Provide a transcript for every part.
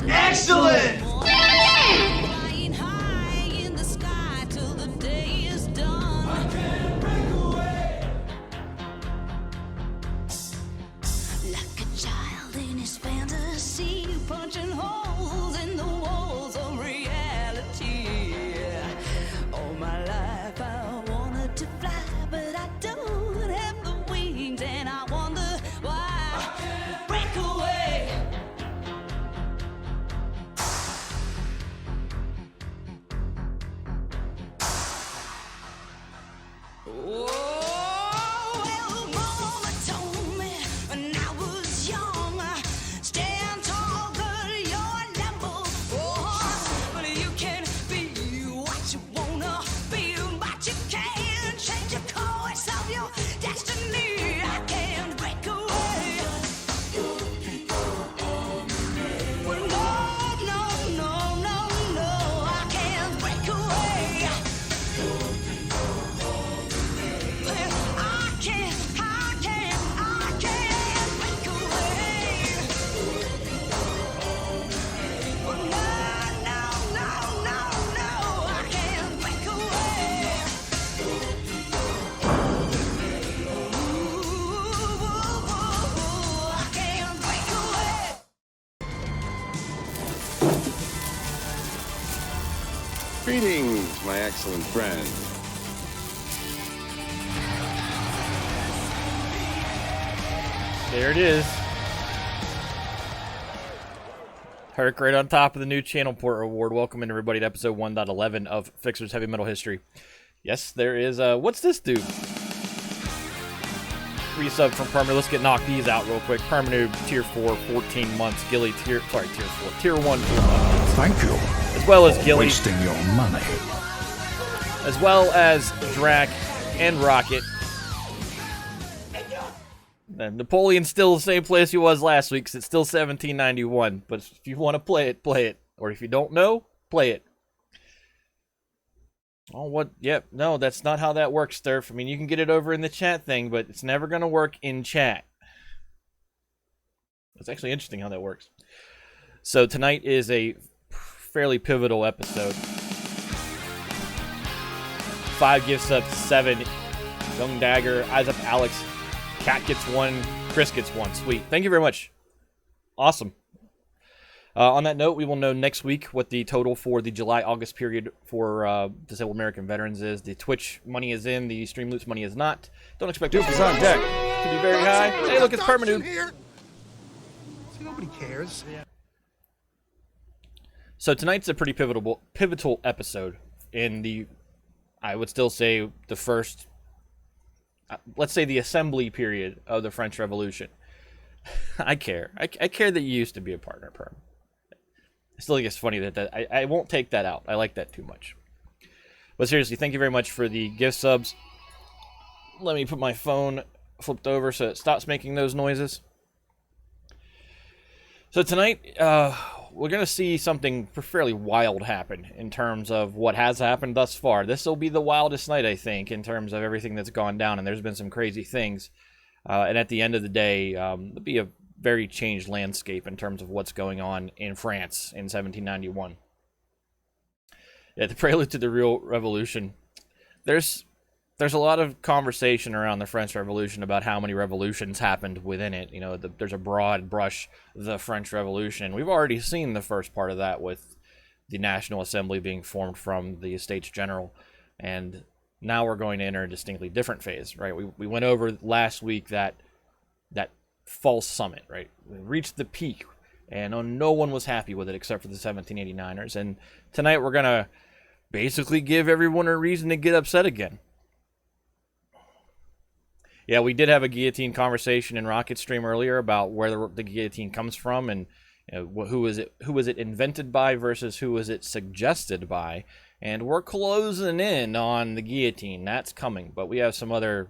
Excellent! Punching holes in the walls of reality. All my life I wanted to fly, but I don't have the wings, and I wonder why I can't break away. Oh, well, Mama told me when I was young, stand tall, girl, you're number one. But you can be what you wanna be, but you can't change the course of your destiny. I can't break away. Well, no, I can't break away. I can't break away. Well, no, I can't break away. Ooh, I can't break away. Greetings, my excellent friend. There it is. Herc right on top of the new Channel Port Award. Welcome in everybody to episode 1.11 of Fixer's Heavy Metal History. Yes, there is, what's this dude? Resub from Perma. Let's get knocked these out real quick. Permanoob, tier 4, 14 months. Gilly, tier 4. Tier 1, 4 months. Thank you. As well as Gilly. Wasting your money. As well as Drac and Rocket. And Napoleon's still the same place he was last week, because it's still 1791. But if you want to play it, play it. Or if you don't know, play it. Oh, what? Yep. No, that's not how that works, Sturf. I mean, you can get it over in the chat thing, but it's never going to work in chat. It's actually interesting how that works. So tonight is a fairly pivotal episode. 5 gifts up, 7. Young Dagger, Eyes Up Alex. Cat gets 1, Chris gets 1. Sweet. Thank you very much. Awesome. On that note, we will know next week what the total for the July-August period for disabled American veterans is. The Twitch money is in, the Stream Loots money is not. Don't expect Duke is on deck to be very high. Hey, look, it's Permanoob. See, nobody cares. So tonight's a pretty pivotal episode in the, I would still say, the first, let's say the assembly period of the French Revolution. I care. I care that you used to be a partner, Perm. I still think it's funny that I won't take that out. I like that too much. But seriously, thank you very much for the gift subs. Let me put my phone flipped over so it stops making those noises. So tonight, we're going to see something fairly wild happen in terms of what has happened thus far. This will be the wildest night, I think, in terms of everything that's gone down, and there's been some crazy things. And at the end of the day, it'll be a very changed landscape in terms of what's going on in France in 1791. Yeah, the prelude to the real revolution. There's a lot of conversation around the French Revolution about how many revolutions happened within it. You know, there's a broad brush, the French Revolution. We've already seen the first part of that with the National Assembly being formed from the Estates General, and now we're going to enter a distinctly different phase, right? We went over last week that false summit, right? We reached the peak, and no one was happy with it except for the 1789ers. And tonight we're going to basically give everyone a reason to get upset again. Yeah, we did have a guillotine conversation in Rocket Stream earlier about where the guillotine comes from, and you know, who was it invented by versus who was it suggested by. And we're closing in on the guillotine. That's coming, but we have some other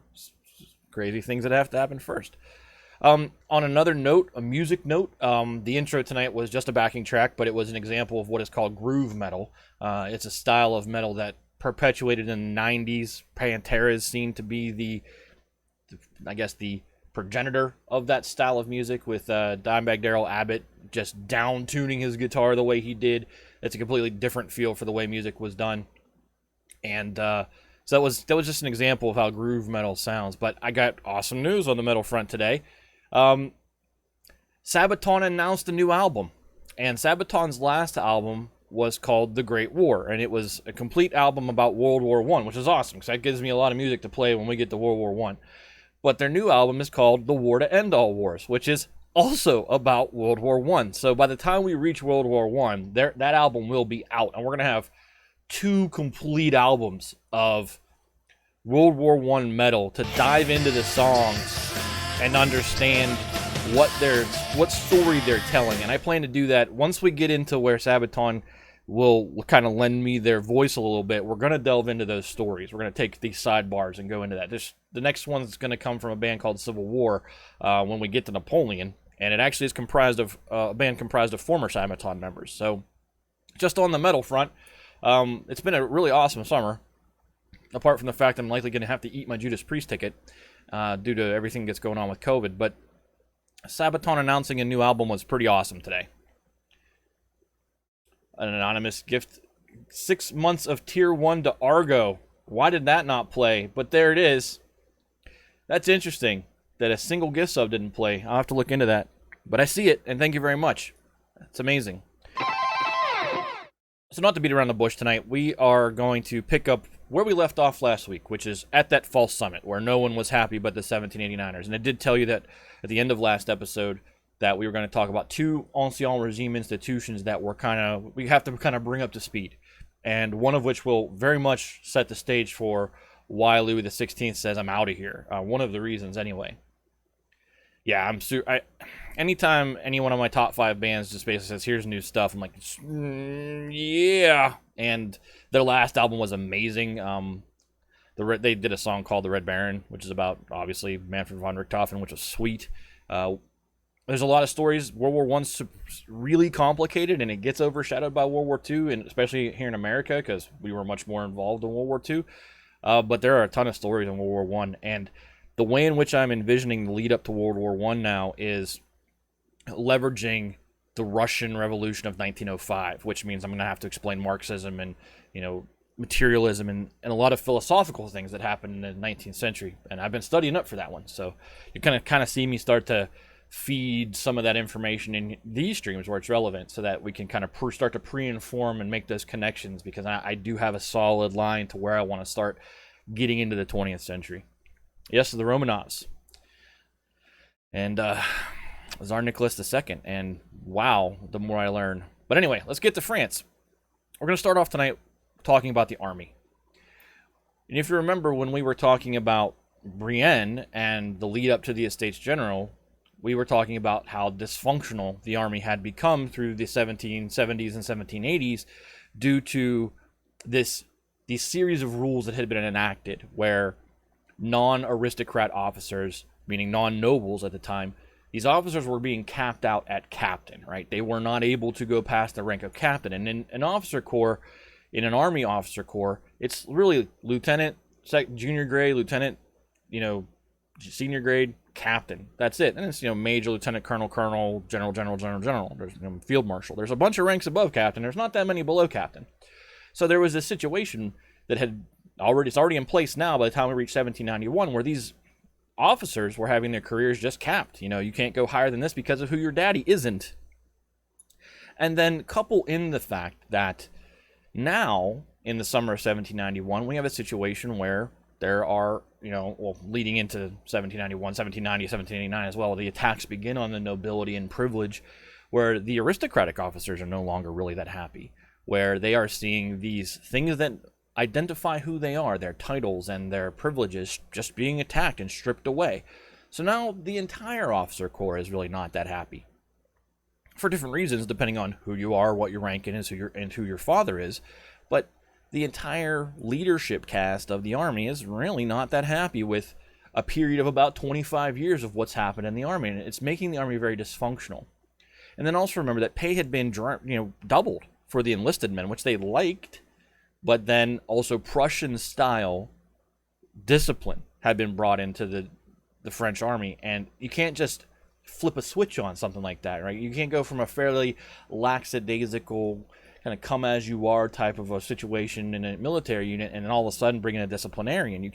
crazy things that have to happen first. On another note, a music note, the intro tonight was just a backing track, but it was an example of what is called groove metal. It's a style of metal that perpetuated in the 90s. Pantera's seemed to be the progenitor of that style of music, with Dimebag Darrell Abbott just down tuning his guitar the way he did. It's a completely different feel for the way music was done. And so that was just an example of how groove metal sounds. But I got awesome news on the metal front today. Sabaton announced a new album, and Sabaton's last album was called The Great War, and it was a complete album about World War I, which is awesome, because that gives me a lot of music to play when we get to World War I. But their new album is called The War to End All Wars, which is also about World War I. So by the time we reach World War I, that album will be out, and we're going to have 2 complete albums of World War I metal to dive into the songs and understand what story they're telling. And I plan to do that once we get into where Sabaton will kind of lend me their voice a little bit. We're going to delve into those stories. We're going to take these sidebars and go into that. The next one's going to come from a band called Civil War when we get to Napoleon, and it actually is comprised of a band comprised of former Sabaton members. So just on the metal front, it's been a really awesome summer, apart from the fact I'm likely going to have to eat my Judas Priest ticket due to everything that's going on with COVID. But Sabaton announcing a new album was pretty awesome today. An anonymous gift, 6 months of Tier 1 to Argo. Why did that not play? But there it is. That's interesting that a single gift sub didn't play. I'll have to look into that. But I see it, and thank you very much. It's amazing. So not to beat around the bush tonight, we are going to pick up where we left off last week, which is at that false summit where no one was happy but the 1789ers. And I did tell you that at the end of last episode that we were going to talk about 2 Ancien Regime institutions that we have to kind of bring up to speed. And one of which will very much set the stage for why Louis XVI says, I'm out of here. One of the reasons, anyway. Yeah, anytime any one of my top 5 bands just basically says, here's new stuff, I'm like, yeah. And their last album was amazing. They did a song called The Red Baron, which is about, obviously, Manfred von Richthofen, which was sweet. There's a lot of stories. World War I's really complicated, and it gets overshadowed by World War II, and especially here in America, because we were much more involved in World War II. But there are a ton of stories in World War I, and the way in which I'm envisioning the lead up to World War I now is leveraging the Russian Revolution of 1905, which means I'm going to have to explain Marxism and, materialism and a lot of philosophical things that happened in the 19th century. And I've been studying up for that one. So you kind of see me start to feed some of that information in these streams where it's relevant, so that we can kind of start to pre-inform and make those connections, because I do have a solid line to where I want to start getting into the 20th century. Yes, the Romanovs. And Tsar Nicholas II. And wow, the more I learn. But anyway, let's get to France. We're going to start off tonight talking about the army. And if you remember when we were talking about Brienne and the lead up to the Estates General, we were talking about how dysfunctional the army had become through the 1770s and 1780s due to these series of rules that had been enacted, where non-aristocrat officers, meaning non-nobles at the time, these officers were being capped out at captain, right? They were not able to go past the rank of captain. And in an officer corps, in an army officer corps, it's really lieutenant, junior grade, lieutenant, senior grade, captain. That's it. And it's, major, lieutenant, colonel, general. There's field marshal. There's a bunch of ranks above captain. There's not that many below captain. So there was this situation that it's already in place now by the time we reached 1791, where these officers were having their careers just capped. You can't go higher than this because of who your daddy isn't. And then couple in the fact that now, in the summer of 1791, we have a situation where there are, leading into 1791, 1790, 1789 as well, the attacks begin on the nobility and privilege, where the aristocratic officers are no longer really that happy, where they are seeing these things that identify who they are, their titles and their privileges, just being attacked and stripped away. So now the entire officer corps is really not that happy, for different reasons depending on who you are, what your rank is, and who your father is. But the entire leadership cast of the army is really not that happy with a period of about 25 years of what's happened in the army, and it's making the army very dysfunctional. And then also remember that pay had been doubled for the enlisted men, which they liked. But then also Prussian-style discipline had been brought into the French army, and you can't just flip a switch on something like that, right? You can't go from a fairly lackadaisical kind of come as you are type of a situation in a military unit, and then all of a sudden bring in a disciplinarian.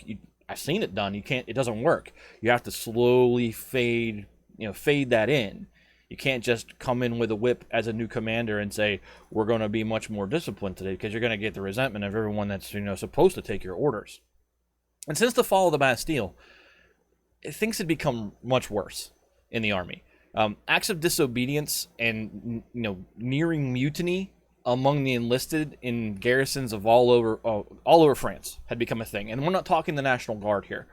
I've seen it done. You can't. It doesn't work. You have to slowly fade that in. You can't just come in with a whip as a new commander and say, we're going to be much more disciplined today, because you're going to get the resentment of everyone that's supposed to take your orders. And since the fall of the Bastille, things had become much worse in the army. Acts of disobedience and nearing mutiny among the enlisted in garrisons of all over France had become a thing. And we're not talking the National Guard here.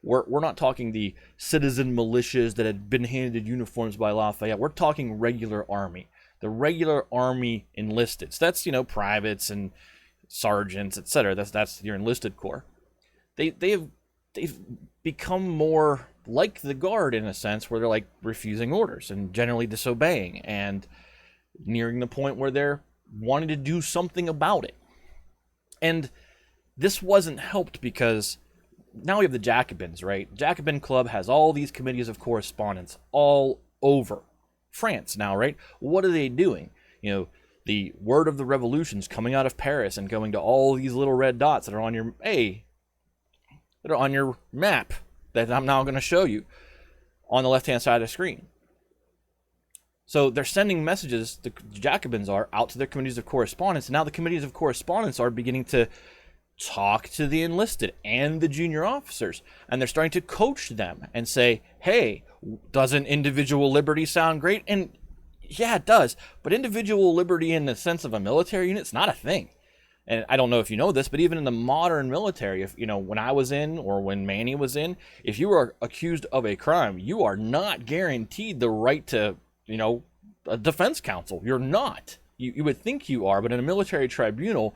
We're not talking the citizen militias that had been handed uniforms by Lafayette. We're talking regular army, the regular army enlisted. So that's privates and sergeants, etc. That's your enlisted corps. They've become more like the Guard in a sense, where they're like refusing orders and generally disobeying and nearing the point where they're wanting to do something about it. And this wasn't helped because now we have the Jacobins, right? Jacobin Club has all these committees of correspondence all over France now, right? What are they doing? The word of the revolution's coming out of Paris and going to all these little red dots that are on your map that I'm now going to show you on the left-hand side of the screen. So they're sending messages, the Jacobins are, out to their committees of correspondence. And now the committees of correspondence are beginning to talk to the enlisted and the junior officers, and they're starting to coach them and say, hey, doesn't individual liberty sound great? And yeah, it does, but individual liberty in the sense of a military unit is not a thing. And I don't know if you know this, but even in the modern military, if when I was in, or when Manny was in, if you are accused of a crime, you are not guaranteed the right to a defense counsel. You're not. You would think you are, but in a military tribunal,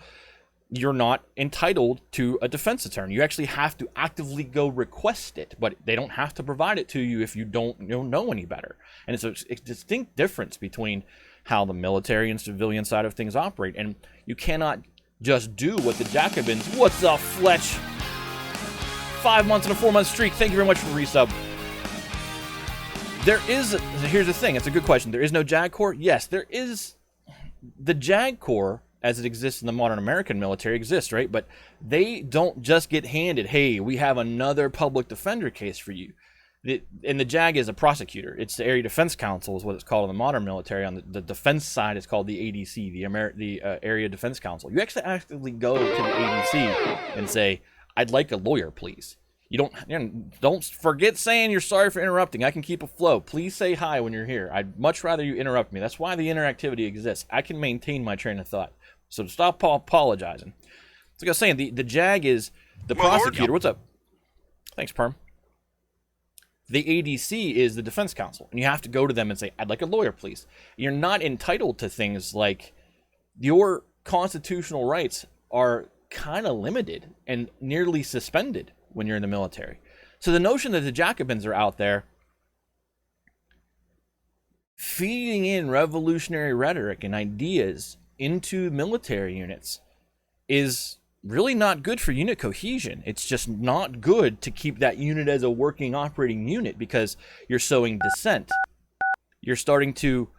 you're not entitled to a defense attorney. You actually have to actively go request it, but they don't have to provide it to you if you don't know any better. And it's a distinct difference between how the military and civilian side of things operate. And you cannot just do what the Jacobins... What's up, Fletch? 5 months and a 4-month streak. Thank you very much for the resub. Here's the thing. It's a good question. There is no JAG Corps? Yes, there is. The JAG Corps, as it exists in the modern American military, exists, right? But they don't just get handed, hey, we have another public defender case for you. And the JAG is a prosecutor. It's the Area Defense Council is what it's called in the modern military. On the defense side, it's called the ADC, the Area Defense Council. You actually actively go to the ADC and say, I'd like a lawyer, please. You don't forget saying you're sorry for interrupting. I can keep a flow. Please say hi when you're here. I'd much rather you interrupt me. That's why the interactivity exists. I can maintain my train of thought. So stop apologizing. So like I was saying, the JAG is the prosecutor. What's up? Thanks, Perm. The ADC is the defense counsel, and you have to go to them and say, I'd like a lawyer, please. You're not entitled to things like your constitutional rights are kind of limited and nearly suspended when you're in the military. So the notion that the Jacobins are out there feeding in revolutionary rhetoric and ideas into military units is really not good for unit cohesion. It's just not good to keep that unit as a working operating unit, because you're sowing dissent. You're starting to...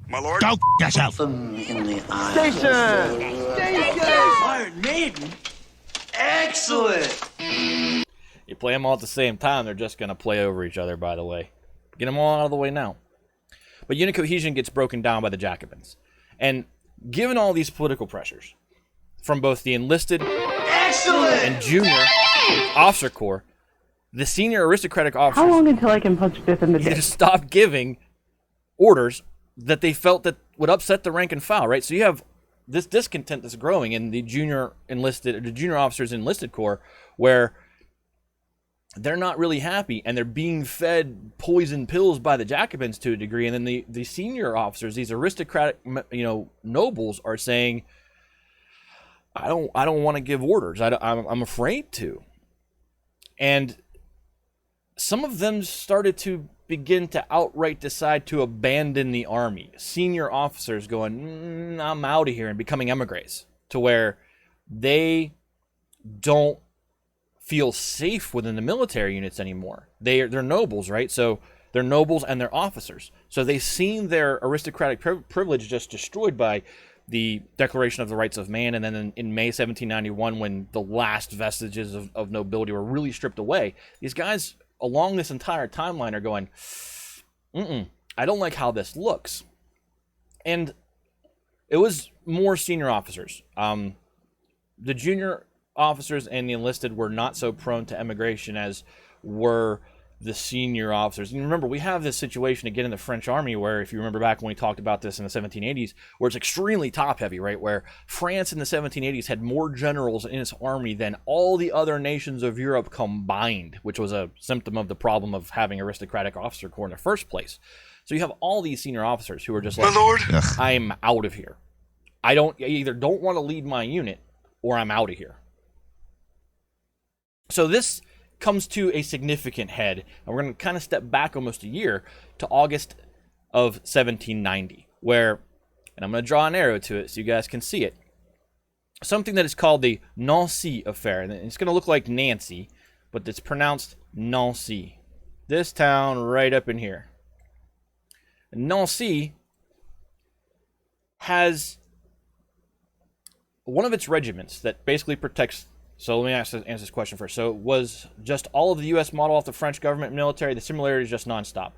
My lord? Go yourself. Station! Iron Maiden? Excellent! You play them all at the same time, they're just going to play over each other, by the way. Get them all out of the way now. But unit cohesion gets broken down by the Jacobins. And given all these political pressures, from both the enlisted and junior officer corps, the senior aristocratic officers... How long until I can punch Biff in the dick? ...to stop giving orders that they felt that would upset the rank and file, right? So you have this discontent that's growing in the junior officers enlisted corps, where they're not really happy, and they're being fed poison pills by the Jacobins to a degree, and then the senior officers, these aristocratic nobles, are saying, I don't want to give orders. I'm afraid to. And some of them started to begin to outright decide to abandon the army. Senior officers going, I'm out of here, and becoming emigres, to where they don't feel safe within the military units anymore. They're nobles, right? So they're nobles and they're officers. So they've seen their aristocratic privilege just destroyed by the Declaration of the Rights of Man, and then in May 1791, when the last vestiges of nobility were really stripped away, these guys along this entire timeline are going, I don't like how this looks. And it was more senior officers. The junior officers and the enlisted were not so prone to emigration as were the senior officers. And remember, we have this situation again in the French army where, if you remember back when we talked about this in the 1780s, where it's extremely top heavy, right? Where France in the 1780s had more generals in its army than all the other nations of Europe combined, which was a symptom of the problem of having aristocratic officer corps in the first place. So you have all these senior officers who are just like, My lord. I'm out of here. I either don't want to lead my unit or I'm out of here. So this comes to a significant head, and we're going to kind of step back almost a year to August of 1790, where, and I'm going to draw an arrow to it so you guys can see it, something that is called the Nancy affair. And it's going to look like Nancy, but it's pronounced Nancy. This town right up in here. Nancy has one of its regiments that basically protects. So let me answer this question first. So it was just all of the U.S. model off the French government military. The similarity is just nonstop.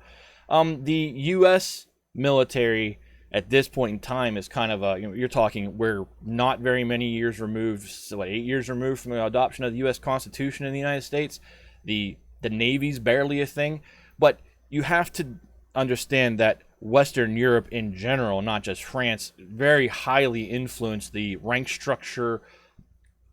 The U.S. military at this point in time is kind of you're talking, we're not very many years removed, 8 years removed from the adoption of the U.S. Constitution in the United States. The Navy's barely a thing, but you have to understand that Western Europe in general, not just France, very highly influenced the rank structure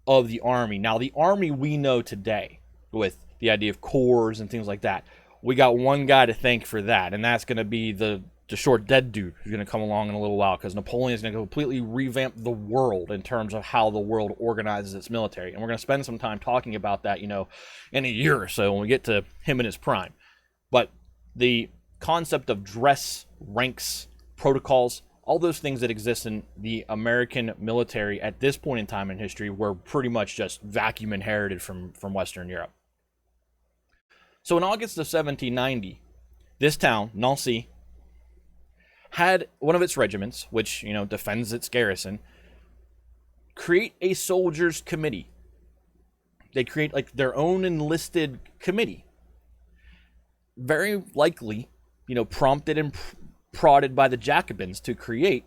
of the army. Now, the army we know today, with the idea of corps and things like that, we got one guy to thank for that, and that's going to be the short dead dude who's going to come along in a little while, because Napoleon is going to completely revamp the world in terms of how the world organizes its military. And we're going to spend some time talking about that, in a year or so when we get to him in his prime. But the concept of dress, ranks, protocols, all those things that exist in the American military at this point in time in history were pretty much just vacuum inherited from Western Europe. So in August of 1790, this town, Nancy, had one of its regiments, which, defends its garrison, create a soldiers' committee. They create their own enlisted committee. Very likely, prompted and prodded by the Jacobins to create.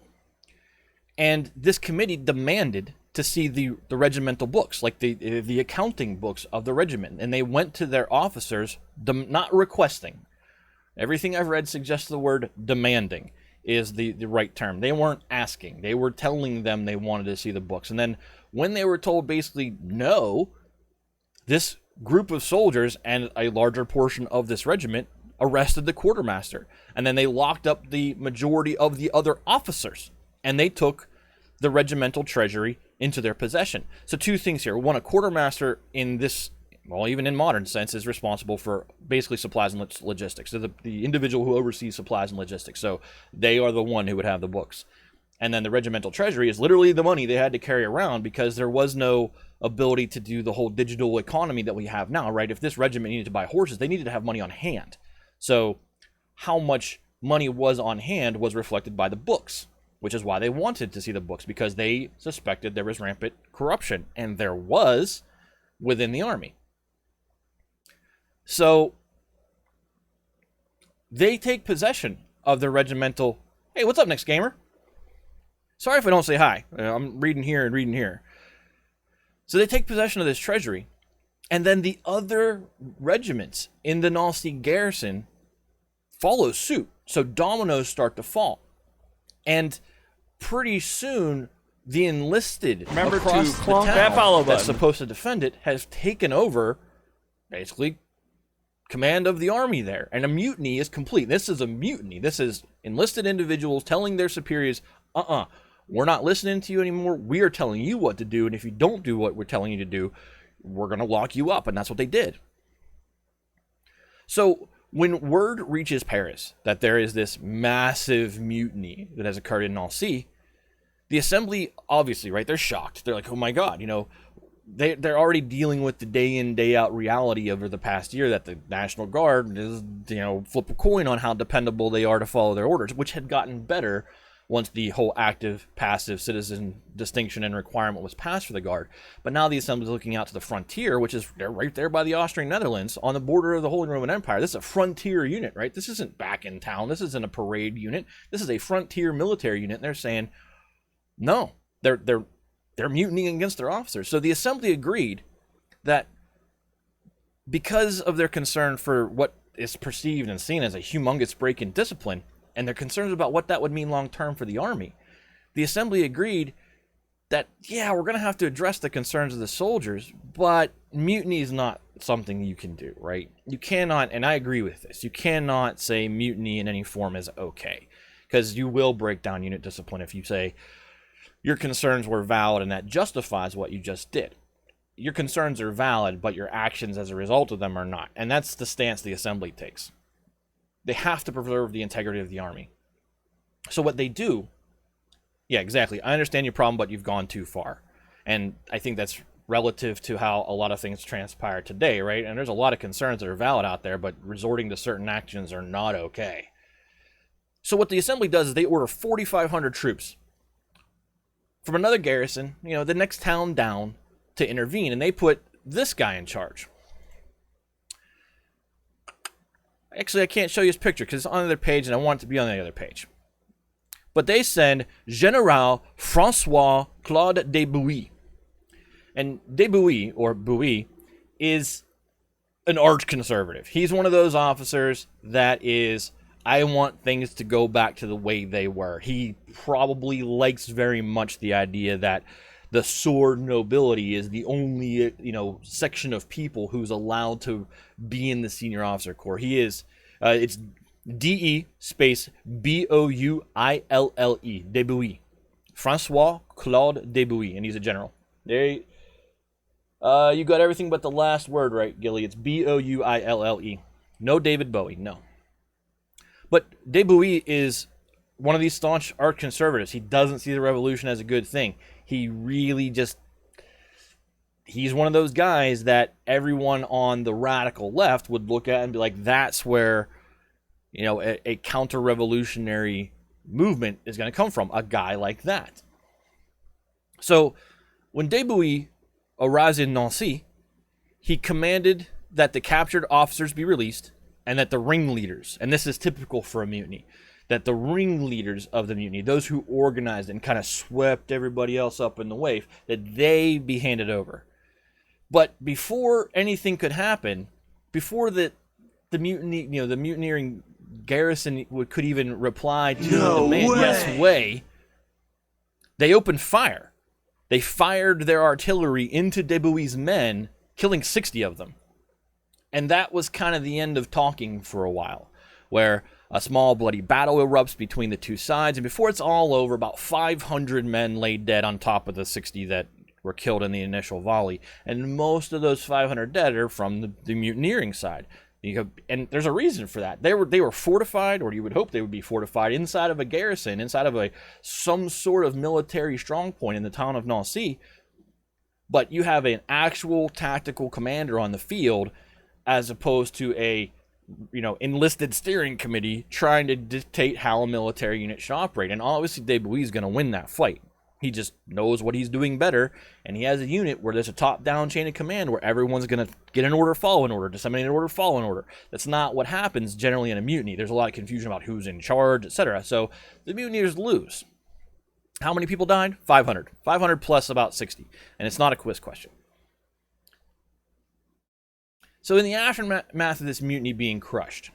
And this committee demanded to see the regimental books, like the accounting books of the regiment. And they went to their officers, not requesting. Everything I've read suggests the word demanding is the right term. They weren't asking. They were telling them they wanted to see the books. And then when they were told basically no, this group of soldiers and a larger portion of this regiment arrested the quartermaster. And then they locked up the majority of the other officers. And they took the regimental treasury into their possession. So two things here. One, a quartermaster in this, well, even in modern sense, is responsible for basically supplies and logistics. So the individual who oversees supplies and logistics. So they are the one who would have the books. And then the regimental treasury is literally the money they had to carry around, because there was no ability to do the whole digital economy that we have now, right? If this regiment needed to buy horses, they needed to have money on hand. So how much money was on hand was reflected by the books, which is why they wanted to see the books, because they suspected there was rampant corruption, and there was within the army. So they take possession of the regimental. Hey, what's up, next gamer? Sorry if I don't say hi. I'm reading here and reading here. So they take possession of this treasury, and then the other regiments in the Nancy garrison follow suit. So dominoes start to fall. And pretty soon, the enlisted across the town that follow that's button supposed to defend it has taken over, basically, command of the army there. And a mutiny is complete. This is a mutiny. This is enlisted individuals telling their superiors, we're not listening to you anymore. We are telling you what to do. And if you don't do what we're telling you to do, we're going to lock you up. And that's what they did. So when word reaches Paris that there is this massive mutiny that has occurred in Nancy, the assembly, obviously, right, they're shocked. They're like, oh my God, they're already dealing with the day in, day out reality over the past year that the National Guard is, flip a coin on how dependable they are to follow their orders, which had gotten better once the whole active, passive citizen distinction and requirement was passed for the Guard. But now the Assembly is looking out to the frontier, which is right there by the Austrian Netherlands, on the border of the Holy Roman Empire. This is a frontier unit, right? This isn't back in town. This isn't a parade unit. This is a frontier military unit. And they're saying, no, they're mutinying against their officers. So the Assembly agreed that because of their concern for what is perceived and seen as a humongous break in discipline, and their concerns about what that would mean long-term for the Army, the Assembly agreed that, yeah, we're going to have to address the concerns of the soldiers, but mutiny is not something you can do, right? You cannot, and I agree with this, you cannot say mutiny in any form is okay, because you will break down unit discipline if you say your concerns were valid and that justifies what you just did. Your concerns are valid, but your actions as a result of them are not, and that's the stance the Assembly takes. They have to preserve the integrity of the Army. So what they do, yeah, exactly. I understand your problem, but you've gone too far. And I think that's relative to how a lot of things transpire today, right? And there's a lot of concerns that are valid out there, but resorting to certain actions are not okay. So what the Assembly does is they order 4,500 troops from another garrison, the next town down, to intervene. And they put this guy in charge. Actually, I can't show you his picture because it's on the other page, and I want it to be on the other page. But they send General Francois Claude de Bouilly. And de Bouilly, or Bouilly, is an arch conservative. He's one of those officers that is, I want things to go back to the way they were. He probably likes very much the idea that the sword nobility is the only, section of people who's allowed to be in the senior officer corps. He is, it's DE space Bouille, de Bouilly. Francois Claude de Bouilly, and he's a general. There, you got everything but the last word right, Gilly. It's Bouille. No David Bowie, no. But de Bouilly is one of these staunch arch conservatives. He doesn't see the revolution as a good thing. He really he's one of those guys that everyone on the radical left would look at and be like, that's where, a counter-revolutionary movement is going to come from, a guy like that. So when de Bouilly arrives in Nancy, he commanded that the captured officers be released and that the ringleaders, and this is typical for a mutiny, that the ringleaders of the mutiny, those who organized and kind of swept everybody else up in the wave, that they be handed over. But before anything could happen, before the mutiny, the mutineering garrison could even reply to the demand, yes way, they opened fire. They fired their artillery into de Bouilly's men, killing 60 of them. And that was kind of the end of talking for a while, where a small bloody battle erupts between the two sides, and before it's all over, about 500 men lay dead on top of the 60 that were killed in the initial volley, and most of those 500 dead are from the mutineering side. And there's a reason for that. They were fortified, or you would hope they would be fortified, inside of a garrison, inside of some sort of military strong point in the town of Nancy. But you have an actual tactical commander on the field, as opposed to a enlisted steering committee trying to dictate how a military unit should operate. And obviously de Bouilly's going to win that fight. He just knows what he's doing better, and he has a unit where there's a top-down chain of command where everyone's going to get an order, follow an order, disseminate an order, follow an order. That's not what happens generally in a mutiny. There's a lot of confusion about who's in charge, etc. So the mutineers lose. How many people died? 500. 500 plus about 60. And it's not a quiz question. So in the aftermath of this mutiny being crushed,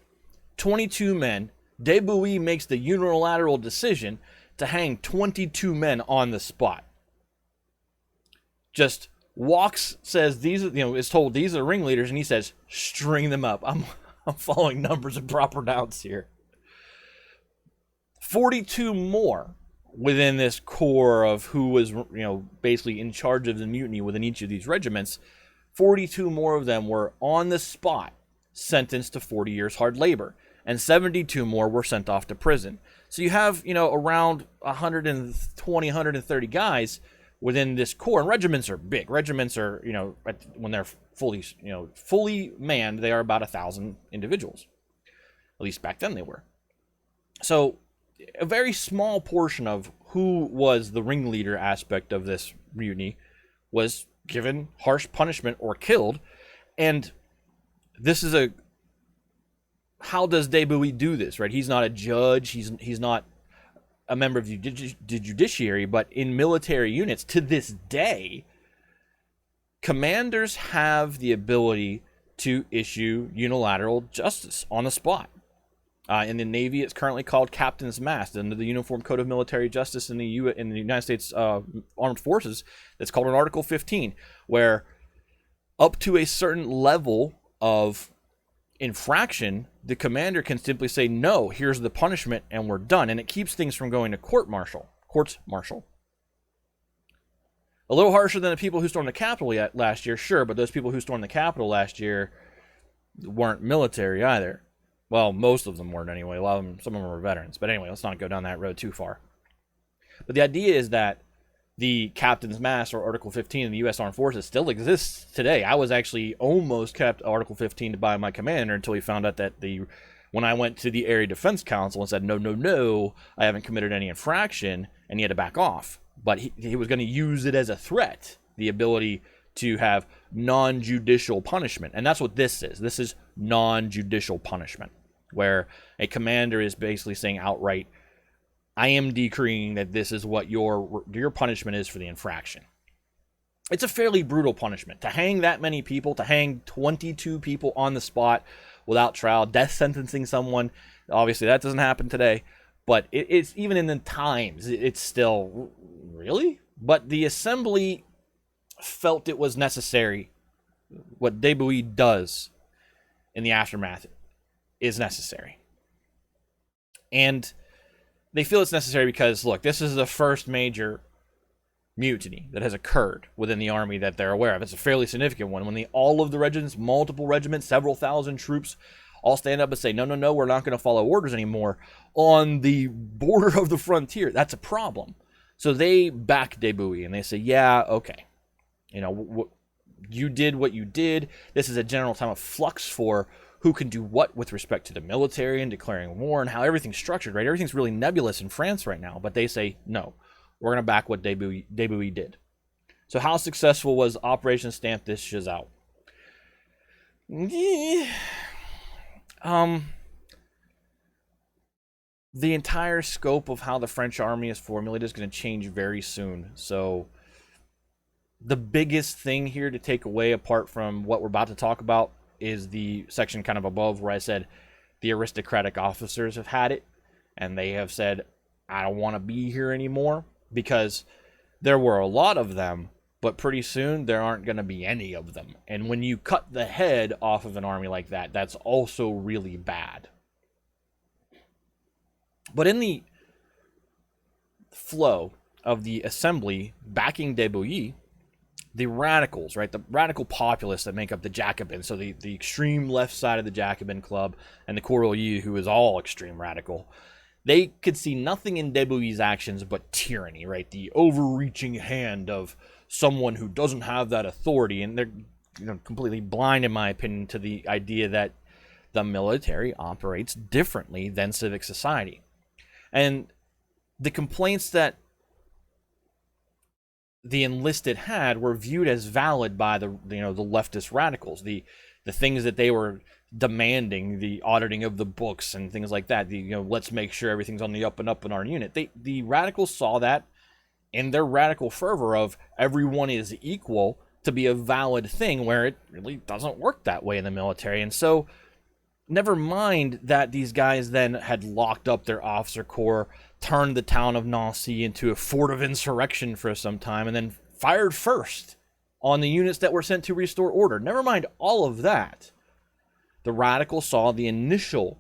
22 men, de Bouilly makes the unilateral decision to hang 22 men on the spot. Just walks, says these are, is told these are ringleaders, and he says, string them up. I'm following numbers and proper nouns here. 42 more within this core of who was, basically in charge of the mutiny within each of these regiments. 42 more of them were on the spot sentenced to 40 years hard labor, and 72 more were sent off to prison. So you have, around 120, 130 guys within this corps. And regiments are big. Regiments are, when they're fully manned, they are about 1,000 individuals. At least back then they were. So a very small portion of who was the ringleader aspect of this mutiny was given harsh punishment or killed. And this is how does de Bouilly do this, right? He's not a judge. He's not a member of the judiciary, but in military units to this day, commanders have the ability to issue unilateral justice on the spot. In the Navy, it's currently called Captain's Mast. Under the Uniform Code of Military Justice in the United States Armed Forces, it's called an Article 15, where up to a certain level of infraction, the commander can simply say, no, here's the punishment, and we're done. And it keeps things from going to courts martial. A little harsher than the people who stormed the Capitol last year, sure, but those people who stormed the Capitol last year weren't military either. Well, most of them weren't anyway. A lot of them, some of them were veterans. But anyway, let's not go down that road too far. But the idea is that the Captain's Mast, or Article 15 in the U.S. Armed Forces, still exists today. I was actually almost kept Article 15 by my commander until he found out that when I went to the Area Defense Council and said, no, I haven't committed any infraction, and he had to back off. But he was going to use it as a threat, the ability to have non-judicial punishment. And that's what this is. This is non-judicial punishment, where a commander is basically saying outright, I am decreeing that this is what your punishment is for the infraction. It's a fairly brutal punishment. To hang that many people, to hang 22 people on the spot without trial, death sentencing someone, obviously that doesn't happen today, but it's even in the times, it's still, really? But the assembly felt it was necessary. What de Bouilly does in the aftermath is necessary. And they feel it's necessary because, look, this is the first major mutiny that has occurred within the army that they're aware of. It's a fairly significant one. When all of the regiments, multiple regiments, several thousand troops all stand up and say, no, we're not going to follow orders anymore on the border of the frontier, that's a problem. So they back de Bouilly and they say, yeah, okay. You did what you did. This is a general time of flux for who can do what with respect to the military and declaring war and how everything's structured, right? Everything's really nebulous in France right now, but they say, no, we're going to back what de Bouilly did. So how successful was Operation Stamp This Shiz Out? The entire scope of how the French army is formulated is going to change very soon. So the biggest thing here to take away, apart from what we're about to talk about, is the section kind of above where I said the aristocratic officers have had it, and they have said, I don't want to be here anymore, because there were a lot of them, but pretty soon there aren't going to be any of them. And when you cut the head off of an army like that, that's also really bad. But in the flow of the assembly backing de Bouilly, the radicals, right, the radical populists that make up the Jacobins, so the extreme left side of the Jacobin club, and the Cordeliers, who is all extreme radical, they could see nothing in de Bouilly's actions but tyranny, right, the overreaching hand of someone who doesn't have that authority, and they're completely blind, in my opinion, to the idea that the military operates differently than civic society. And the complaints that the enlisted had were viewed as valid by the leftist radicals. The things that they were demanding, the auditing of the books and things like that. Let's make sure everything's on the up and up in our unit. The radicals saw that in their radical fervor of everyone is equal to be a valid thing, where it really doesn't work that way in the military. And so, never mind that these guys then had locked up their officer corps, turned the town of Nancy into a fort of insurrection for some time, and then fired first on the units that were sent to restore order. Never mind all of that. The radicals saw the initial,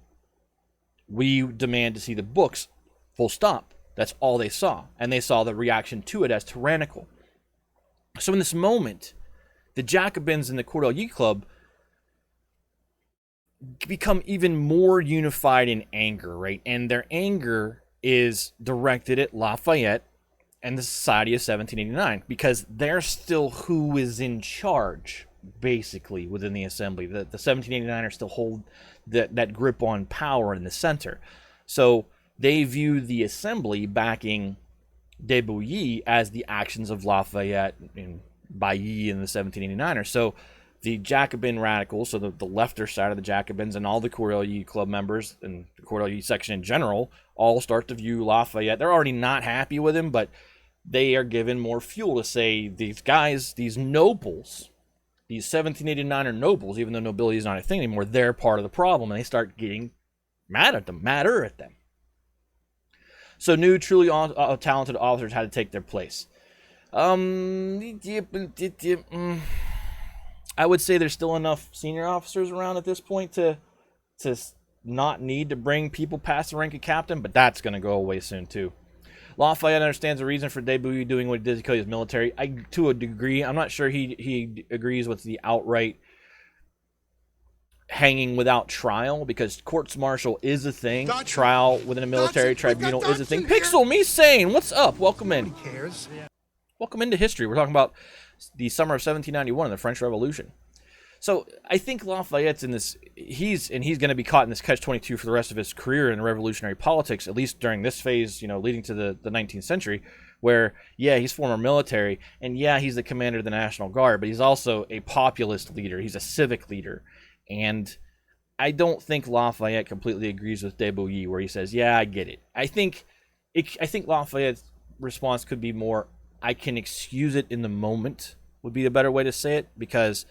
we demand to see the books, full stop. That's all they saw. And they saw the reaction to it as tyrannical. So in this moment, the Jacobins and the Cordelier Club become even more unified in anger, right? And their anger is directed at Lafayette and the Society of 1789, because they're still who is in charge, basically, within the assembly. The 1789ers still hold that grip on power in the center. So they view the assembly backing de Bouilly as the actions of Lafayette and Bailly and the 1789ers. So the Jacobin radicals, so the lefter side of the Jacobins and all the Corelli Club members and the Corelli section in general all start to view Lafayette. They're already not happy with him, but they are given more fuel to say these guys, these nobles, these 1789er nobles, even though nobility is not a thing anymore, they're part of the problem, and they start getting madder at them. So new, truly talented officers had to take their place. I would say there's still enough senior officers around at this point to not need to bring people past the rank of captain, but that's going to go away soon too. Lafayette understands the reason for de Bouilly doing what he did to his military. To a degree, I'm not sure he agrees with the outright hanging without trial, because courts-martial is a thing. Dodson. Trial within a military Dodson, we've got tribunal is a thing. Dodson here. Pixel, me sane, what's up? Welcome in. Nobody cares. Welcome into history. We're talking about the summer of 1791 and the French Revolution. So I think Lafayette's in this, he's going to be caught in this catch-22 for the rest of his career in revolutionary politics, at least during this phase, leading to the 19th century, where, yeah, he's former military, and yeah, he's the commander of the National Guard, but he's also a populist leader. He's a civic leader. And I don't think Lafayette completely agrees with de Bouilly, where he says, yeah, I get it. I think Lafayette's response could be more, I can excuse it in the moment, would be a better way to say it, because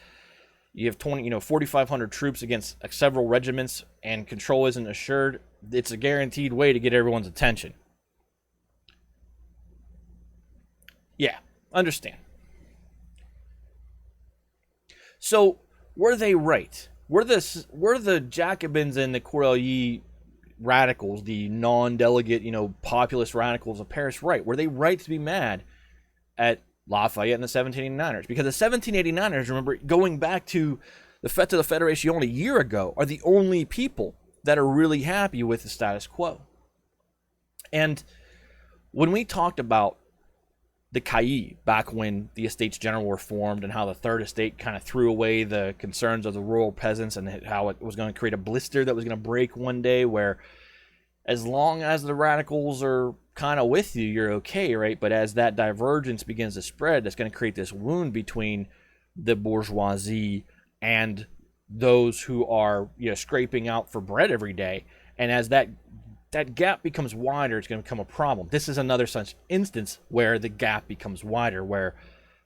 you have 4,500 troops against several regiments, and control isn't assured. It's a guaranteed way to get everyone's attention. Yeah, understand. So, were they right? Were the Jacobins and the Corelli radicals, the non-delegate, populist radicals of Paris, right? Were they right to be mad at Lafayette and the 1789ers? Because the 1789ers, remember, going back to the Fête de la Fédération a year ago, are the only people that are really happy with the status quo. And when we talked about the Cailles, back when the Estates General were formed, and how the Third Estate kind of threw away the concerns of the rural peasants, and how it was going to create a blister that was going to break one day, where as long as the radicals are kind of with you, you're okay, right? But as that divergence begins to spread, that's going to create this wound between the bourgeoisie and those who are scraping out for bread every day. And as that gap becomes wider, it's going to become a problem. This is another such instance where the gap becomes wider, where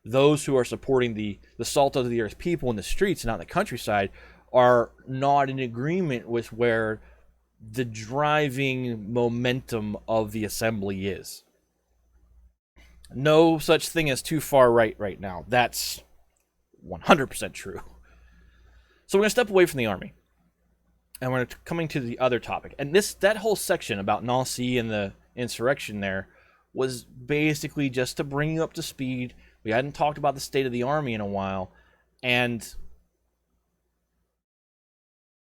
those who are supporting the salt of the earth people in the streets and out in the countryside are not in agreement with where the driving momentum of the assembly is. No such thing as too far right now. That's 100% true. So we're going to step away from the army, and we're coming to the other topic. And that whole section about Nancy and the insurrection there was basically just to bring you up to speed. We hadn't talked about the state of the army in a while, and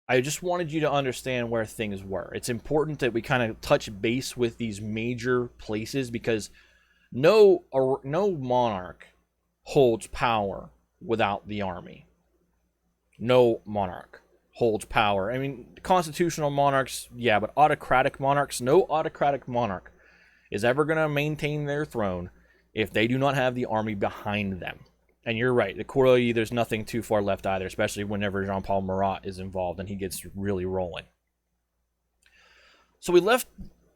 I just wanted you to understand where things were. It's important that we kind of touch base with these major places, because no monarch holds power without the army. No monarch holds power. I mean, constitutional monarchs, yeah, but autocratic monarchs, no autocratic monarch is ever going to maintain their throne if they do not have the army behind them. And you're right, the Corelli, there's nothing too far left either, especially whenever Jean-Paul Marat is involved and he gets really rolling. So we're going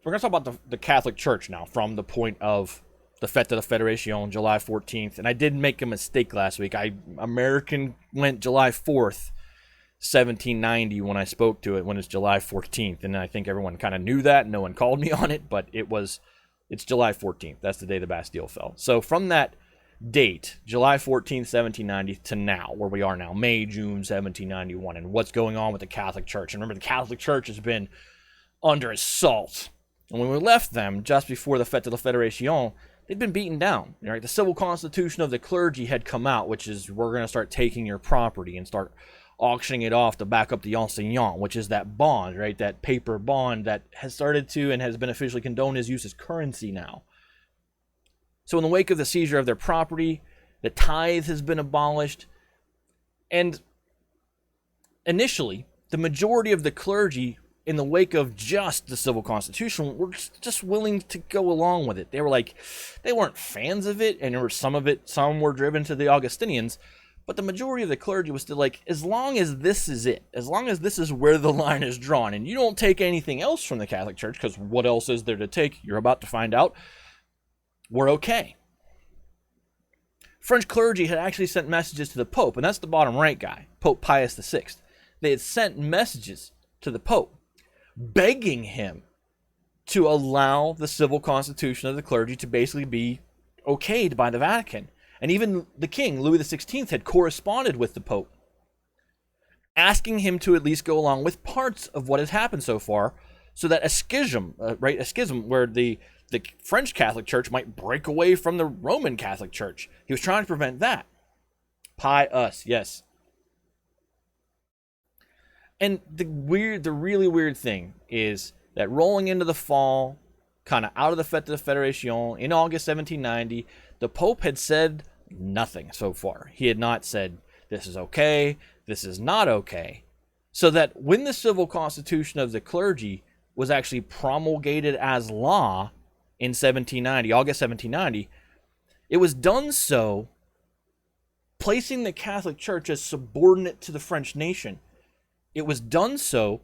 to talk about the Catholic Church now, from the point of the Fête de la Fédération, July 14th. And I did make a mistake last week. American went July 4th, 1790 when I spoke to it, when it's July 14th. And I think everyone kind of knew that. No one called me on it, but it's July 14th. That's the day the Bastille fell. So from that date, July 14th, 1790 to now, where we are now, May, June 1791, and what's going on with the Catholic Church. And remember, the Catholic Church has been under assault. And when we left them just before the Fête de la Fédération, they'd been beaten down. Right? The civil constitution of the clergy had come out, which is, we're going to start taking your property and start auctioning it off to back up the enseignant, which is that bond, right? That paper bond that has started to and has been officially condoned as used as currency now. So in the wake of the seizure of their property, the tithe has been abolished, and initially, the majority of the clergy, in the wake of just the civil constitution, were just willing to go along with it. They were like, they weren't fans of it, and there were some were driven to the Augustinians, but the majority of the clergy was still like, as long as this is it, as long as this is where the line is drawn, and you don't take anything else from the Catholic Church, because what else is there to take? You're about to find out. We're okay. French clergy had actually sent messages to the Pope, and that's the bottom right guy, Pope Pius VI. They had sent messages to the Pope begging him to allow the civil constitution of the clergy to basically be okayed by the Vatican. And even the king, Louis XVI, had corresponded with the Pope, asking him to at least go along with parts of what has happened so far, so that a schism where the French Catholic Church might break away from the Roman Catholic Church. He was trying to prevent that. Pius, yes. And the really weird thing is that rolling into the fall, kind of out of the Fête de la Fédération, in August 1790, the Pope had said nothing so far. He had not said, this is okay, this is not okay. So that when the civil constitution of the clergy was actually promulgated as law in 1790, August 1790, it was done so placing the Catholic Church as subordinate to the French nation. It was done so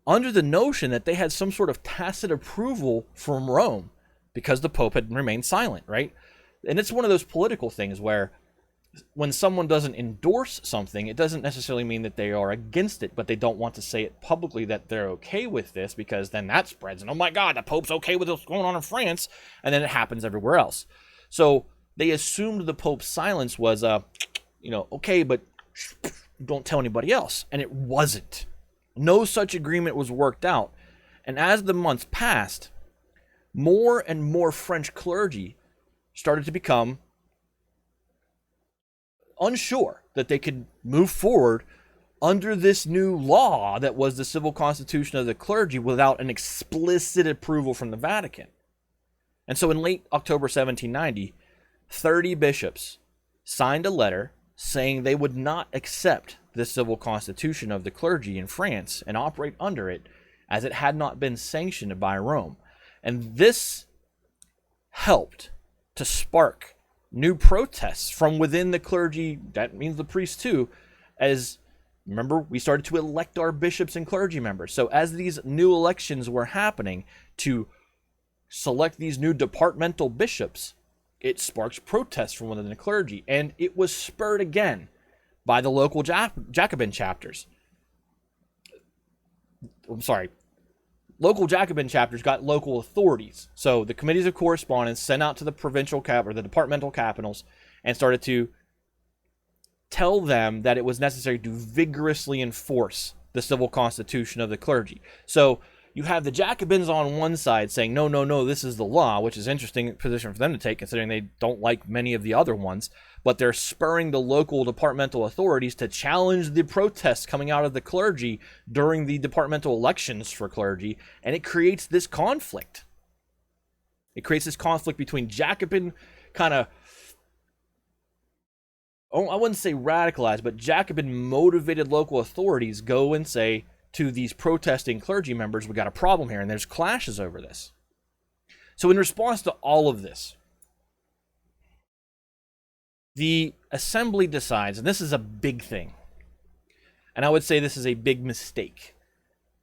under the notion that they had some sort of tacit approval from Rome because the Pope had remained silent, right? And it's one of those political things where when someone doesn't endorse something, it doesn't necessarily mean that they are against it, but they don't want to say it publicly that they're okay with this, because then that spreads, and oh my God, the Pope's okay with what's going on in France, and then it happens everywhere else. So they assumed the Pope's silence was, okay, but don't tell anybody else. And it wasn't. No such agreement was worked out. And as the months passed, more and more French clergy started to become unsure that they could move forward under this new law that was the civil constitution of the clergy without an explicit approval from the Vatican. And so in late October 1790, 30 bishops signed a letter saying they would not accept the civil constitution of the clergy in France and operate under it, as it had not been sanctioned by Rome. And this helped to spark new protests from within the clergy, that means the priests too, as, remember, we started to elect our bishops and clergy members. So as these new elections were happening to select these new departmental bishops, it sparks protests from within the clergy, and it was spurred again by the local Jacobin chapters. Local Jacobin chapters got local authorities. So the committees of correspondence sent out to the provincial or the departmental capitals and started to tell them that it was necessary to vigorously enforce the civil constitution of the clergy. So you have the Jacobins on one side saying, no, this is the law, which is an interesting position for them to take, considering they don't like many of the other ones, but they're spurring the local departmental authorities to challenge the protests coming out of the clergy during the departmental elections for clergy, and it creates this conflict. It creates this conflict between Jacobin kind of, I wouldn't say radicalized, but Jacobin motivated local authorities go and say to these protesting clergy members, we got a problem here, and there's clashes over this. So in response to all of this, the assembly decides, and this is a big thing, and I would say this is a big mistake.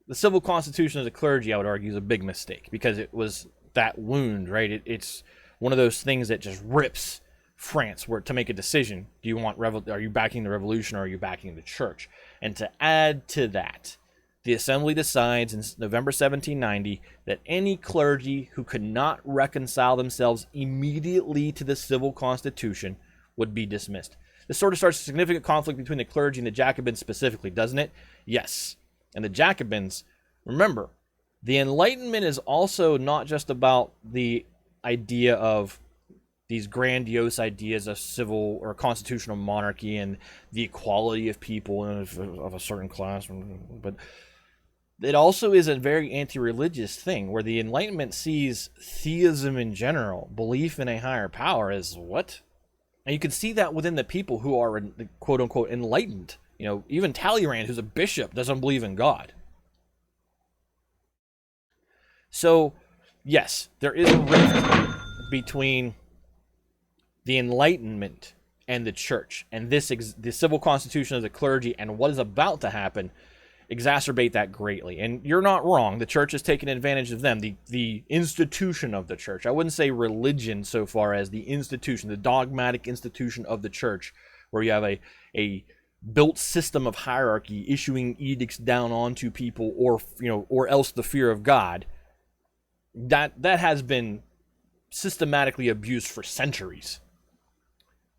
The civil constitution of the clergy, I would argue, is a big mistake, because it was that wound, right? It's one of those things that just rips France where to make a decision. Do you want are you backing the revolution, or are you backing the church? And to add to that, the assembly decides in November 1790 that any clergy who could not reconcile themselves immediately to the civil constitution would be dismissed. This sort of starts a significant conflict between the clergy and the Jacobins specifically, doesn't it? Yes. And the Jacobins, remember, the Enlightenment is also not just about the idea of these grandiose ideas of civil or constitutional monarchy and the equality of people of a certain class, but it also is a very anti-religious thing, where the Enlightenment sees theism in general, belief in a higher power, as what? And you can see that within the people who are quote-unquote enlightened. You know, even Talleyrand, who's a bishop, doesn't believe in God. So, yes, there is a rift between the Enlightenment and the church, and the civil constitution of the clergy and what is about to happen exacerbate that greatly. And you're not wrong. The church has taken advantage of them. The institution of the church. I wouldn't say religion so far as the institution, the dogmatic institution of the church, where you have a built system of hierarchy issuing edicts down onto people, or else the fear of God. That has been systematically abused for centuries.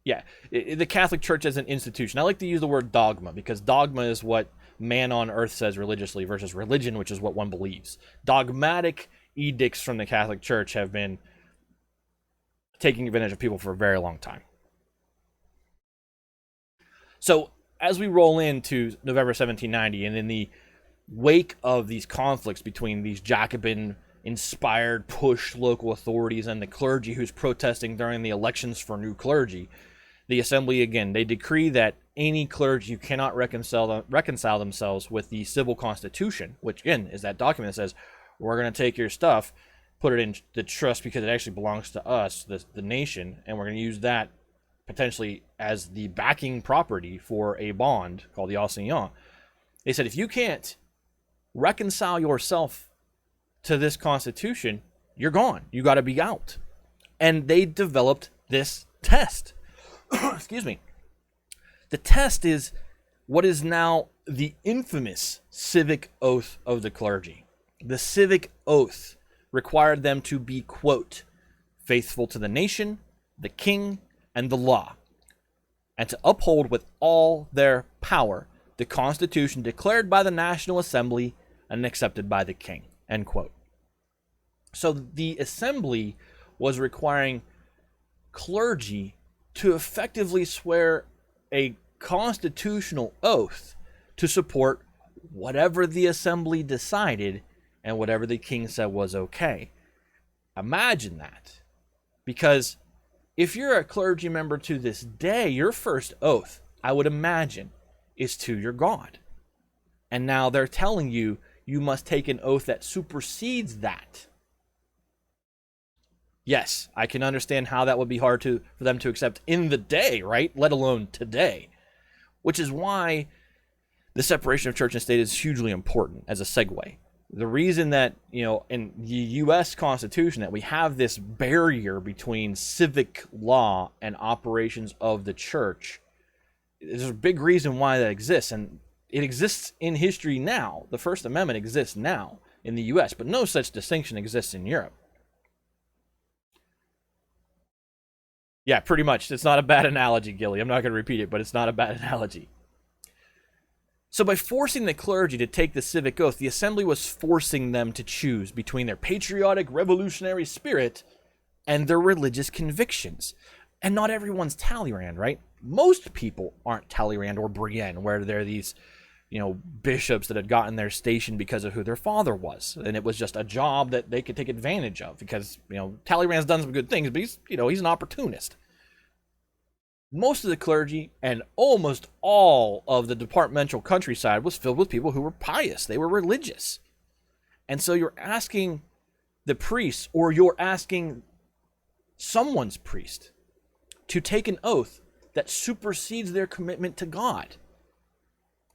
Yeah, the Catholic Church as an institution. I like to use the word dogma, because dogma is what man on earth says religiously versus religion, which is what one believes. Dogmatic edicts from the Catholic Church have been taking advantage of people for a very long time. So as we roll into November 1790, and in the wake of these conflicts between these Jacobin-inspired push local authorities and the clergy who's protesting during the elections for new clergy, the assembly, again, they decree that any clergy who cannot reconcile themselves with the civil constitution, which, again, is that document that says, we're going to take your stuff, put it in the trust because it actually belongs to us, the nation, and we're going to use that potentially as the backing property for a bond called the assignat. They said, if you can't reconcile yourself to this constitution, you're gone. You got to be out. And they developed this test. Excuse me. The test is what is now the infamous civic oath of the clergy. The civic oath required them to be, quote, faithful to the nation, the king, and the law, and to uphold with all their power the Constitution declared by the National Assembly and accepted by the king, end quote. So the assembly was requiring clergy to effectively swear a constitutional oath to support whatever the assembly decided and whatever the king said was okay. Imagine that. Because if you're a clergy member to this day, your first oath, I would imagine, is to your God. And now they're telling you, you must take an oath that supersedes that. Yes, I can understand how that would be hard for them to accept in the day, right? Let alone today. Which is why the separation of church and state is hugely important as a segue. The reason that, in the U.S. Constitution, that we have this barrier between civic law and operations of the church, there's a big reason why that exists. And it exists in history now. The First Amendment exists now in the U.S., but no such distinction exists in Europe. Yeah, pretty much. It's not a bad analogy, Gilly. I'm not going to repeat it, but it's not a bad analogy. So by forcing the clergy to take the civic oath, the assembly was forcing them to choose between their patriotic revolutionary spirit and their religious convictions. And not everyone's Talleyrand, right? Most people aren't Talleyrand or Brienne, where they're these, bishops that had gotten their station because of who their father was. And it was just a job that they could take advantage of because, Talleyrand's done some good things, but he's an opportunist. Most of the clergy and almost all of the departmental countryside was filled with people who were pious. They were religious. And so you're asking the priests, or you're asking someone's priest, to take an oath that supersedes their commitment to God.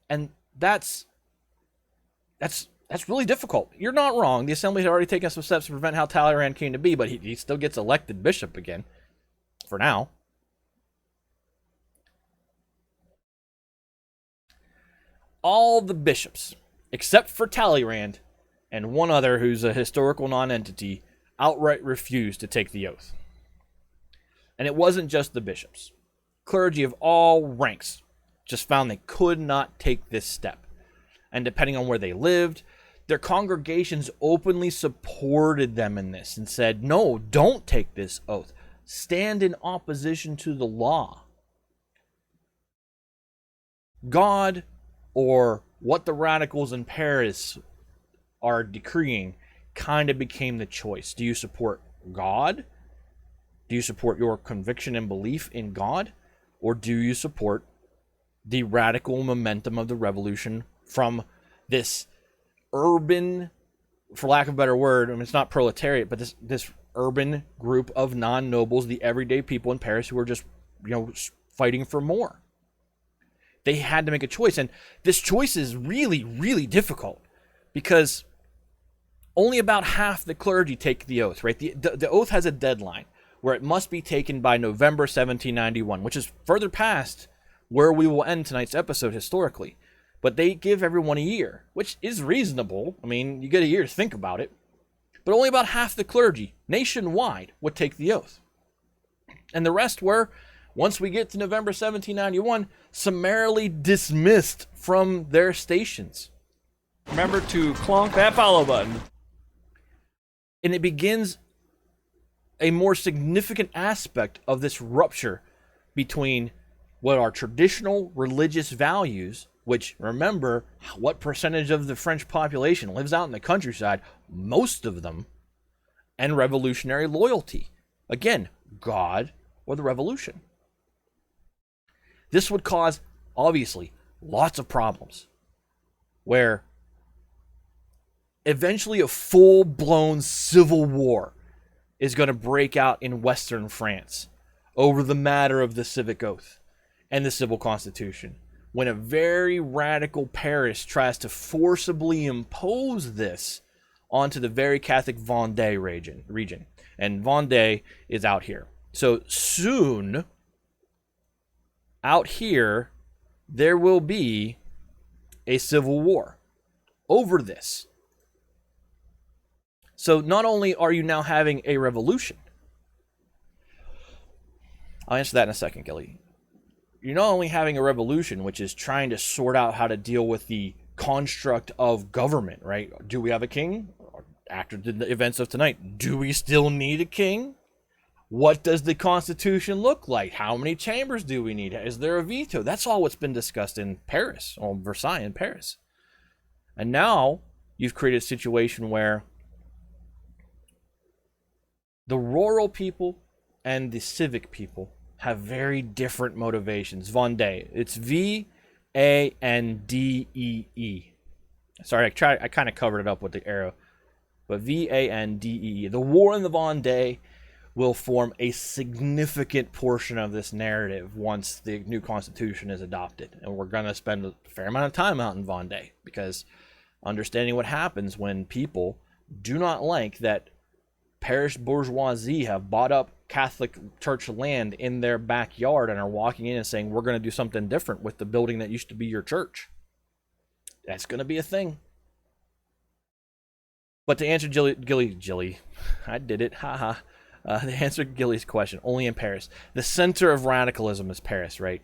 And that's really difficult. You're not wrong. The assembly had already taken some steps to prevent how Talleyrand came to be, but he still gets elected bishop again, for now. All the bishops, except for Talleyrand and one other who's a historical non-entity, outright refused to take the oath. And it wasn't just the bishops. Clergy of all ranks just found they could not take this step. And depending on where they lived, their congregations openly supported them in this and said, no, don't take this oath. Stand in opposition to the law. God, or what the radicals in Paris are decreeing kind of became the choice. Do you support God? Do you support your conviction and belief in God? Or do you support the radical momentum of the revolution from this urban, for lack of a better word, I mean, it's not proletariat, but this urban group of non-nobles, the everyday people in Paris who are just, fighting for more. They had to make a choice, and this choice is really, really difficult because only about half the clergy take the oath, right? The oath has a deadline where it must be taken by November 1791, which is further past where we will end tonight's episode historically. But they give everyone a year, which is reasonable. I mean, you get a year to think about it. But only about half the clergy nationwide would take the oath. And the rest were, once we get to November 1791, summarily dismissed from their stations. Remember to clonk that follow button. And it begins a more significant aspect of this rupture between what are traditional religious values, which, remember, what percentage of the French population lives out in the countryside? Most of them. And revolutionary loyalty. Again, God or the revolution. This would cause, obviously, lots of problems. Where eventually a full-blown civil war is going to break out in Western France over the matter of the civic oath and the civil constitution, when a very radical Paris tries to forcibly impose this onto the very Catholic Vendée region. And Vendée is out here. So soon, out here, there will be a civil war over this. So not only are you now having a revolution, I'll answer that in a second, Gilly. You're not only having a revolution, which is trying to sort out how to deal with the construct of government, right? Do we have a king? After the events of tonight, do we still need a king? What does the Constitution look like? How many chambers do we need? Is there a veto? That's all what's been discussed in Paris, or Versailles in Paris. And now you've created a situation where the rural people and the civic people have very different motivations. Vendée, it's Vendee. Sorry, I kind of covered it up with the arrow. But Vendee. The war in the Vendée will form a significant portion of this narrative once the new constitution is adopted. And we're going to spend a fair amount of time out in Vendée, because understanding what happens when people do not like that Parish bourgeoisie have bought up Catholic church land in their backyard and are walking in and saying, we're going to do something different with the building that used to be your church. That's going to be a thing. But to answer Gilly, I did it, haha. To answer Gilly's question, only in Paris. The center of radicalism is Paris, right?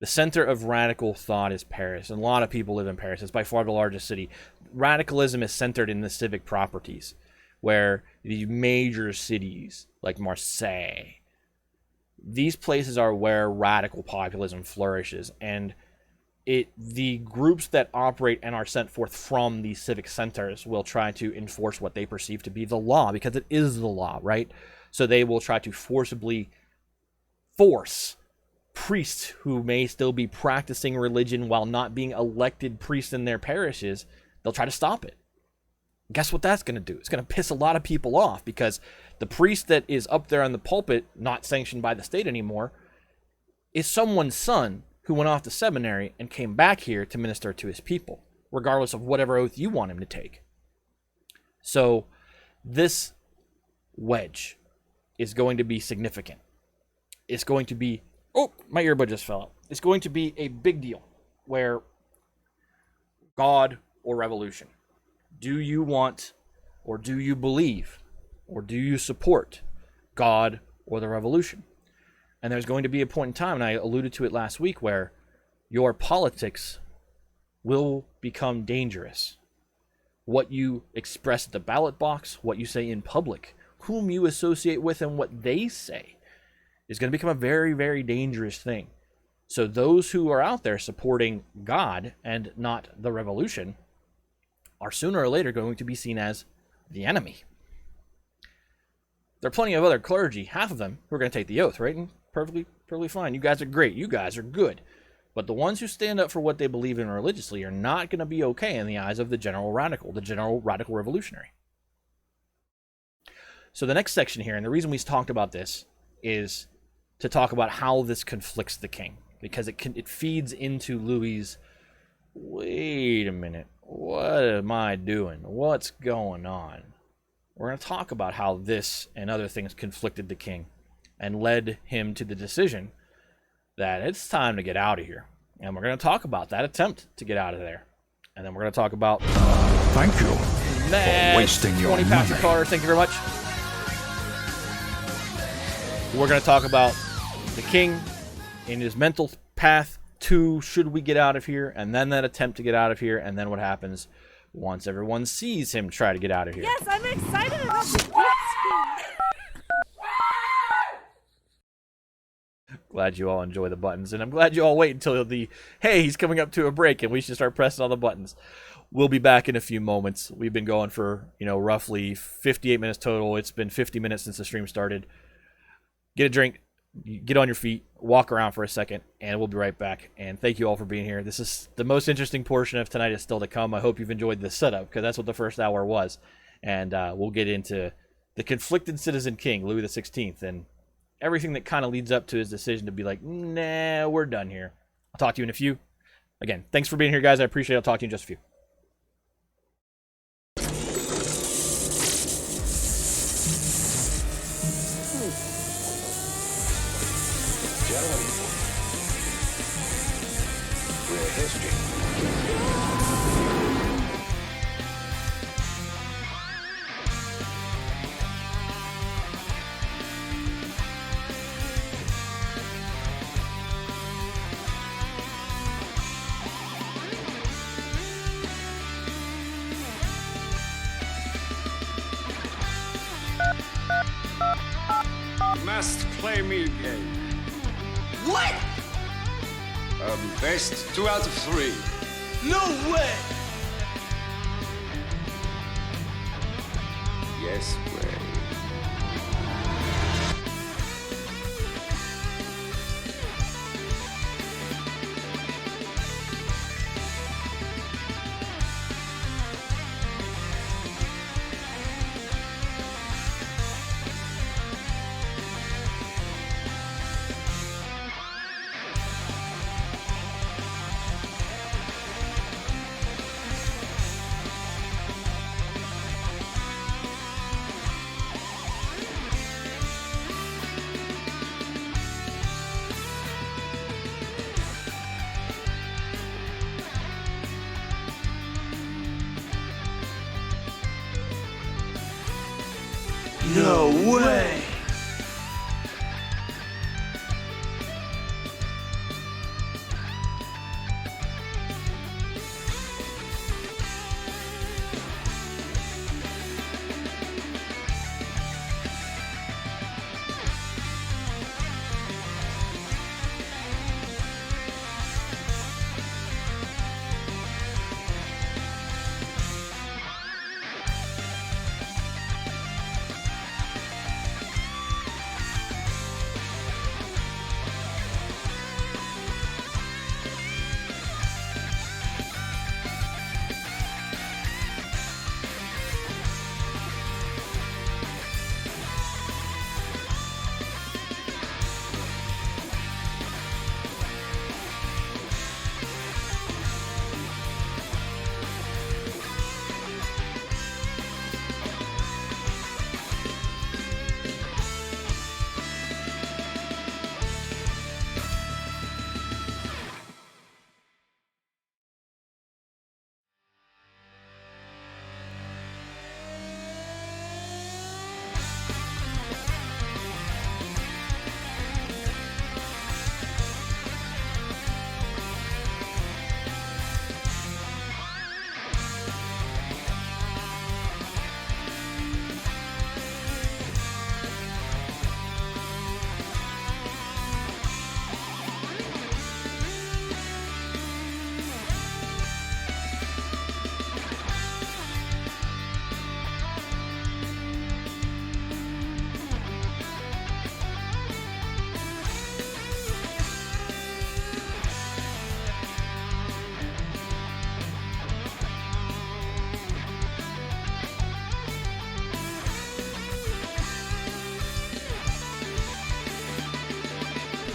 The center of radical thought is Paris, and a lot of people live in Paris. It's by far the largest city. Radicalism is centered in the civic properties, where the major cities like Marseille, these places are where radical populism flourishes, and the groups that operate and are sent forth from these civic centers will try to enforce what they perceive to be the law, because it is the law, right? So they will try to forcibly force priests who may still be practicing religion while not being elected priests in their parishes. They'll try to stop it. Guess what that's going to do? It's going to piss a lot of people off, because the priest that is up there on the pulpit, not sanctioned by the state anymore, is someone's son who went off to seminary and came back here to minister to his people, regardless of whatever oath you want him to take. So this wedge is going to be significant. It's going to be... Oh, my earbud just fell out. It's going to be a big deal, where God or revolution. Do you want, or do you believe, or do you support God or the revolution? And there's going to be a point in time, and I alluded to it last week, where your politics will become dangerous. What you express at the ballot box, what you say in public, whom you associate with, and what they say is going to become a very, very dangerous thing. So those who are out there supporting God and not the revolution are sooner or later going to be seen as the enemy. There are plenty of other clergy, half of them, who are going to take the oath, right? And perfectly fine. You guys are great. You guys are good. But the ones who stand up for what they believe in religiously are not going to be okay in the eyes of the general radical revolutionary. So the next section here, and the reason we talked about this, is to talk about how this conflicts the king. Because it feeds into Louis's, wait a minute, what am I doing? What's going on? We're going to talk about how this and other things conflicted the king and led him to the decision that it's time to get out of here. And we're going to talk about that attempt to get out of there. And then we're going to talk about... Thank you for wasting your 20 Pastor money. Carter, thank you very much. We're going to talk about the king in his mental path to should we get out of here, and then that attempt to get out of here, and then what happens once everyone sees him try to get out of here. Yes, I'm excited about the gift. Glad you all enjoy the buttons, and I'm glad you all wait until the, hey, he's coming up to a break, and we should start pressing all the buttons. We'll be back in a few moments. We've been going for, roughly 58 minutes total. It's been 50 minutes since the stream started. Get a drink, get on your feet, walk around for a second, and we'll be right back. And thank you all for being here. This is the most interesting portion of tonight is still to come. I hope you've enjoyed the setup, because that's what the first hour was. And we'll get into the conflicted citizen king, Louis XVI, and everything that kind of leads up to his decision to be like, nah, we're done here. I'll talk to you in a few. Again, thanks for being here, guys. I appreciate it. I'll talk to you in just a few. Gentlemen, we're history. Must play me game. What? Best 2 out of 3. No way! Yes way. No way!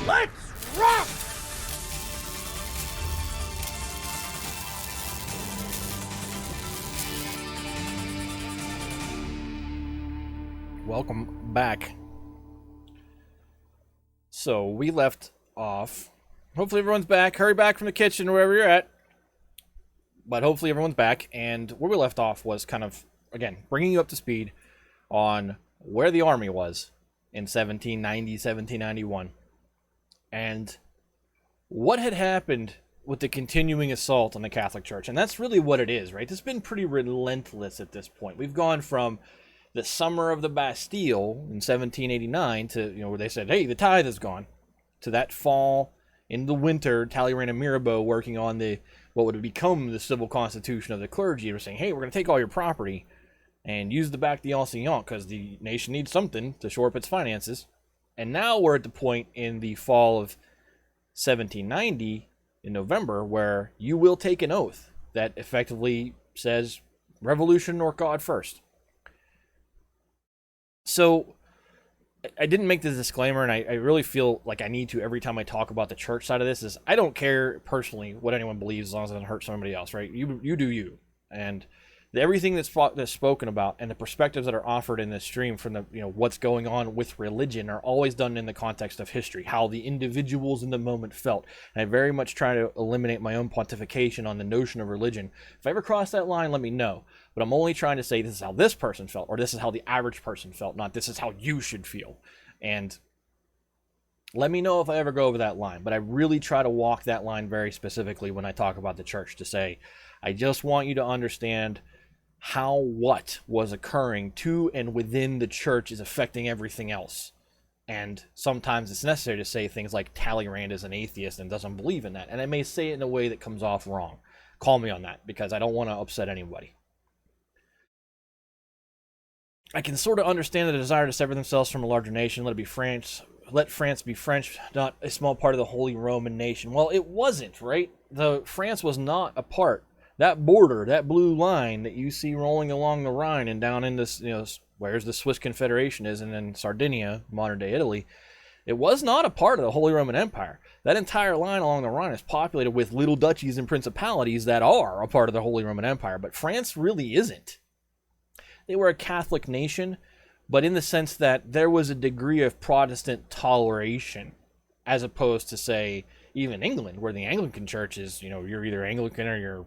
Let's rock! Welcome back. So we left off. Hopefully everyone's back. Hurry back from the kitchen, wherever you're at. But hopefully everyone's back. And where we left off was kind of, again, bringing you up to speed on where the army was in 1790, 1791. And what had happened with the continuing assault on the Catholic Church. And that's really what it is, right? It's been pretty relentless at this point. We've gone from the summer of the Bastille in 1789 to, where they said, hey, the tithe is gone, to that fall in the winter, Talleyrand and Mirabeau working on what would become the civil constitution of the clergy. We're saying, hey, we're going to take all your property and use the bac d'enseignant because the nation needs something to shore up its finances. And now we're at the point in the fall of 1790 in November where you will take an oath that effectively says revolution or God first. So I didn't make this disclaimer, and I really feel like I need to every time I talk about the church side of this. Is I don't care personally what anyone believes as long as it doesn't hurt somebody else, right? You do you. And everything that's spoken about and the perspectives that are offered in this stream from the what's going on with religion are always done in the context of history, how the individuals in the moment felt. And I very much try to eliminate my own pontification on the notion of religion. If I ever cross that line, let me know. But I'm only trying to say this is how this person felt, or this is how the average person felt, not this is how you should feel. And let me know if I ever go over that line. But I really try to walk that line very specifically when I talk about the church, to say, I just want you to understand how what was occurring to and within the church is affecting everything else. And sometimes it's necessary to say things like Talleyrand is an atheist and doesn't believe in that. And I may say it in a way that comes off wrong. Call me on that, because I don't want to upset anybody. I can sort of understand the desire to sever themselves from a larger nation, let France be French, not a small part of the Holy Roman nation. Well, it wasn't, right? France was not a part. That border, that blue line that you see rolling along the Rhine and down in this, where's the Swiss Confederation is, and then Sardinia, modern day Italy, it was not a part of the Holy Roman Empire. That entire line along the Rhine is populated with little duchies and principalities that are a part of the Holy Roman Empire, but France really isn't. They were a Catholic nation, but in the sense that there was a degree of Protestant toleration, as opposed to, say, even England, where the Anglican Church is, you're either Anglican or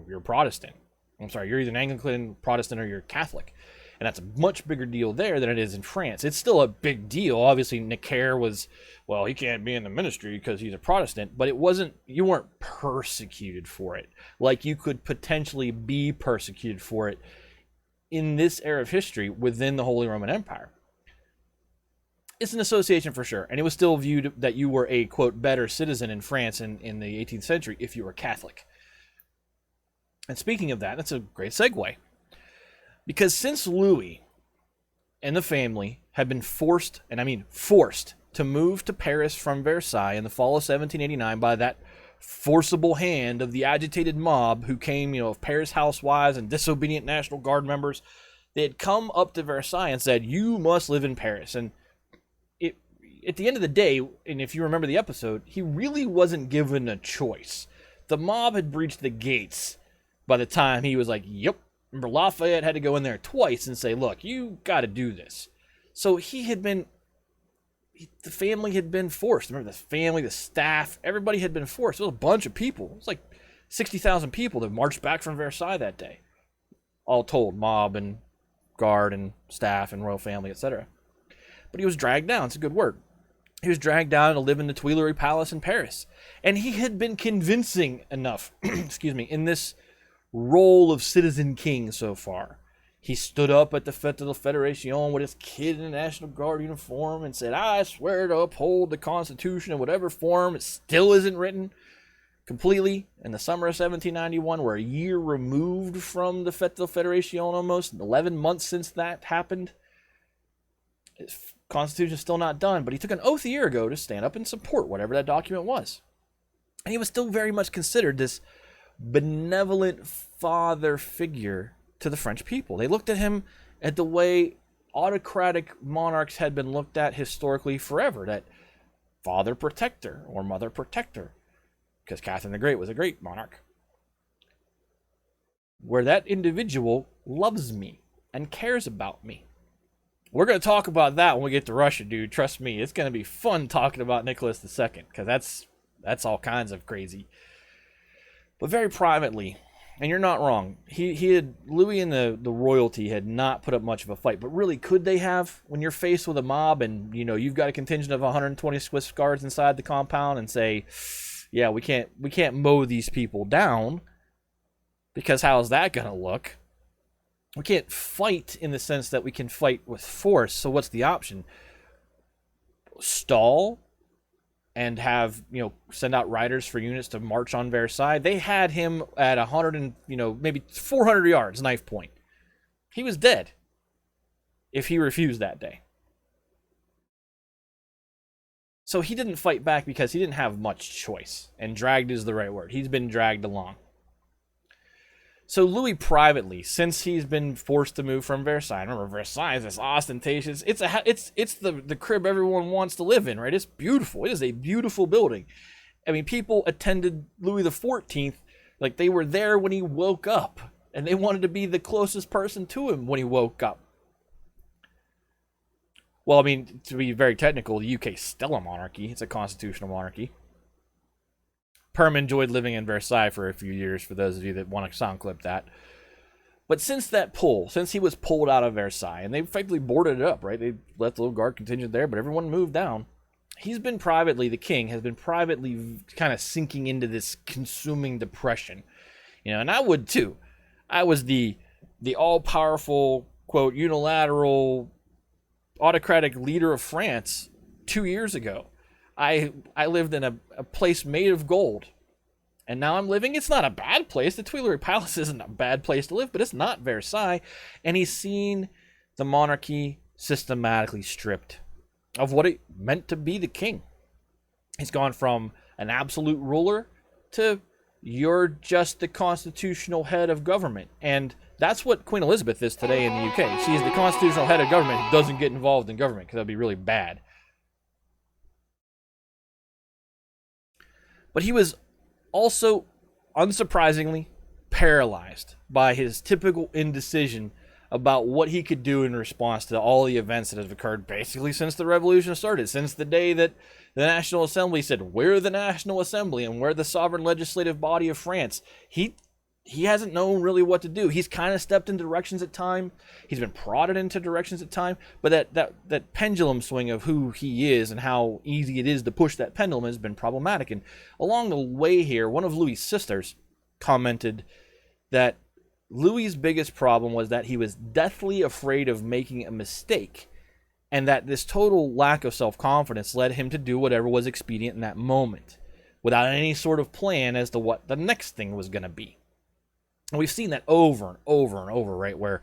you're Protestant. I'm sorry, you're either an Anglican, Protestant, or you're Catholic. And that's a much bigger deal there than it is in France. It's still a big deal. Obviously, Necker was, well, he can't be in the ministry because he's a Protestant, but you weren't persecuted for it. Like you could potentially be persecuted for it in this era of history within the Holy Roman Empire. It's an association for sure, and it was still viewed that you were a, quote, better citizen in France in the 18th century if you were Catholic. And speaking of that, that's a great segue. Because since Louis and the family had been forced, and I mean forced, to move to Paris from Versailles in the fall of 1789 by that forcible hand of the agitated mob who came, of Paris housewives and disobedient National Guard members, they had come up to Versailles and said, you must live in Paris. And at the end of the day, and if you remember the episode, he really wasn't given a choice. The mob had breached the gates by the time he was like, yep. Remember, Lafayette had to go in there twice and say, look, you got to do this. So the family had been forced. Remember, the family, the staff, everybody had been forced. It was a bunch of people. It was like 60,000 people that marched back from Versailles that day. All told, mob and guard and staff and royal family, etc. But he was dragged down. It's a good word. He was dragged down to live in the Tuileries Palace in Paris. And he had been convincing enough, in this role of citizen king so far. He stood up at the Fête de la Fédération with his kid in a National Guard uniform and said, I swear to uphold the Constitution in whatever form. It still isn't written completely. In the summer of 1791, we're a year removed from the Fête de la Fédération almost, 11 months since that happened. His Constitution is still not done, but he took an oath a year ago to stand up and support whatever that document was. And he was still very much considered this benevolent father figure to the French people. They looked at him at the way autocratic monarchs had been looked at historically forever, that father protector or mother protector, because Catherine the Great was a great monarch, where that individual loves me and cares about me. We're going to talk about that when we get to Russia, dude. Trust me, it's going to be fun talking about Nicholas II, because that's all kinds of crazy. But very privately, and you're not wrong, Louis and the royalty had not put up much of a fight. But really, could they have? When you're faced with a mob and you've got a contingent of 120 Swiss guards inside the compound, and say, yeah, we can't mow these people down, because how's that going to look? We can't fight in the sense that we can fight with force. So what's the option? Stall and have, send out riders for units to march on Versailles. They had him at 100 and, maybe 400 yards, knife point. He was dead if he refused that day. So he didn't fight back because he didn't have much choice. And dragged is the right word. He's been dragged along. So Louis privately, since he's been forced to move from Versailles, remember Versailles is this ostentatious, it's the crib everyone wants to live in, right? It's beautiful. It is a beautiful building. I mean, people attended Louis XIV like they were there when he woke up, and they wanted to be the closest person to him when he woke up. Well, I mean, to be very technical, the UK is still a monarchy. It's a constitutional monarchy. Perm enjoyed living in Versailles for a few years, for those of you that want to sound clip that. But since he was pulled out of Versailles, and they effectively boarded it up, right? They left the little guard contingent there, but everyone moved down. The king has been privately kind of sinking into this consuming depression. And I would too. I was the all-powerful, quote, unilateral, autocratic leader of France 2 years ago. I lived in a place made of gold. And now I'm living, it's not a bad place. The Tuileries Palace isn't a bad place to live, but it's not Versailles. And he's seen the monarchy systematically stripped of what it meant to be the king. He's gone from an absolute ruler to you're just the constitutional head of government. And that's what Queen Elizabeth is today in the UK. She is the constitutional head of government who doesn't get involved in government, because that'd be really bad. But he was also, unsurprisingly, paralyzed by his typical indecision about what he could do in response to all the events that have occurred basically since the revolution started, since the day that the National Assembly said, we're the National Assembly and we're the sovereign legislative body of France. He hasn't known really what to do. He's kind of stepped in directions at time. He's been prodded into directions at time. But that pendulum swing of who he is and how easy it is to push that pendulum has been problematic. And along the way here, one of Louis' sisters commented that Louis' biggest problem was that he was deathly afraid of making a mistake, and that this total lack of self-confidence led him to do whatever was expedient in that moment, without any sort of plan as to what the next thing was going to be. And we've seen that over and over and over, right, where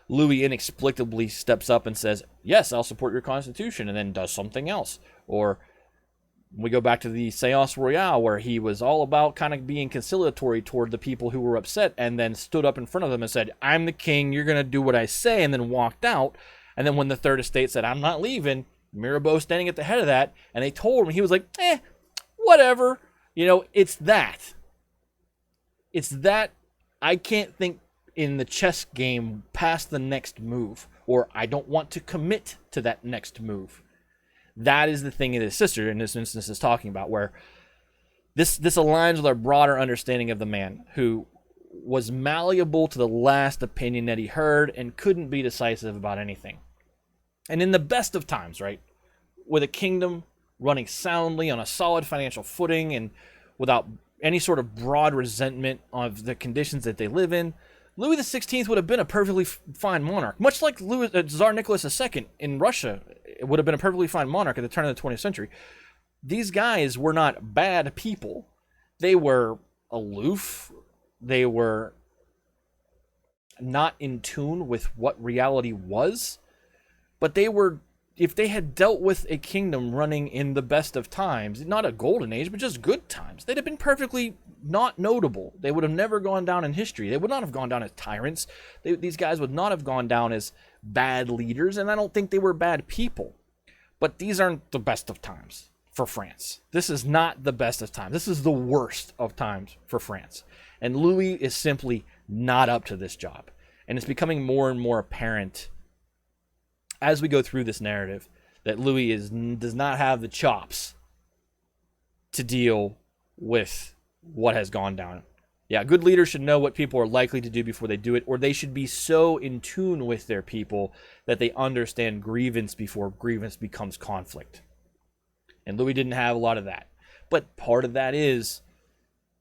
Louis inexplicably steps up and says, yes, I'll support your constitution, and then does something else. Or we go back to the Séance Royale, where he was all about kind of being conciliatory toward the people who were upset, and then stood up in front of them and said, I'm the king, you're going to do what I say, and then walked out. And then when the Third Estate said, I'm not leaving, Mirabeau standing at the head of that, and they told him, he was like, whatever. It's that. I can't think in the chess game past the next move, or I don't want to commit to that next move. That is the thing that his sister in this instance is talking about, where this aligns with our broader understanding of the man who was malleable to the last opinion that he heard and couldn't be decisive about anything. And in the best of times, right, with a kingdom running soundly on a solid financial footing and without any sort of broad resentment of the conditions that they live in, Louis XVI would have been a perfectly fine monarch. Much like Tsar Nicholas II in Russia would have been a perfectly fine monarch at the turn of the 20th century. These guys were not bad people. They were aloof. They were not in tune with what reality was. But they were, if they had dealt with a kingdom running in the best of times, not a golden age, but just good times, they'd have been perfectly not notable. They would have never gone down in history. They would not have gone down as tyrants. These guys would not have gone down as bad leaders, and I don't think they were bad people. But these aren't the best of times for France. This is not the best of times. This is the worst of times for France. And Louis is simply not up to this job. And it's becoming more and more apparent as we go through this narrative that Louis does not have the chops to deal with what has gone down. Yeah, good leaders should know what people are likely to do before they do it, or they should be so in tune with their people that they understand grievance before grievance becomes conflict. And Louis didn't have a lot of that. But part of that is,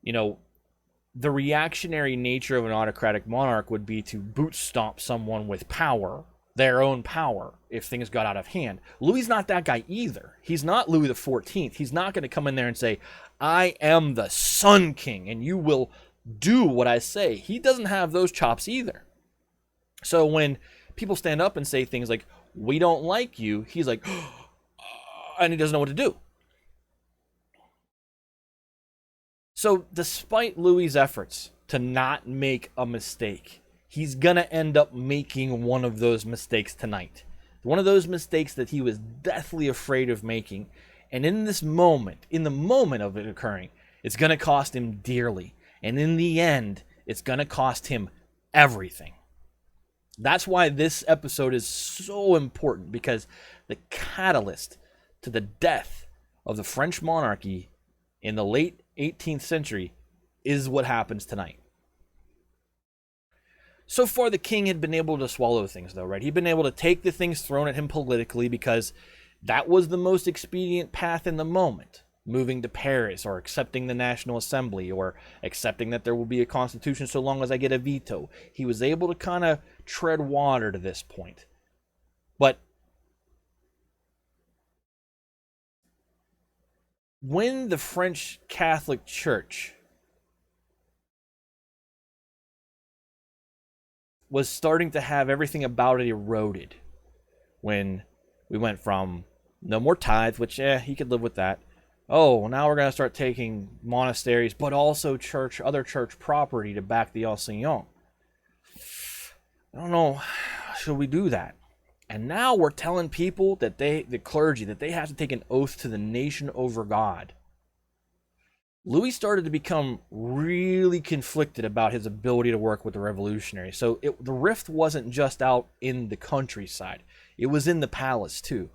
the reactionary nature of an autocratic monarch would be to boot stomp someone with power, their own power, if things got out of hand. Louis's not that guy either. He's not Louis XIV. He's not going to come in there and say, I am the Sun King, and you will do what I say. He doesn't have those chops either. So when people stand up and say things like, we don't like you, he's like, and he doesn't know what to do. So despite Louis's efforts to not make a mistake, he's going to end up making one of those mistakes tonight. One of those mistakes that he was deathly afraid of making. And in this moment, in the moment of it occurring, it's going to cost him dearly. And in the end, it's going to cost him everything. That's why this episode is so important, because the catalyst to the death of the French monarchy in the late 18th century is what happens tonight. So far, the king had been able to swallow things, though, right? He'd been able to take the things thrown at him politically because that was the most expedient path in the moment. Moving to Paris, or accepting the National Assembly, or accepting that there will be a constitution so long as I get a veto. He was able to kind of tread water to this point. But when the French Catholic Church was starting to have everything about it eroded, when we went from no more tithe, which, he could live with that. Oh, now we're going to start taking monasteries, but also other church property to back the Enseignant. I don't know, should we do that? And now we're telling people that the clergy, that they have to take an oath to the nation over God. Louis started to become really conflicted about his ability to work with the revolutionaries. So the rift wasn't just out in the countryside. It was in the palace too.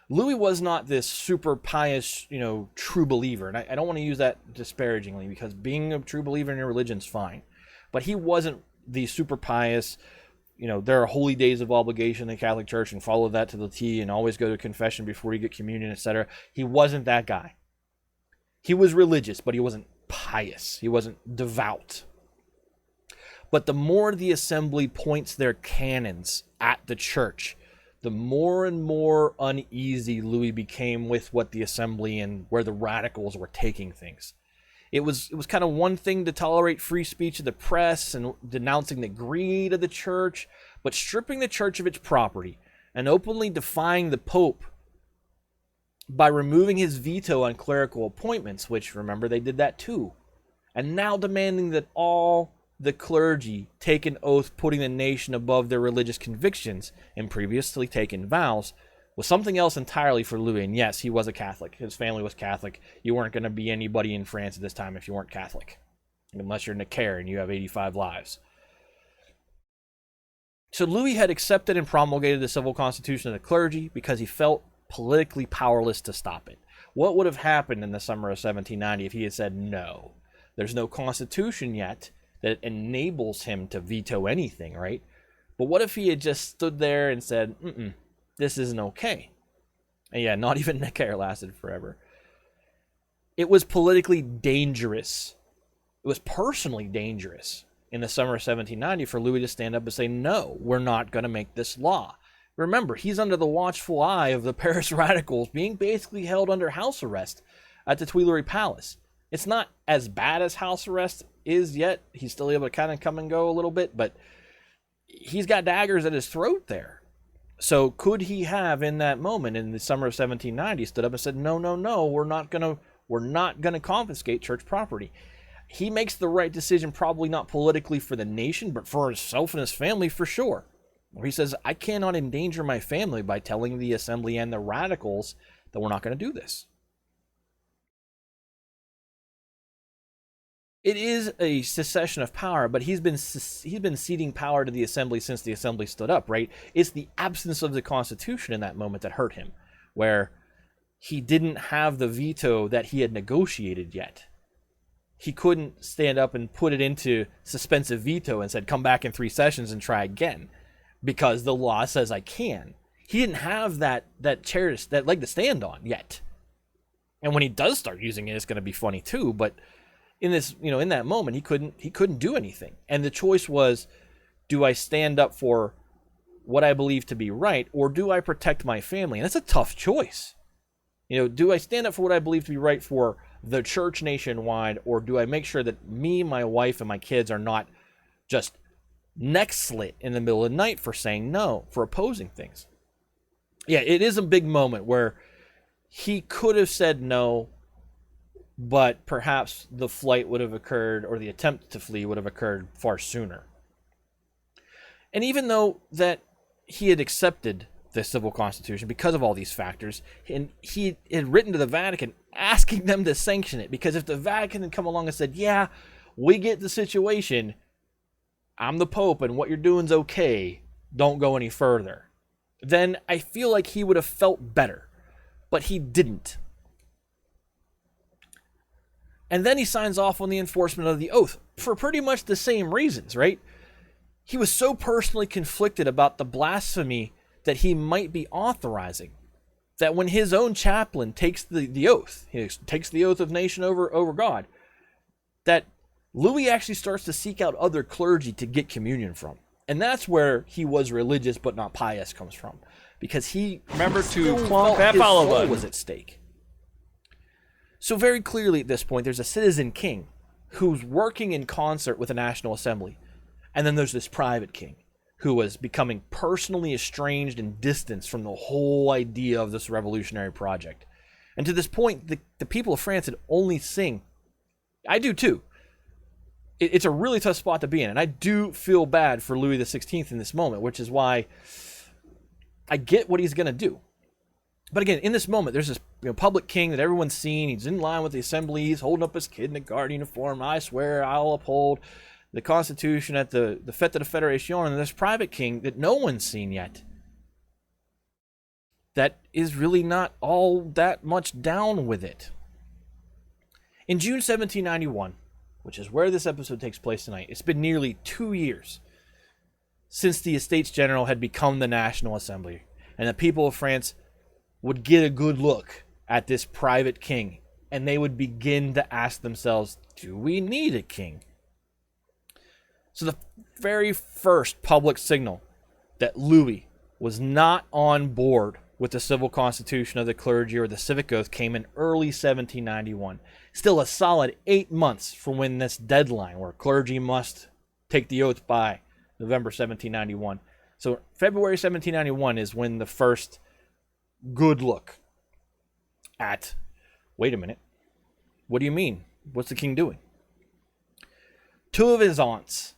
Louis was not this super pious, true believer. And I don't want to use that disparagingly, because being a true believer in your religion is fine. But he wasn't the super pious, there are holy days of obligation in the Catholic Church and follow that to the T and always go to confession before you get communion, etc. He wasn't that guy. He was religious, but he wasn't pious. He wasn't devout. But the more the assembly points their cannons at the church, the more and more uneasy Louis became with what the assembly and where the radicals were taking things. It was kind of one thing to tolerate free speech of the press and denouncing the greed of the church, but stripping the church of its property and openly defying the Pope by removing his veto on clerical appointments, which, remember, they did that too, and now demanding that all the clergy take an oath putting the nation above their religious convictions and previously taken vows, was something else entirely for Louis. And yes, he was a Catholic. His family was Catholic. You weren't going to be anybody in France at this time if you weren't Catholic, unless you're Necker and you have 85 lives. So Louis had accepted and promulgated the civil constitution of the clergy because he felt politically powerless to stop it. What would have happened in the summer of 1790 if he had said, no, there's no constitution yet that enables him to veto anything, right? But what if he had just stood there and said, this isn't okay? And yeah, not even Necker lasted forever. It was politically dangerous. It was personally dangerous in the summer of 1790 for Louis to stand up and say, no, we're not going to make this law. Remember, he's under the watchful eye of the Paris radicals, being basically held under house arrest at the Tuileries Palace. It's not as bad as house arrest is yet. He's still able to kind of come and go a little bit, but he's got daggers at his throat there. So could he have, in that moment in the summer of 1790, stood up and said, no, we're not gonna confiscate church property? He makes the right decision, probably not politically for the nation, but for himself and his family for sure. Where he says, I cannot endanger my family by telling the assembly and the radicals that we're not going to do this. it is a secession of power, but he's been ceding power to the assembly since the assembly stood up, right? It's the absence of the Constitution in that moment that hurt him, where he didn't have the veto that he had negotiated yet. He couldn't stand up and put it into suspensive veto and said, come back in 3 sessions and try again, because the law says I can. He didn't have that chair, that leg to stand on yet. And when he does start using it, it's going to be funny too, but in this, in that moment, he couldn't do anything. And the choice was, do I stand up for what I believe to be right, or do I protect my family? And that's a tough choice. Do I stand up for what I believe to be right for the church nationwide, or do I make sure that me, my wife, and my kids are not just neck slit in the middle of the night for saying no, for opposing things? Yeah, it is a big moment where he could have said no, but perhaps the flight would have occurred, or the attempt to flee would have occurred far sooner. And even though that he had accepted the civil constitution because of all these factors, and he had written to the Vatican asking them to sanction it, because if the Vatican had come along and said, yeah, we get the situation, I'm the Pope and what you're doing's okay, don't go any further, then I feel like he would have felt better. But he didn't. And then he signs off on the enforcement of the oath for pretty much the same reasons, right? He was so personally conflicted about the blasphemy that he might be authorizing, that when his own chaplain takes the oath, he takes the oath of nation over God, that Louis actually starts to seek out other clergy to get communion from. And that's where he was religious but not pious comes from, because he remember to clonk that follow button was at stake. So very clearly at this point, there's a citizen king who's working in concert with the National Assembly. And then there's this private king who was becoming personally estranged and distanced from the whole idea of this revolutionary project. And to this point, the people of France had only sing. I do too. It's a really tough spot to be in. And I do feel bad for Louis XVI in this moment, which is why I get what he's going to do. But again, in this moment, there's this public king that everyone's seen. He's in line with the assembly. He's holding up his kid in a guard uniform. I swear I'll uphold the Constitution at the Fête de la Fédération. And this private king that no one's seen yet, that is really not all that much down with it. In June 1791, which is where this episode takes place tonight, it's been nearly 2 years since the Estates General had become the National Assembly, and the people of France would get a good look at this private king, and they would begin to ask themselves, do we need a king? So the very first public signal that Louis was not on board with the civil constitution of the clergy or the civic oath came in early 1791. Still a solid 8 months from when this deadline where clergy must take the oath by November 1791. So February 1791 is when the first good look at, wait a minute, what do you mean? What's the king doing? Two of his aunts,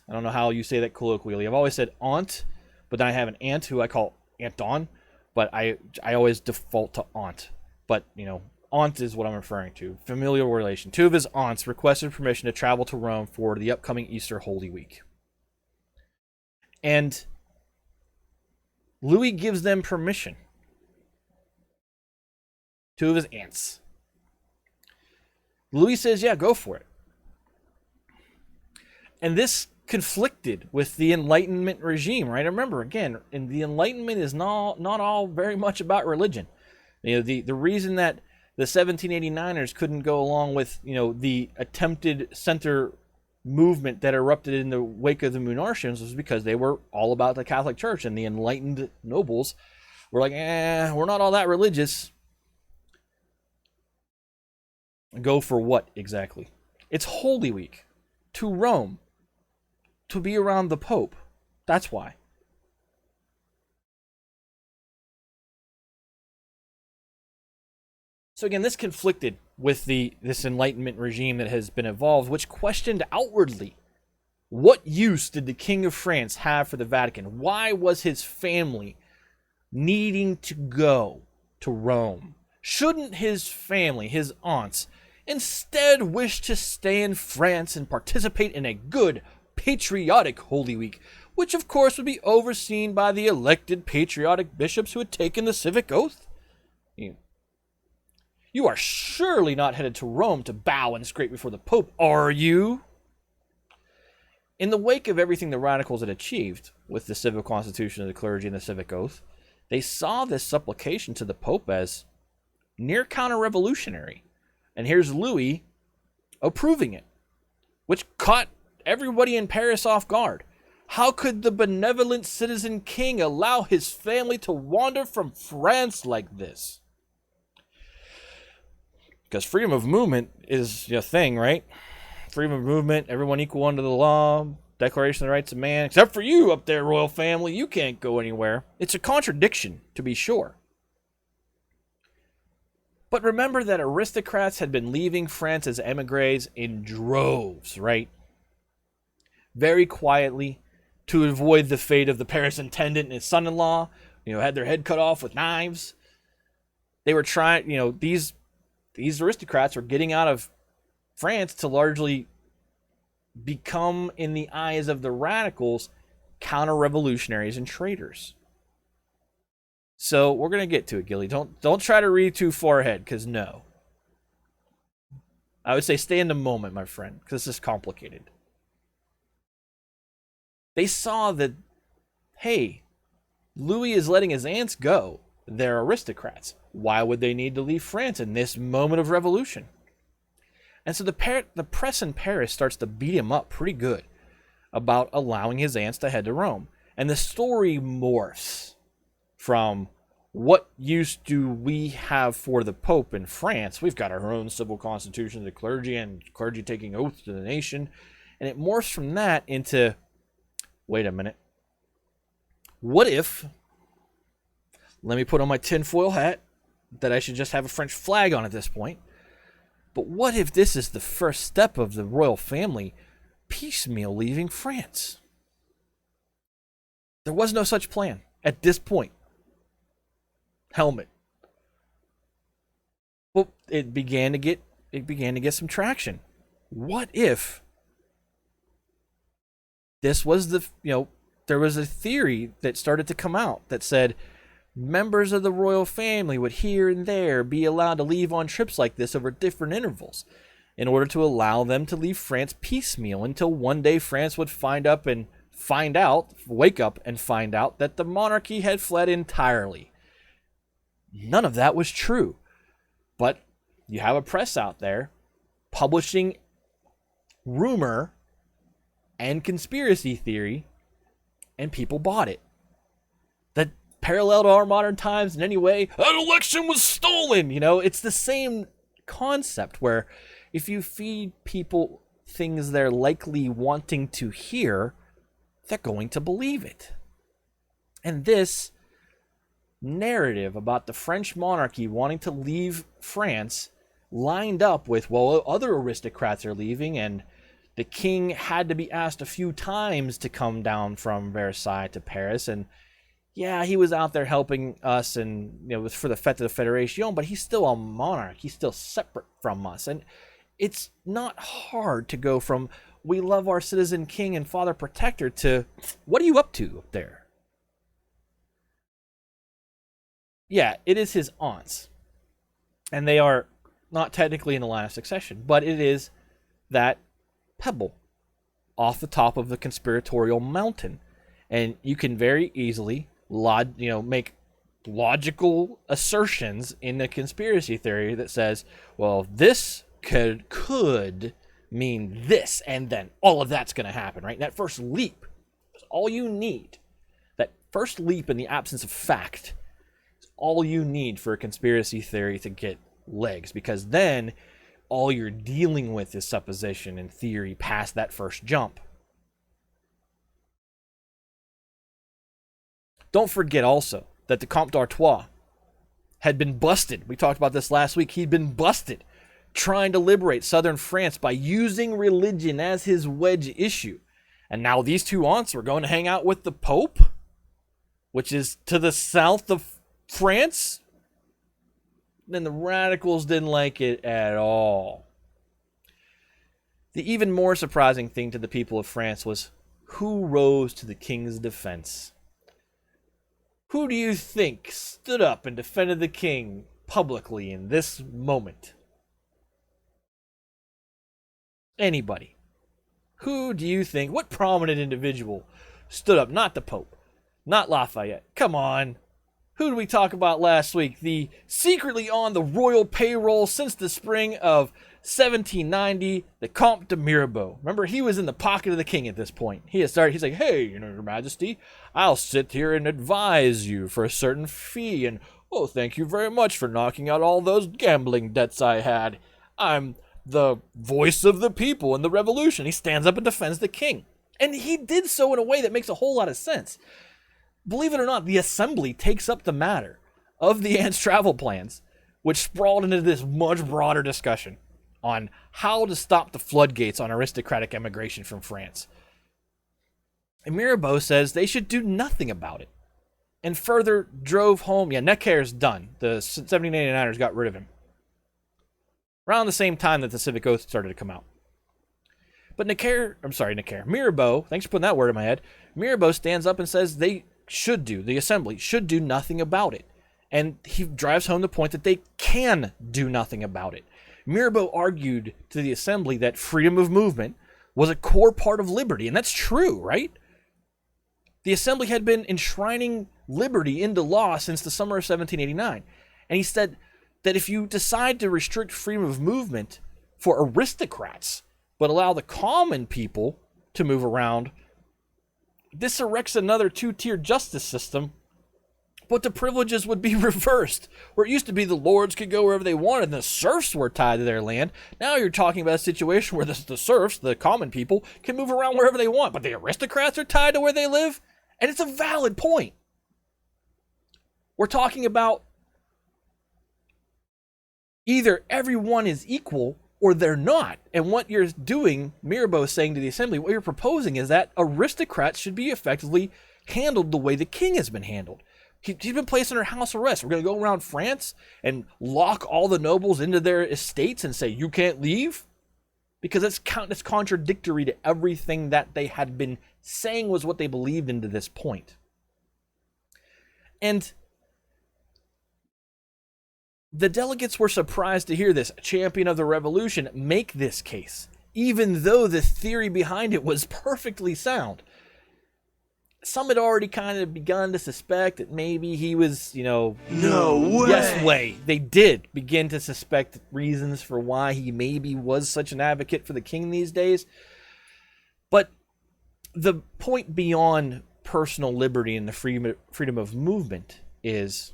I don't know how you say that colloquially. I've always said aunt, but then I have an aunt who I call Aunt Dawn, but I always default to aunt. But, aunt is what I'm referring to. Familial relation. Two of his aunts requested permission to travel to Rome for the upcoming Easter Holy Week. And Louis gives them permission. Two of his aunts. Louis says, yeah, go for it. And this conflicted with the Enlightenment regime, right? Remember, again, and the Enlightenment is not all very much about religion. The reason that the 1789ers couldn't go along with, the attempted center movement that erupted in the wake of the Monarchians was because they were all about the Catholic Church, and the enlightened nobles were like, we're not all that religious. Go for what exactly? It's Holy Week to Rome, to be around the Pope. That's why. So again, this conflicted with this Enlightenment regime that has been evolved, which questioned outwardly, what use did the King of France have for the Vatican? Why was his family needing to go to Rome? Shouldn't his family, his aunts, instead wished to stay in France and participate in a good, patriotic Holy Week, which of course would be overseen by the elected patriotic bishops who had taken the civic oath. You are surely not headed to Rome to bow and scrape before the Pope, are you? In the wake of everything the radicals had achieved with the civil constitution of the clergy and the civic oath, they saw this supplication to the Pope as near counter-revolutionary. And here's Louis approving it, which caught everybody in Paris off guard. How could the benevolent citizen king allow his family to wander from France like this? Because freedom of movement is a thing, right? Freedom of movement, everyone equal under the law, Declaration of the Rights of Man, except for you up there, royal family, you can't go anywhere. It's a contradiction, to be sure. But remember that aristocrats had been leaving France as emigres in droves, right? Very quietly, to avoid the fate of the Paris intendant and his son-in-law, had their head cut off with knives. They were trying, these aristocrats were getting out of France to largely become, in the eyes of the radicals, counter-revolutionaries and traitors. So we're going to get to it, Gilly. Don't try to read too far ahead, because no. I would say stay in the moment, my friend, because this is complicated. They saw that, hey, Louis is letting his aunts go. They're aristocrats. Why would they need to leave France in this moment of revolution? And so the press in Paris starts to beat him up pretty good about allowing his aunts to head to Rome. And the story morphs from what use do we have for the Pope in France? We've got our own civil constitution, the clergy, and clergy taking oaths to the nation. And it morphs from that into, wait a minute, what if, let me put on my tinfoil hat, that I should just have a French flag on at this point. But what if this is the first step of the royal family piecemeal leaving France? There was no such plan at this point. Helmet. Well, it began to get some traction. What if this was there was a theory that started to come out that said members of the royal family would here and there be allowed to leave on trips like this over different intervals in order to allow them to leave France piecemeal until one day France would wake up and find out that the monarchy had fled entirely. None of that was true. But you have a press out there publishing rumor and conspiracy theory, and people bought it. That parallel to our modern times in any way, an election was stolen. It's the same concept where if you feed people things they're likely wanting to hear, they're going to believe it. And this narrative about the French monarchy wanting to leave France lined up with, well, other aristocrats are leaving, and the king had to be asked a few times to come down from Versailles to Paris, and yeah, he was out there helping us, and it was for the Fête de la Fédération, but he's still a monarch. He's still separate from us. And it's not hard to go from, we love our citizen king and father protector, to, what are you up to up there? Yeah, it is his aunts. And they are not technically in the line of succession, but it is that pebble off the top of the conspiratorial mountain. And you can very easily make logical assertions in the conspiracy theory that says, well, this could mean this, and then all of that's going to happen, right? That first leap is all you need. That first leap in the absence of fact is all you need for a conspiracy theory to get legs, because then all you're dealing with is supposition and theory past that first jump. Don't forget also that the Comte d'Artois had been busted. We talked about this last week. He'd been busted trying to liberate southern France by using religion as his wedge issue. And now these two aunts were going to hang out with the Pope, which is to the south of France. Then the radicals didn't like it at all. The even more surprising thing to the people of France was who rose to the king's defense. Who do you think stood up and defended the king publicly in this moment? Anybody. Who do you think, what prominent individual stood up? Not the Pope, not Lafayette. Come on. Who did we talk about last week? The secretly on the royal payroll since the spring of 1790, the Comte de Mirabeau. Remember, he was in the pocket of the king at this point. He's like, hey, Your Majesty, I'll sit here and advise you for a certain fee. And, oh, thank you very much for knocking out all those gambling debts I had. I'm the voice of the people in the revolution. He stands up and defends the king. And he did so in a way that makes a whole lot of sense. Believe it or not, the assembly takes up the matter of the Ant's travel plans, which sprawled into this much broader discussion on how to stop the floodgates on aristocratic emigration from France. And Mirabeau says they should do nothing about it. And further drove home, Necker's done. The 1789ers got rid of him. Around the same time that the Civic Oath started to come out. But Mirabeau, thanks for putting that word in my head. Mirabeau stands up and says the assembly should do nothing about it. And he drives home the point that they can do nothing about it. Mirabeau argued to the assembly that freedom of movement was a core part of liberty, and that's true, right? The assembly had been enshrining liberty into law since the summer of 1789. And he said that if you decide to restrict freedom of movement for aristocrats, but allow the common people to move around, this erects another two-tier justice system, but the privileges would be reversed. Where it used to be the lords could go wherever they wanted and the serfs were tied to their land, now you're talking about a situation where the serfs, the common people, can move around wherever they want, but the aristocrats are tied to where they live, and it's a valid point. We're talking about either everyone is equal or they're not. And what you're doing, Mirabeau is saying to the assembly, what you're proposing is that aristocrats should be effectively handled the way the king has been handled. He's been placed under house arrest. We're going to go around France and lock all the nobles into their estates and say, you can't leave? Because it's contradictory to everything that they had been saying was what they believed into this point. And the delegates were surprised to hear this champion of the revolution make this case, even though the theory behind it was perfectly sound. Some had already kind of begun to suspect that maybe he was, No way! Yes way. They did begin to suspect reasons for why he maybe was such an advocate for the king these days. But the point beyond personal liberty and the freedom of movement is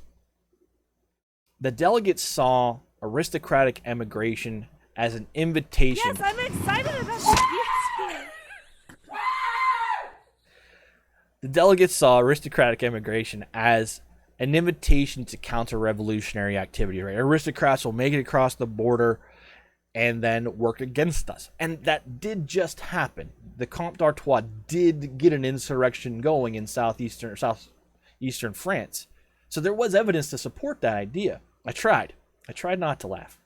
the delegates saw aristocratic emigration as an invitation. Yes, I'm excited about this. The delegates saw aristocratic emigration as an invitation to counter-revolutionary activity, right? Aristocrats will make it across the border and then work against us. And that did just happen. The Comte d'Artois did get an insurrection going in southeastern France. So there was evidence to support that idea. I tried not to laugh.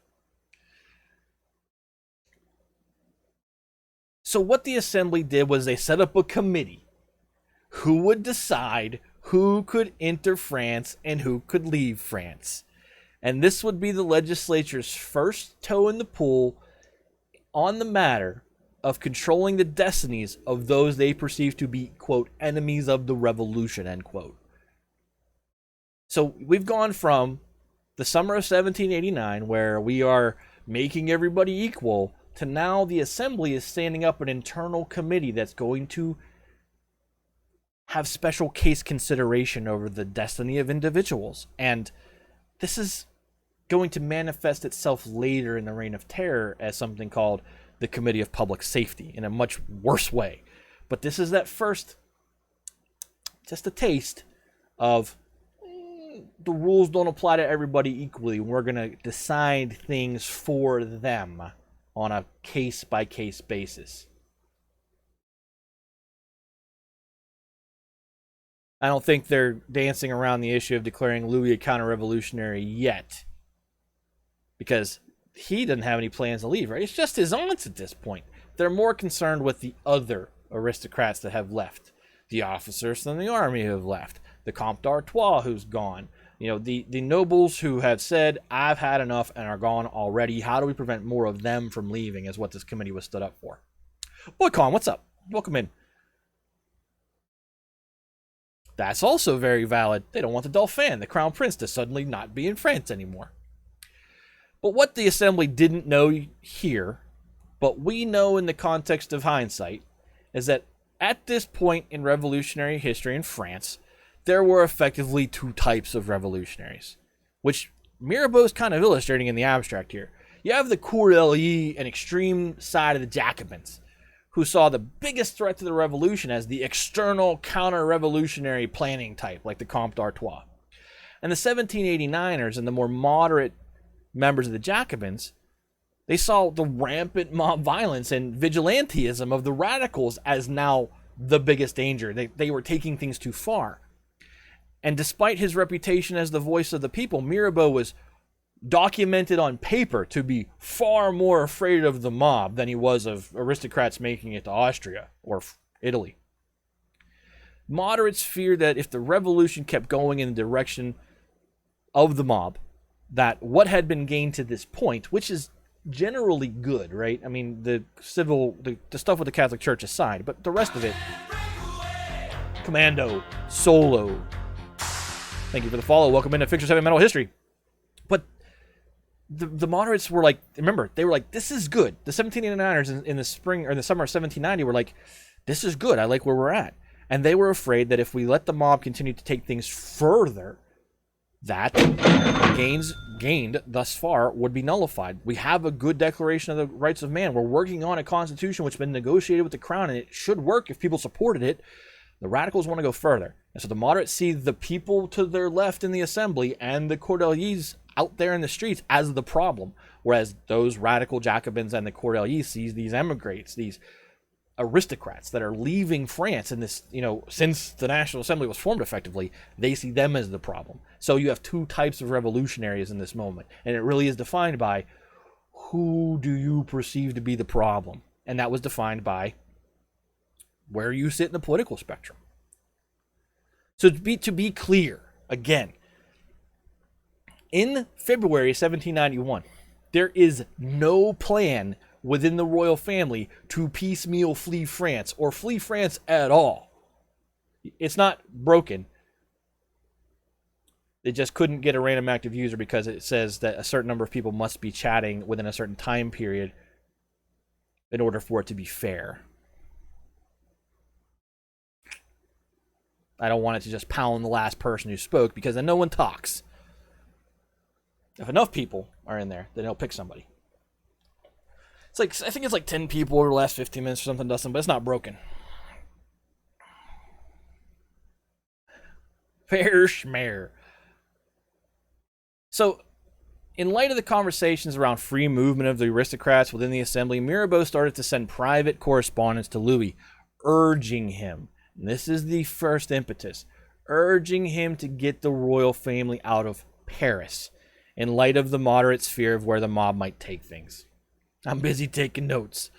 So what the assembly did was they set up a committee who would decide who could enter France and who could leave France. And this would be the legislature's first toe in the pool on the matter of controlling the destinies of those they perceive to be, quote, enemies of the revolution, end quote. So we've gone from the summer of 1789, where we are making everybody equal, to now the assembly is standing up an internal committee that's going to have special case consideration over the destiny of individuals. And this is going to manifest itself later in the Reign of Terror as something called the Committee of Public Safety in a much worse way. But this is that first, just a taste of the rules don't apply to everybody equally. We're going to decide things for them on a case-by-case basis. I don't think they're dancing around the issue of declaring Louis a counter-revolutionary yet, because he doesn't have any plans to leave, right? It's just his aunts at this point. They're more concerned with the other aristocrats that have left. The officers from the army who have left. The Comte d'Artois who's gone. You know, the nobles who have said, I've had enough and are gone already. How do we prevent more of them from leaving is what this committee was stood up for. Boy, Con, what's up? Welcome in. That's also very valid. They don't want the Dauphin, the crown prince, to suddenly not be in France anymore. But what the assembly didn't know here, but we know in the context of hindsight, is that at this point in revolutionary history in France, there were effectively two types of revolutionaries, which Mirabeau's kind of illustrating in the abstract here. You have the Cordeliers, an extreme side of the Jacobins, who saw the biggest threat to the revolution as the external counter-revolutionary planning type, like the Comte d'Artois. And the 1789ers and the more moderate members of the Jacobins, they saw the rampant mob violence and vigilantism of the radicals as now the biggest danger. They were taking things too far. And despite his reputation as the voice of the people, Mirabeau was documented on paper to be far more afraid of the mob than he was of aristocrats making it to Austria or Italy. Moderates feared that if the revolution kept going in the direction of the mob, that what had been gained to this point, which is generally good, right? I mean, the stuff with the Catholic Church aside, but the rest of it, Commando, Solo. Thank you for the follow. Welcome into Fixtures Heavy Metal History. But the moderates were like, remember, they were like, this is good. The 1789ers in the spring or in the summer of 1790 were like, this is good. I like where we're at. And they were afraid that if we let the mob continue to take things further, that gains gained thus far would be nullified. We have a good Declaration of the Rights of Man. We're working on a constitution which has been negotiated with the crown, and it should work if people supported it. The radicals want to go further. And so the moderates see the people to their left in the assembly and the Cordeliers out there in the streets as the problem, whereas those radical Jacobins and the Cordeliers sees these emigrants, these aristocrats that are leaving France in this, you know, since the National Assembly was formed effectively, they see them as the problem. So you have two types of revolutionaries in this moment, and it really is defined by who do you perceive to be the problem, and that was defined by where you sit in the political spectrum. So to be clear, again, in February 1791, there is no plan within the royal family to piecemeal flee France or flee France at all. It's not broken. They just couldn't get a random active user because it says that a certain number of people must be chatting within a certain time period in order for it to be fair. I don't want it to just pound the last person who spoke because then no one talks. If enough people are in there, then they'll pick somebody. It's like, I think it's like 10 people over the last 15 minutes or something, Dustin, but it's not broken. Fair schmear. So, in light of the conversations around free movement of the aristocrats within the assembly, Mirabeau started to send private correspondence to Louis, urging him, and this is the first impetus, urging him to get the royal family out of Paris, in light of the moderates' fear of where the mob might take things. I'm busy taking notes.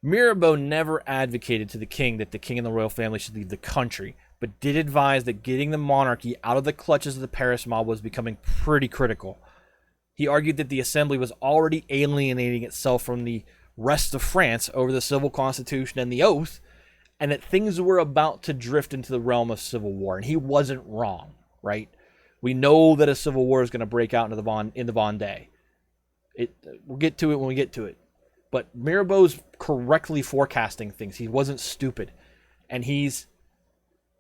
Mirabeau never advocated to the king that the king and the royal family should leave the country, but did advise that getting the monarchy out of the clutches of the Paris mob was becoming pretty critical. He argued that the assembly was already alienating itself from the rest of France over the civil constitution and the oath, and that things were about to drift into the realm of civil war. And he wasn't wrong, right? We know that a civil war is going to break out into the Vendée. We'll get to it when we get to it. But Mirabeau's correctly forecasting things. He wasn't stupid. And he's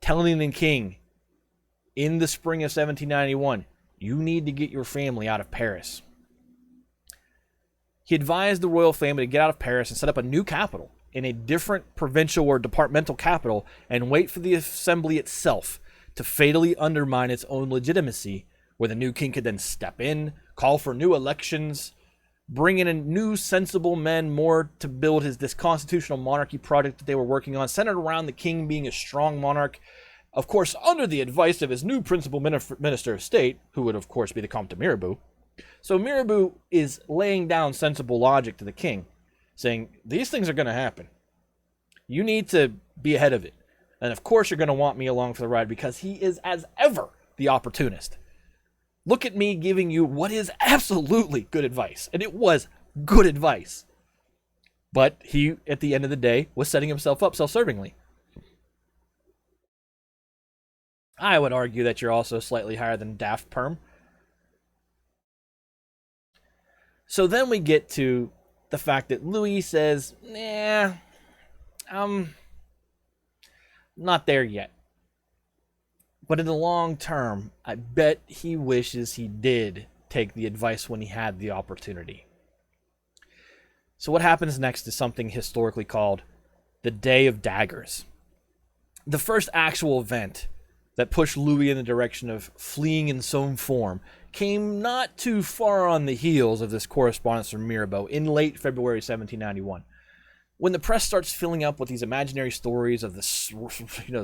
telling the king in the spring of 1791, you need to get your family out of Paris. He advised the royal family to get out of Paris and set up a new capital in a different provincial or departmental capital and wait for the assembly itself to fatally undermine its own legitimacy, where the new king could then step in, call for new elections, bring in a new sensible men more to build this constitutional monarchy project that they were working on, centered around the king being a strong monarch, of course, under the advice of his new principal minister of state, who would, of course, be the Comte de Mirabeau. So Mirabeau is laying down sensible logic to the king. saying, these things are going to happen. You need to be ahead of it. And of course you're going to want me along for the ride, because he is, as ever, the opportunist. Look at me giving you what is absolutely good advice. And it was good advice. But he, at the end of the day, was setting himself up self-servingly. I would argue that you're also slightly higher than Daft Perm. So then we get to the fact that Louis says, nah, not there yet. But in the long term, I bet he wishes he did take the advice when he had the opportunity. So what happens next is something historically called the Day of Daggers. The first actual event that pushed Louis in the direction of fleeing in some form came not too far on the heels of this correspondence from Mirabeau in late February 1791. When the press starts filling up with these imaginary stories of the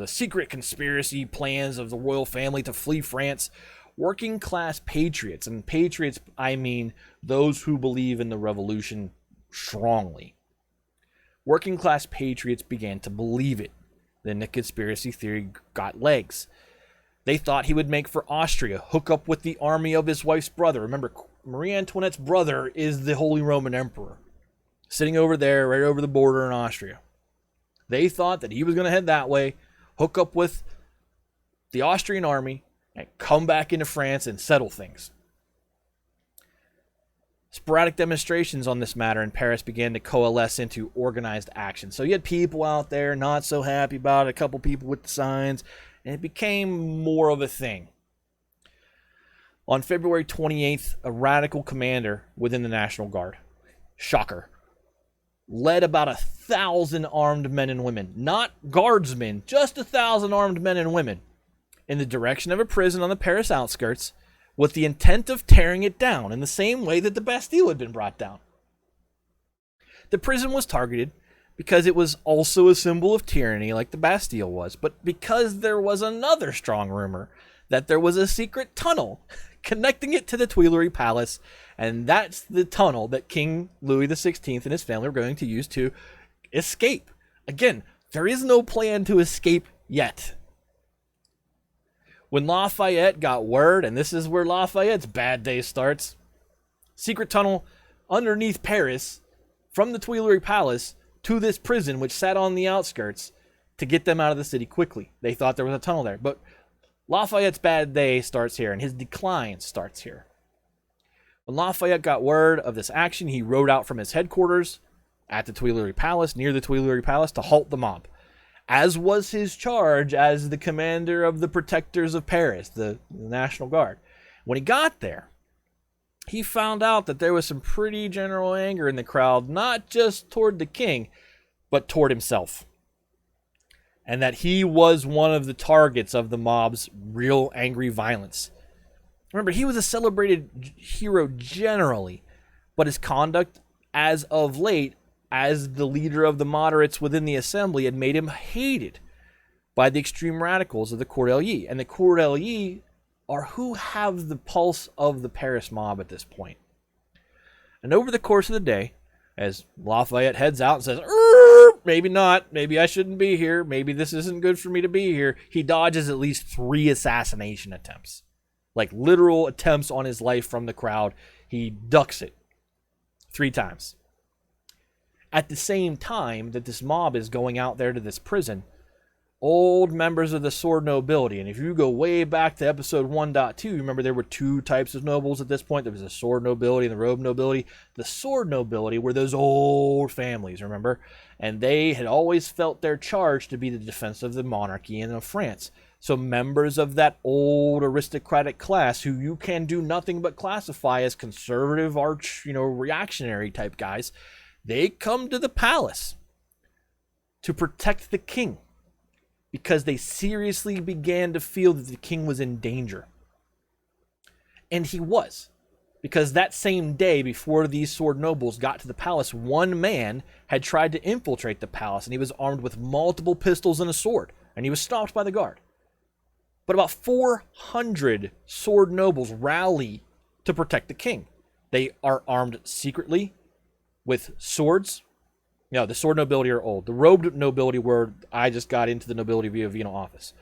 secret conspiracy plans of the royal family to flee France, working class patriots, and patriots I mean those who believe in the revolution strongly, working class patriots began to believe it. Then the conspiracy theory got legs. They thought he would make for Austria, hook up with the army of his wife's brother. Remember, Marie Antoinette's brother is the Holy Roman Emperor, sitting over there, right over the border in Austria. They thought that he was going to head that way, hook up with the Austrian army, and come back into France and settle things. Sporadic demonstrations on this matter in Paris began to coalesce into organized action. So you had people out there not so happy about it, a couple people with the signs, and it became more of a thing. On February 28th, a radical commander within the National Guard, shocker, led about 1,000 armed men and women, not guardsmen, just 1,000 armed men and women, in the direction of a prison on the Paris outskirts, with the intent of tearing it down in the same way that the Bastille had been brought down. The prison was targeted because it was also a symbol of tyranny like the Bastille was, but because there was another strong rumor that there was a secret tunnel connecting it to the Tuileries Palace, and that's the tunnel that King Louis XVI and his family were going to use to escape. Again, there is no plan to escape yet. When Lafayette got word, and this is where Lafayette's bad day starts, secret tunnel underneath Paris from the Tuileries Palace to this prison, which sat on the outskirts, to get them out of the city quickly. They thought there was a tunnel there. But Lafayette's bad day starts here, and his decline starts here. When Lafayette got word of this action, he rode out from his headquarters at the Tuileries Palace, near the Tuileries Palace, to halt the mob, as was his charge as the commander of the Protectors of Paris, the National Guard. When he got there, he found out that there was some pretty general anger in the crowd, not just toward the king, but toward himself. And that he was one of the targets of the mob's real angry violence. Remember, he was a celebrated hero generally, but his conduct as of late, as the leader of the moderates within the assembly, had made him hated by the extreme radicals of the Cordeliers. And the Cordeliers are who have the pulse of the Paris mob at this point. And over the course of the day, as Lafayette heads out and says, maybe not, maybe I shouldn't be here, maybe this isn't good for me to be here, he dodges at least 3 assassination attempts. Like literal attempts on his life from the crowd. He ducks it 3 times. At the same time that this mob is going out there to this prison, old members of the sword nobility, and if you go way back to episode 1.2, remember there were 2 types of nobles at this point. There was the sword nobility and the robe nobility. The sword nobility were those old families, remember? And they had always felt their charge to be the defense of the monarchy and of France. So members of that old aristocratic class, who you can do nothing but classify as conservative, reactionary type guys, they come to the palace to protect the king because they seriously began to feel that the king was in danger. And he was, because that same day before these sword nobles got to the palace, one man had tried to infiltrate the palace, and he was armed with multiple pistols and a sword, and he was stopped by the guard. But about 400 sword nobles rally to protect the king. They are armed secretly with swords, No, the sword nobility are old. The robed nobility were, I just got into the nobility via Vino office.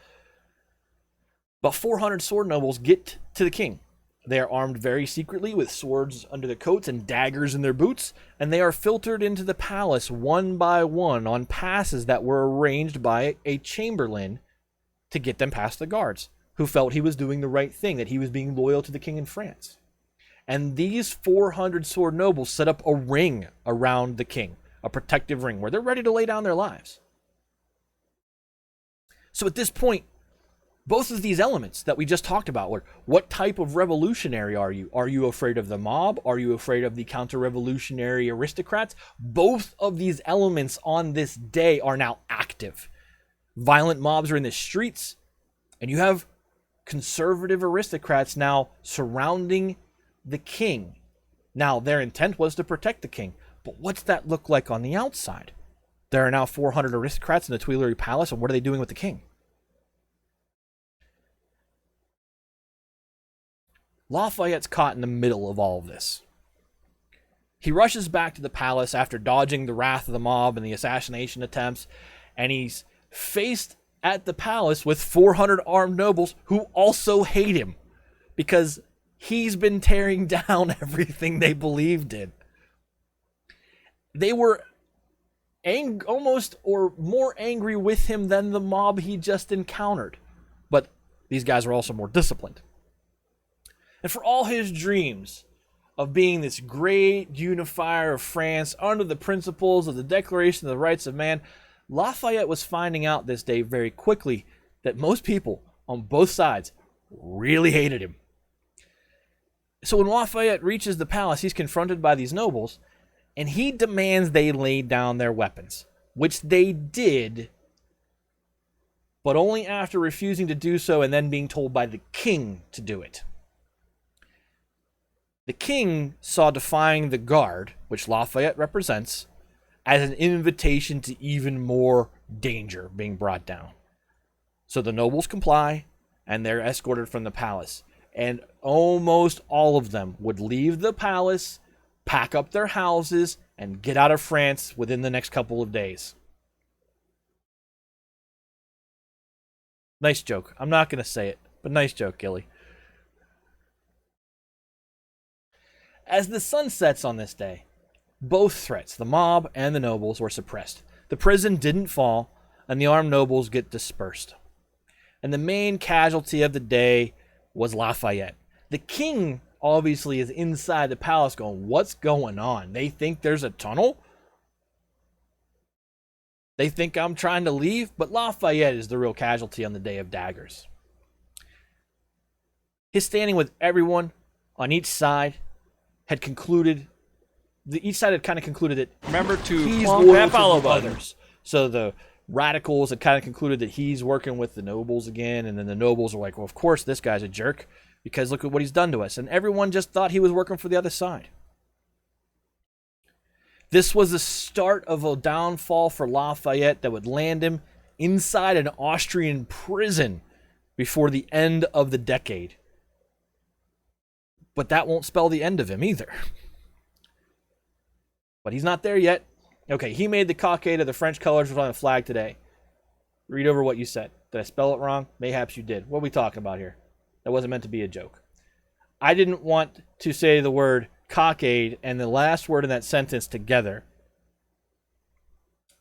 About 400 sword nobles get to the king. They are armed very secretly with swords under their coats and daggers in their boots, and they are filtered into the palace one by one on passes that were arranged by a chamberlain to get them past the guards, who felt he was doing the right thing, that he was being loyal to the king in France. And these 400 sword nobles set up a ring around the king, a protective ring, where they're ready to lay down their lives. So at this point, both of these elements that we just talked about were, what type of revolutionary are you? Are you afraid of the mob? Are you afraid of the counter-revolutionary aristocrats? Both of these elements on this day are now active. Violent mobs are in the streets, and you have conservative aristocrats now surrounding the king. Now, their intent was to protect the king, but what's that look like on the outside? There are now 400 aristocrats in the Tuileries Palace, and what are they doing with the king? Lafayette's caught in the middle of all of this. He rushes back to the palace after dodging the wrath of the mob and the assassination attempts, and he's faced at the palace with 400 armed nobles who also hate him because he's been tearing down everything they believed in. They were almost or more angry with him than the mob he just encountered. But these guys were also more disciplined. And for all his dreams of being this great unifier of France under the principles of the Declaration of the Rights of Man, Lafayette was finding out this day very quickly that most people on both sides really hated him. So when Lafayette reaches the palace, he's confronted by these nobles, and he demands they lay down their weapons, which they did, but only after refusing to do so and then being told by the king to do it. The king saw defying the guard, which Lafayette represents, as an invitation to even more danger being brought down. So the nobles comply, and they're escorted from the palace. And almost all of them would leave the palace, pack up their houses, and get out of France within the next couple of days. Nice joke. I'm not going to say it, but nice joke, Gilly. As the sun sets on this day, both threats, the mob and the nobles, were suppressed. The prison didn't fall, and the armed nobles get dispersed. And the main casualty of the day was Lafayette. The king obviously is inside the palace going, what's going on? They think there's a tunnel? They think I'm trying to leave? But Lafayette is the real casualty on the day of daggers. His standing with everyone on each side had concluded, each side had kind of concluded that remember to he's plonk loyal that to follow the button. others. So the radicals had kind of concluded that he's working with the nobles again, and then the nobles are like, well, of course this guy's a jerk, because look at what he's done to us. And everyone just thought he was working for the other side. This was the start of a downfall for Lafayette that would land him inside an Austrian prison before the end of the decade. But that won't spell the end of him either. But he's not there yet. Okay, he made the cockade of the French colors on the flag today. Read over what you said. Did I spell it wrong? Mayhaps you did. What are we talking about here? That wasn't meant to be a joke. I didn't want to say the word cockade and the last word in that sentence together.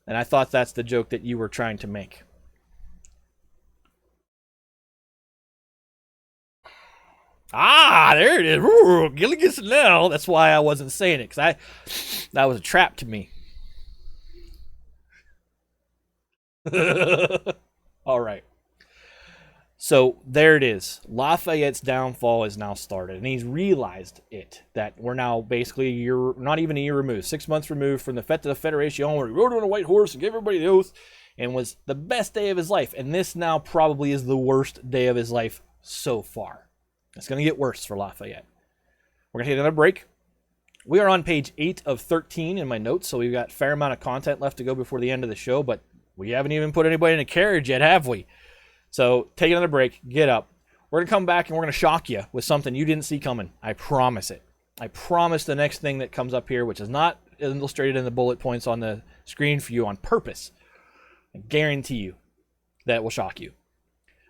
And I thought that's the joke that you were trying to make. Ah, there it is. Ooh, Gilly gets it now. That's why I wasn't saying it, because that was a trap to me. All right. So there it is. Lafayette's downfall is now started, and he's realized it, that we're now basically not even a year removed, 6 months removed from the Fête de la Fédération, where he rode on a white horse and gave everybody the oath, and was the best day of his life. And this now probably is the worst day of his life so far. It's going to get worse for Lafayette. We're going to take another break. We are on page 8 of 13 in my notes, so we've got a fair amount of content left to go before the end of the show, but we haven't even put anybody in a carriage yet, have we? So take another break, get up. We're going to come back and we're going to shock you with something you didn't see coming. I promise it. I promise the next thing that comes up here, which is not illustrated in the bullet points on the screen for you on purpose. I guarantee you that will shock you.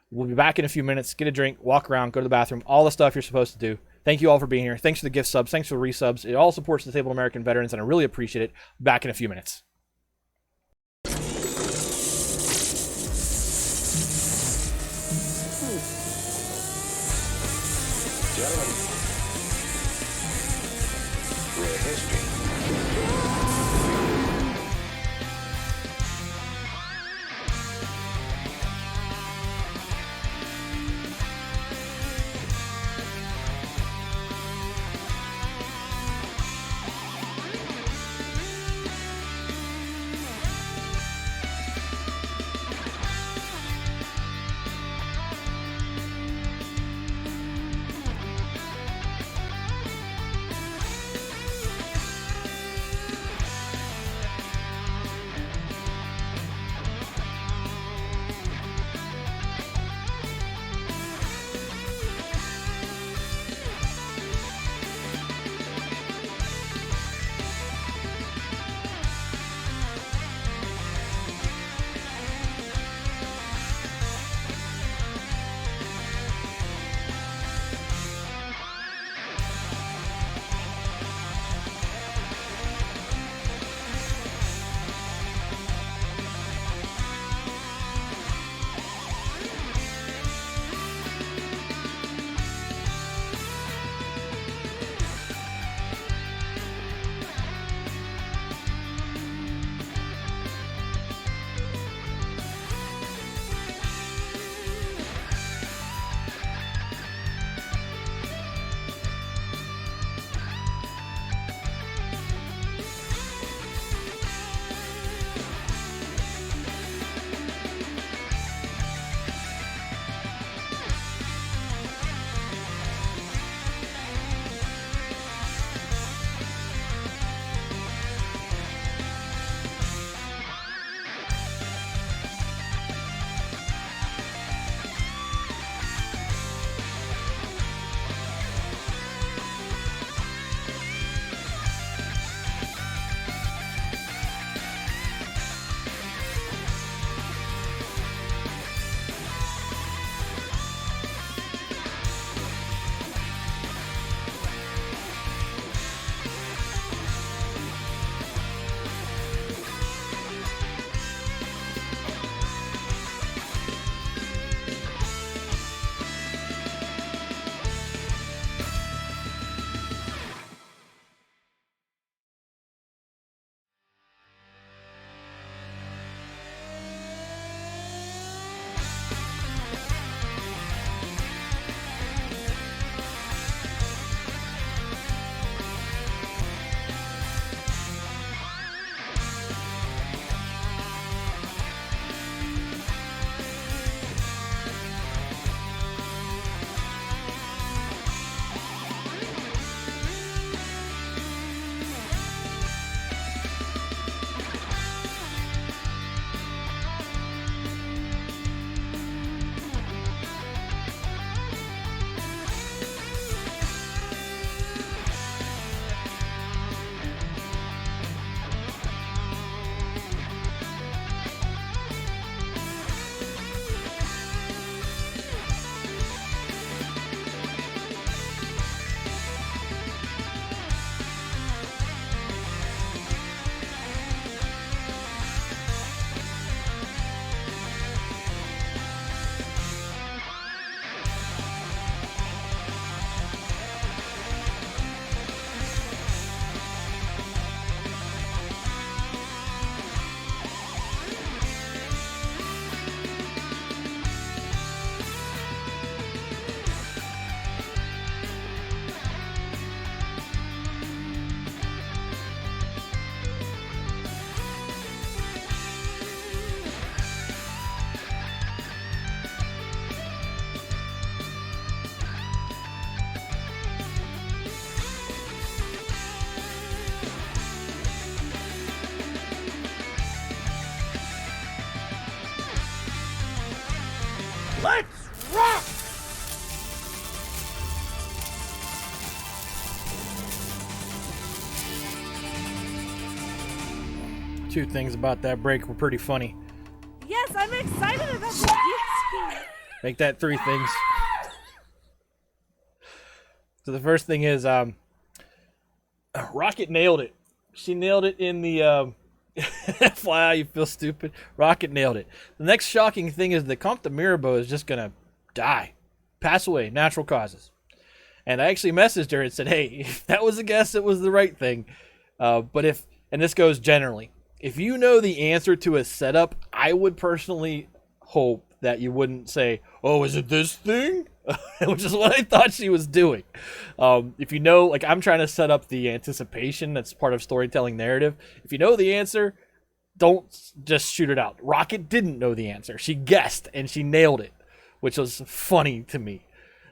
We'll be back in a few minutes. Get a drink, walk around, go to the bathroom, all the stuff you're supposed to do. Thank you all for being here. Thanks for the gift subs. Thanks for the resubs. It all supports disabled American veterans, and I really appreciate it. Back in a few minutes. Gentlemen, we're history. Two things about that break were pretty funny. Yes, I'm excited about the gift. Make that three things. So the first thing is, Rocket nailed it. She nailed it in the, FYI, you feel stupid. Rocket nailed it. The next shocking thing is the Comte de Mirabeau is just going to die. Pass away, natural causes. And I actually messaged her and said, hey, if that was a guess, it was the right thing. But if, and this goes generally, if you know the answer to a setup, I would personally hope that you wouldn't say, oh, is it this thing? Which is what I thought she was doing. If you know, like I'm trying to set up the anticipation that's part of storytelling narrative. If you know the answer, don't just shoot it out. Rocket didn't know the answer. She guessed and she nailed it, which was funny to me.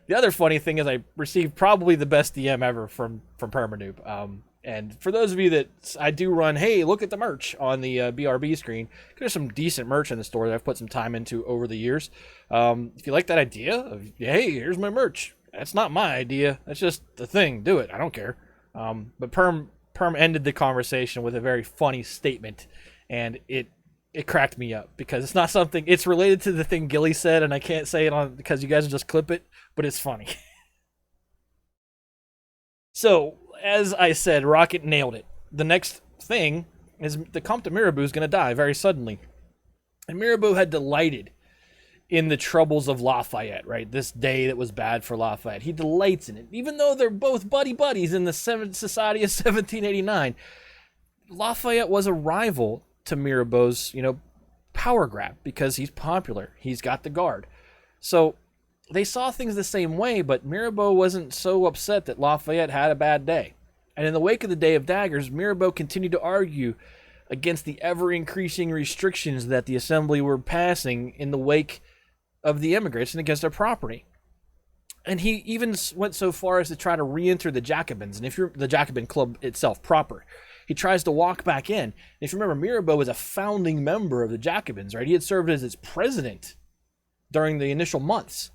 The other funny thing is I received probably the best DM ever from Permanoob. And for those of you that I do run, hey, look at the merch on the BRB screen. There's some decent merch in the store that I've put some time into over the years. If you like that idea of, hey, here's my merch. That's not my idea. That's just the thing. Do it. I don't care. But Perm ended the conversation with a very funny statement. And it cracked me up because it's not something, it's related to the thing Gilly said, and I can't say it on because you guys will just clip it, but it's funny. So, as I said, Rocket nailed it. The next thing is the Comte de Mirabeau is going to die very suddenly. And Mirabeau had delighted in the troubles of Lafayette, right? This day that was bad for Lafayette. He delights in it. Even though they're both buddies in the Society of 1789, Lafayette was a rival to Mirabeau's, power grab because he's popular. He's got the guard. So they saw things the same way, but Mirabeau wasn't so upset that Lafayette had a bad day. And in the wake of the Day of Daggers, Mirabeau continued to argue against the ever-increasing restrictions that the Assembly were passing in the wake of the immigrants and against their property. And he even went so far as to try to re-enter the Jacobins, and if you're the Jacobin club itself proper, he tries to walk back in. And if you remember, Mirabeau was a founding member of the Jacobins, right? He had served as its president during the initial months.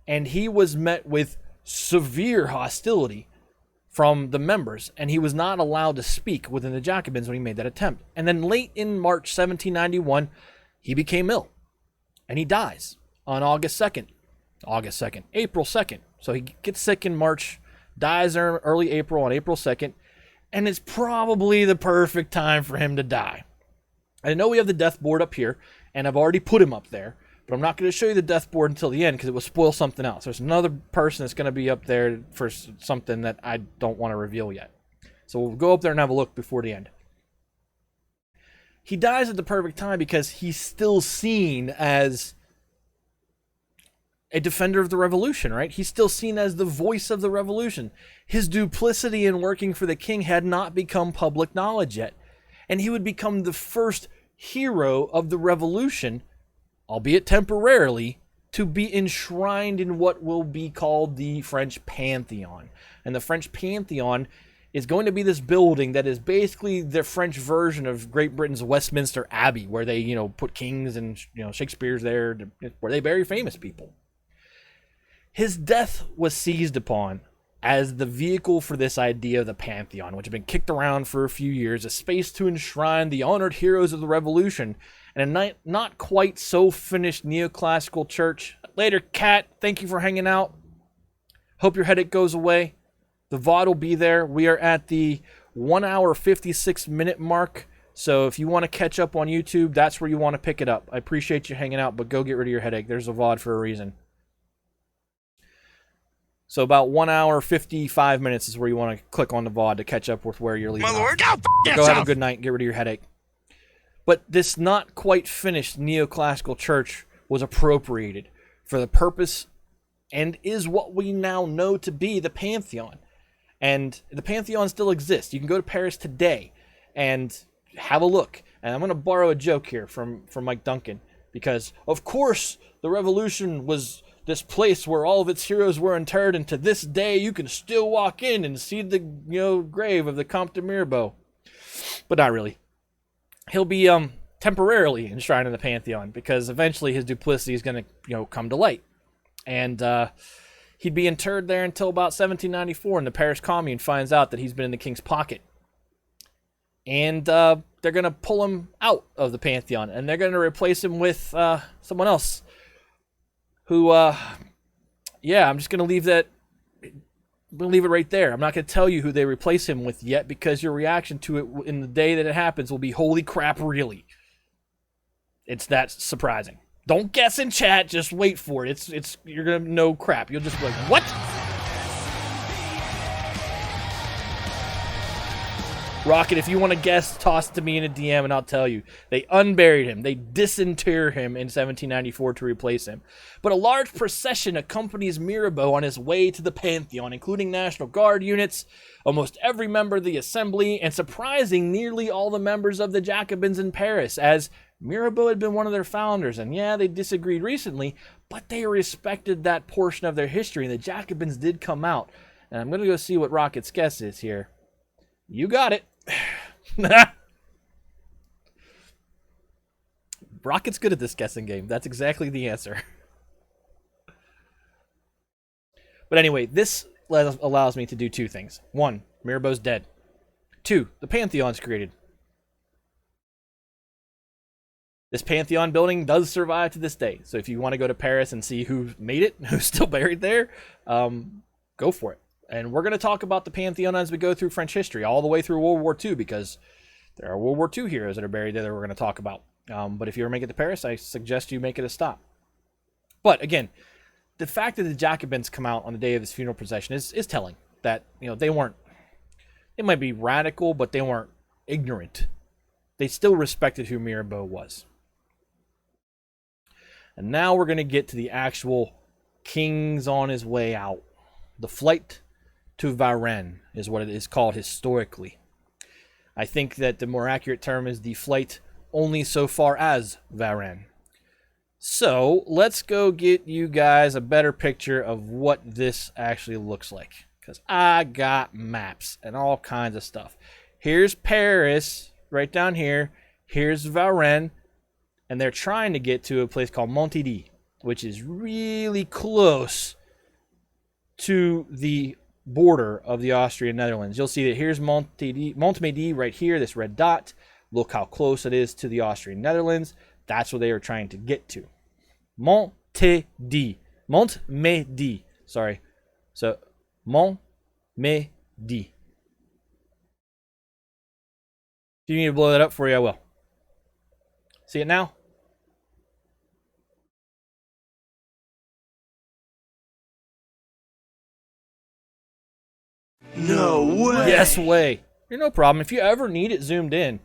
And he was met with severe hostility from the members, and he was not allowed to speak within the Jacobins when he made that attempt. And then late in March 1791, he became ill, and he dies on April 2nd. So he gets sick in March, dies early April on April 2nd, and it's probably the perfect time for him to die. I know we have the death board up here, and I've already put him up there, but I'm not going to show you the death board until the end because it will spoil something else. There's another person that's going to be up there for something that I don't want to reveal yet. So we'll go up there and have a look before the end. He dies at the perfect time because he's still seen as a defender of the revolution, right? He's still seen as the voice of the revolution. His duplicity in working for the king had not become public knowledge yet. And he would become the first hero of the revolution, albeit temporarily, to be enshrined in what will be called the French Pantheon. And the French Pantheon is going to be this building that is basically the French version of Great Britain's Westminster Abbey, where they, put kings and, Shakespeare's there, where they bury famous people. His death was seized upon as the vehicle for this idea of the Pantheon, which had been kicked around for a few years, a space to enshrine the honored heroes of the revolution, and a not quite so finished neoclassical church. Later, Kat, thank you for hanging out. Hope your headache goes away. The VOD will be there. We are at the 1 hour 56 minute mark. So if you want to catch up on YouTube, that's where you want to pick it up. I appreciate you hanging out, but go get rid of your headache. There's a VOD for a reason. So about 1 hour 55 minutes is where you want to click on the VOD to catch up with where you're leaving. My lord, go have a good night. Get rid of your headache. But this not quite finished neoclassical church was appropriated for the purpose and is what we now know to be the Pantheon. And the Pantheon still exists. You can go to Paris today and have a look. And I'm going to borrow a joke here from Mike Duncan, because of course the revolution was this place where all of its heroes were interred, and to this day you can still walk in and see the grave of the Comte de Mirabeau. But not really. He'll be temporarily enshrined in the Pantheon because eventually his duplicity is going to come to light. And he'd be interred there until about 1794, and the Paris Commune finds out that he's been in the king's pocket. And they're going to pull him out of the Pantheon, and they're going to replace him with someone else who, yeah, I'm just going to leave that. We'll leave it right there. I'm not going to tell you who they replace him with yet, because your reaction to it in the day that it happens will be, holy crap, really? It's that surprising. Don't guess in chat. Just wait for it. It's you're going to know crap. You'll just be like, what? Rocket, if you want to guess, toss it to me in a DM and I'll tell you. They unburied him. They disinterred him in 1794 to replace him. But a large procession accompanies Mirabeau on his way to the Pantheon, including National Guard units, almost every member of the Assembly, and surprising nearly all the members of the Jacobins in Paris, as Mirabeau had been one of their founders. And yeah, they disagreed recently, but they respected that portion of their history, and the Jacobins did come out. And I'm going to go see what Rocket's guess is here. You got it. Rocket's good at this guessing game. That's exactly the answer. But anyway, this allows me to do two things. One, Mirabeau's dead. Two, the Pantheon's created. This Pantheon building does survive to this day. So if you want to go to Paris and see who made it, who's still buried there, go for it. And we're going to talk about the Pantheon as we go through French history, all the way through World War II, because there are World War II heroes that are buried there that we're going to talk about. But if you ever make it to Paris, I suggest you make it a stop. But again, the fact that the Jacobins come out on the day of his funeral procession is telling that, you know, they might be radical, but they weren't ignorant. They still respected who Mirabeau was. And now we're going to get to the actual king's on his way out. The flight to Varennes is what it is called historically. I think that the more accurate term is the flight only so far as Varennes. So let's go get you guys a better picture of what this actually looks like, because I got maps and all kinds of stuff. Here's Paris right down here. Here's Varennes, and they're trying to get to a place called Montmedy, which is really close to the border of the Austrian Netherlands. You'll see that here's Montmedy right here, this red dot. Look how close it is to the Austrian Netherlands. That's where they are trying to get to. Montmedy. Sorry. So, Montmedy. If you need to blow that up for you, I will. See it now? No way. Yes way. You're no problem. If you ever need it zoomed in,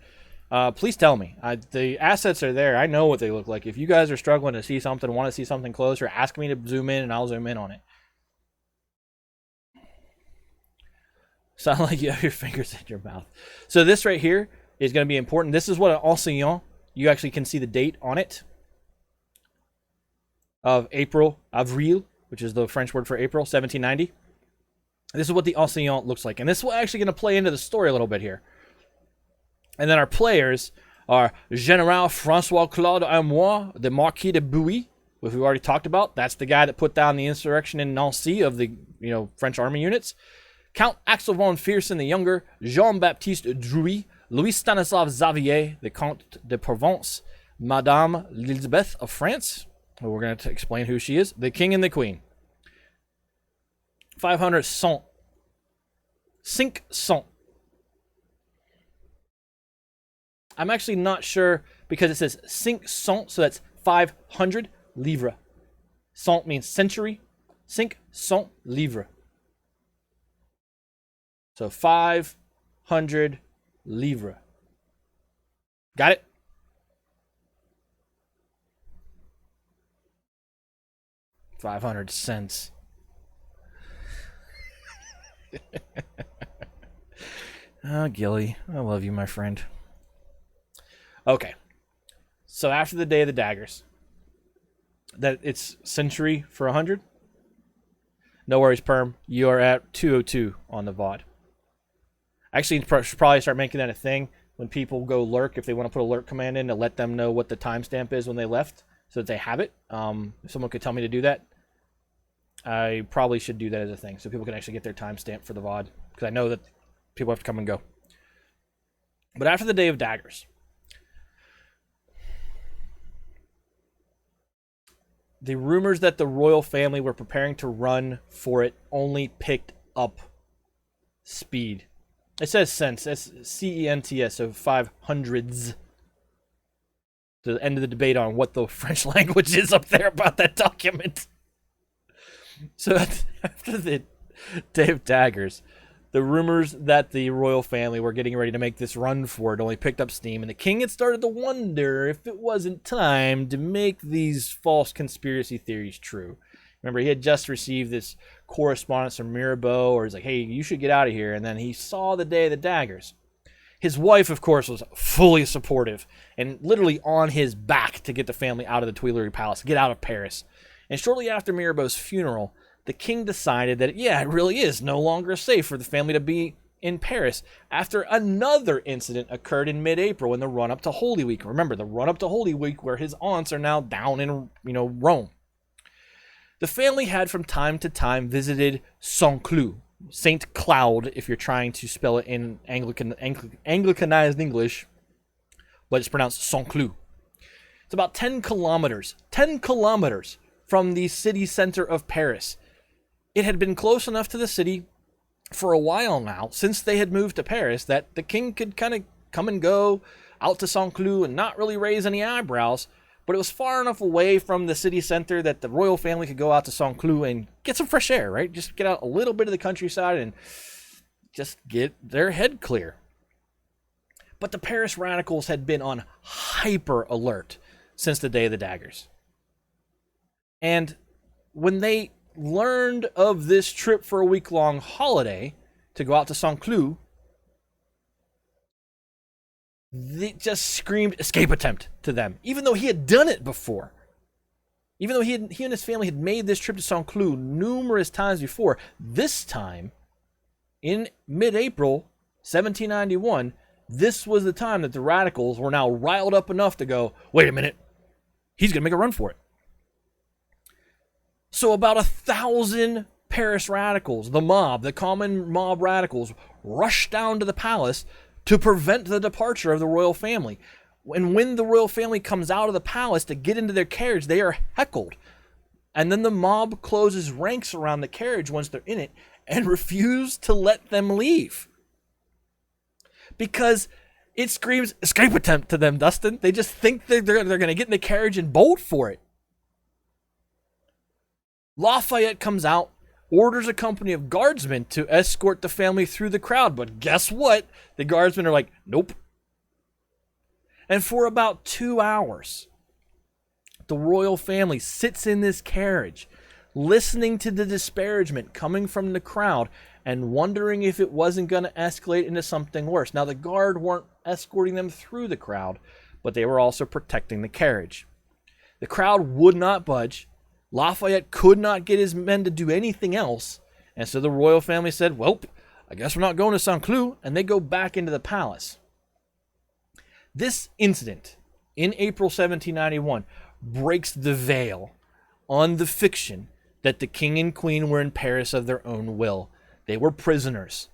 please tell me. The assets are there. I know what they look like. If you guys are struggling to see something, want to see something closer, ask me to zoom in and I'll zoom in on it. Sound like you have your fingers in your mouth. So this right here is going to be important. This is what an enseignant, you actually can see the date on it, of Avril, which is the French word for April, 1790. This is what the enseignant looks like. And this is actually going to play into the story a little bit here. And then our players are General Francois Claude Amois, the Marquis de Bouilly, which we've already talked about. That's the guy that put down the insurrection in Nancy of the French army units. Count Axel von Fersen the Younger, Jean-Baptiste Drouy, Louis Stanislav Xavier, the Comte de Provence, Madame Elizabeth of France. Well, we're going to explain who she is. The King and the Queen. 500 cents. 5 cents. I'm actually not sure because it says 5 cents, so that's 500 livres. Cent means century. 5 cents livres. So 500 livres. Got it? $500. Oh, Gilly, I love you, my friend. Okay, so after the Day of the Daggers, that it's century for 100. No worries, Perm. You are at 202 on the VOD. Actually, should probably start making that a thing when people go lurk. If they want to put a lurk command in to let them know what the timestamp is when they left, so that they have it. If someone could tell me to do that, I probably should do that as a thing, so people can actually get their timestamp for the VOD, because I know that people have to come and go. But after the Day of Daggers, the rumors that the royal family were preparing to run for it only picked up speed. It says cents. That's C-E-N-T-S, so 500s. The end of the debate on what the French language is up there about that document. So after the Day of Daggers, the rumors that the royal family were getting ready to make this run for it only picked up steam, and the king had started to wonder if it wasn't time to make these false conspiracy theories true. Remember, he had just received this correspondence from Mirabeau, or he's like, hey, you should get out of here, and then he saw the Day of the Daggers. His wife, of course, was fully supportive and literally on his back to get the family out of the Tuileries Palace, get out of Paris. And shortly after Mirabeau's funeral, the king decided that, yeah, it really is no longer safe for the family to be in Paris after another incident occurred in mid-April in the run-up to Holy Week. Remember, the run-up to Holy Week where his aunts are now down in, Rome. The family had from time to time visited Saint-Cloud, Saint Cloud, if you're trying to spell it in Anglicanized English, but it's pronounced Saint-Cloud. It's about 10 kilometers from the city center of Paris. It had been close enough to the city for a while now, since they had moved to Paris, that the king could kind of come and go out to Saint-Cloud and not really raise any eyebrows, but it was far enough away from the city center that the royal family could go out to Saint-Cloud and get some fresh air, right? Just get out a little bit of the countryside and just get their head clear. But the Paris radicals had been on hyper alert since the Day of the Daggers. And when they learned of this trip for a week-long holiday to go out to Saint-Cloud, they just screamed escape attempt to them, even though he had done it before. Even though he and his family had made this trip to Saint-Cloud numerous times before, this time, in mid-April 1791, this was the time that the radicals were now riled up enough to go, wait a minute, he's going to make a run for it. So about 1,000 Paris radicals, the mob, the common mob radicals, rushed down to the palace to prevent the departure of the royal family. And when the royal family comes out of the palace to get into their carriage, they are heckled. And then the mob closes ranks around the carriage once they're in it and refuse to let them leave. Because it screams escape attempt to them, Dustin. They just think they're going to get in the carriage and bolt for it. Lafayette comes out, orders a company of guardsmen to escort the family through the crowd. But guess what? The guardsmen are like, nope. And for about 2 hours, the royal family sits in this carriage, listening to the disparagement coming from the crowd and wondering if it wasn't going to escalate into something worse. Now, the guard weren't escorting them through the crowd, but they were also protecting the carriage. The crowd would not budge. Lafayette could not get his men to do anything else, and so the royal family said, well, I guess we're not going to Saint-Cloud, and they go back into the palace. This incident in April 1791 breaks the veil on the fiction that the king and queen were in Paris of their own will. They were prisoners.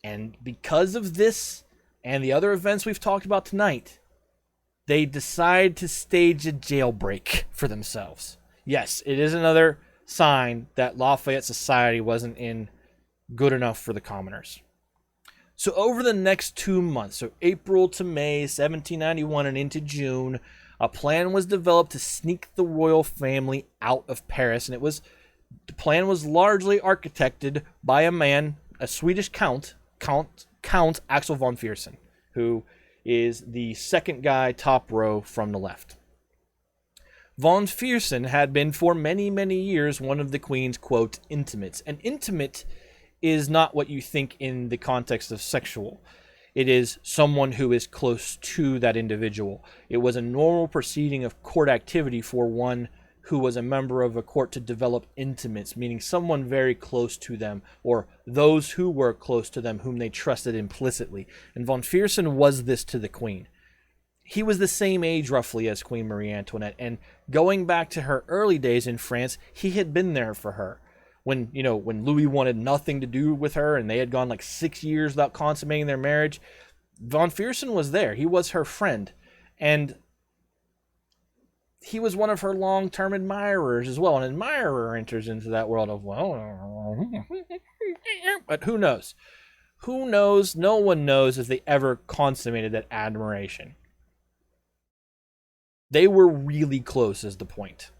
And because of this and the other events we've talked about tonight, they decide to stage a jailbreak for themselves. Yes, it is another sign that Lafayette society wasn't in good enough for the commoners. So over the next 2 months, so April to May 1791 and into June, a plan was developed to sneak the royal family out of Paris, and the plan was largely architected by a man, a Swedish Count Axel von Fersen, who is the second guy top row from the left. Von Fersen had been for many, many years one of the Queen's, quote, intimates. An intimate is not what you think in the context of sexual. It is someone who is close to that individual. It was a normal proceeding of court activity for one who was a member of a court to develop intimates, meaning someone very close to them, or those who were close to them whom they trusted implicitly. And von Fersen was this to the Queen. He was the same age roughly as Queen Marie Antoinette, and going back to her early days in France, he had been there for her. When Louis wanted nothing to do with her and they had gone like 6 years without consummating their marriage, Von Fierson was there. He was her friend. And he was one of her long-term admirers as well. An admirer enters into that world of, well, but who knows? Who knows? No one knows if they ever consummated that admiration. They were really close, is the point.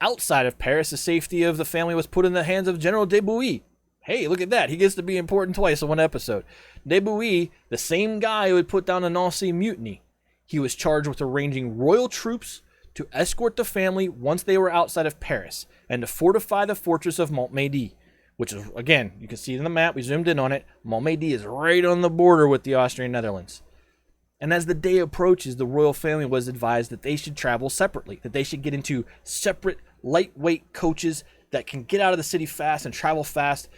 Outside of Paris, the safety of the family was put in the hands of General de Bouilly. Hey, look at that. He gets to be important twice in one episode. De Bouilly, the same guy who had put down the Nancy mutiny. He was charged with arranging royal troops to escort the family once they were outside of Paris and to fortify the fortress of Montmédy, which is, again, you can see it in the map. We zoomed in on it. Montmédy is right on the border with the Austrian Netherlands. And as the day approaches, the royal family was advised that they should travel separately, that they should get into separate lightweight coaches that can get out of the city fast and travel fast.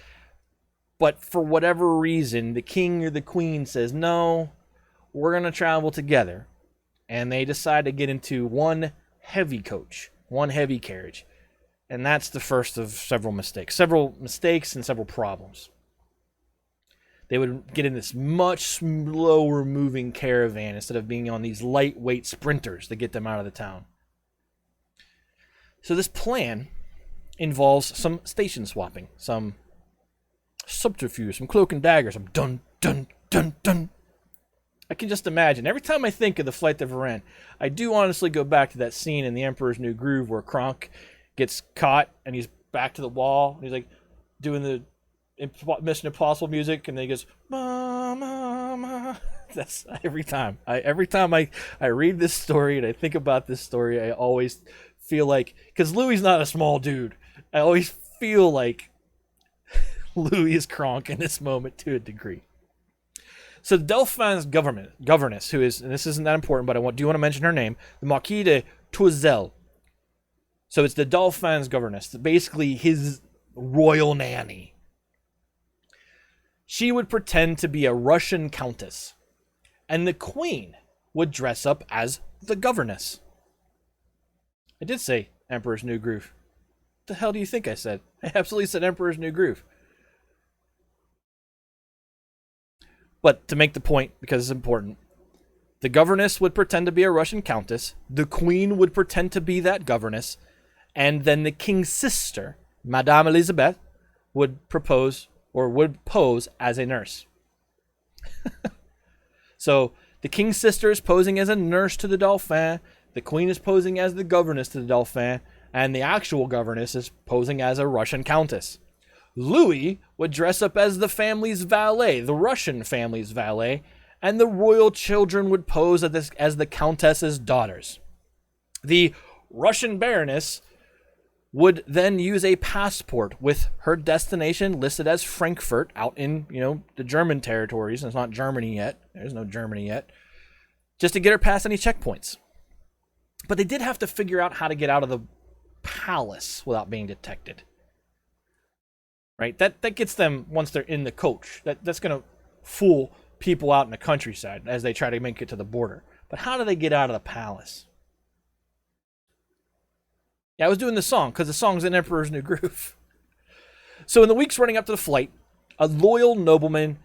But for whatever reason, the king or the queen says, no, we're going to travel together. And they decide to get into one heavy coach, one heavy carriage. And that's the first of several mistakes and several problems. They would get in this much slower moving caravan instead of being on these lightweight sprinters to get them out of the town. So this plan involves some station swapping, some subterfuge, some cloak and dagger, some dun, dun, dun, dun. I can just imagine. Every time I think of the Flight to Varennes, I do honestly go back to that scene in The Emperor's New Groove where Kronk gets caught and he's back to the wall. And he's like doing the Mission Impossible music, and then he goes, ma, ma, ma. That's every time. Every time I read this story and I think about this story, I always feel like, because Louis is not a small dude, I always feel like Louis is Kronk in this moment to a degree. So the Dauphin's governess, who is, and this isn't that important, but do want to mention her name, the Marquis de Tourzel. So it's the Dauphin's governess, basically his royal nanny. She would pretend to be a Russian countess, and the queen would dress up as the governess. I did say Emperor's New Groove. What the hell do you think I said? I absolutely said Emperor's New Groove. But to make the point, because it's important, the governess would pretend to be a Russian countess, the queen would pretend to be that governess, and then the king's sister, Madame Elisabeth, would pose as a nurse. So the king's sister is posing as a nurse to the Dauphin, the queen is posing as the governess to the Dauphin, and the actual governess is posing as a Russian countess. Louis would dress up as the family's valet, the Russian family's valet, and the royal children would pose as the countess's daughters. The Russian baroness would then use a passport with her destination listed as Frankfurt out in, the German territories. And it's not Germany yet. There's no Germany yet. Just to get her past any checkpoints. But they did have to figure out how to get out of the palace without being detected. Right? That gets them, once they're in the coach, that's going to fool people out in the countryside as they try to make it to the border. But how do they get out of the palace? Yeah, I was doing the song because the song's in Emperor's New Groove. So in the weeks running up to the flight, a loyal nobleman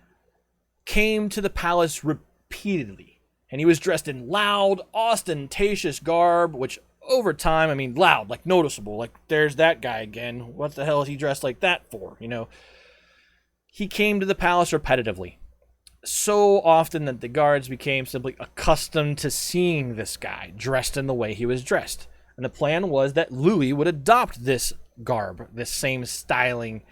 came to the palace repeatedly. And he was dressed in loud, ostentatious garb, which over time, loud, like noticeable. Like, there's that guy again. What the hell is he dressed like that for? He came to the palace repetitively. So often that the guards became simply accustomed to seeing this guy dressed in the way he was dressed. And the plan was that Louis would adopt this garb, this same styling,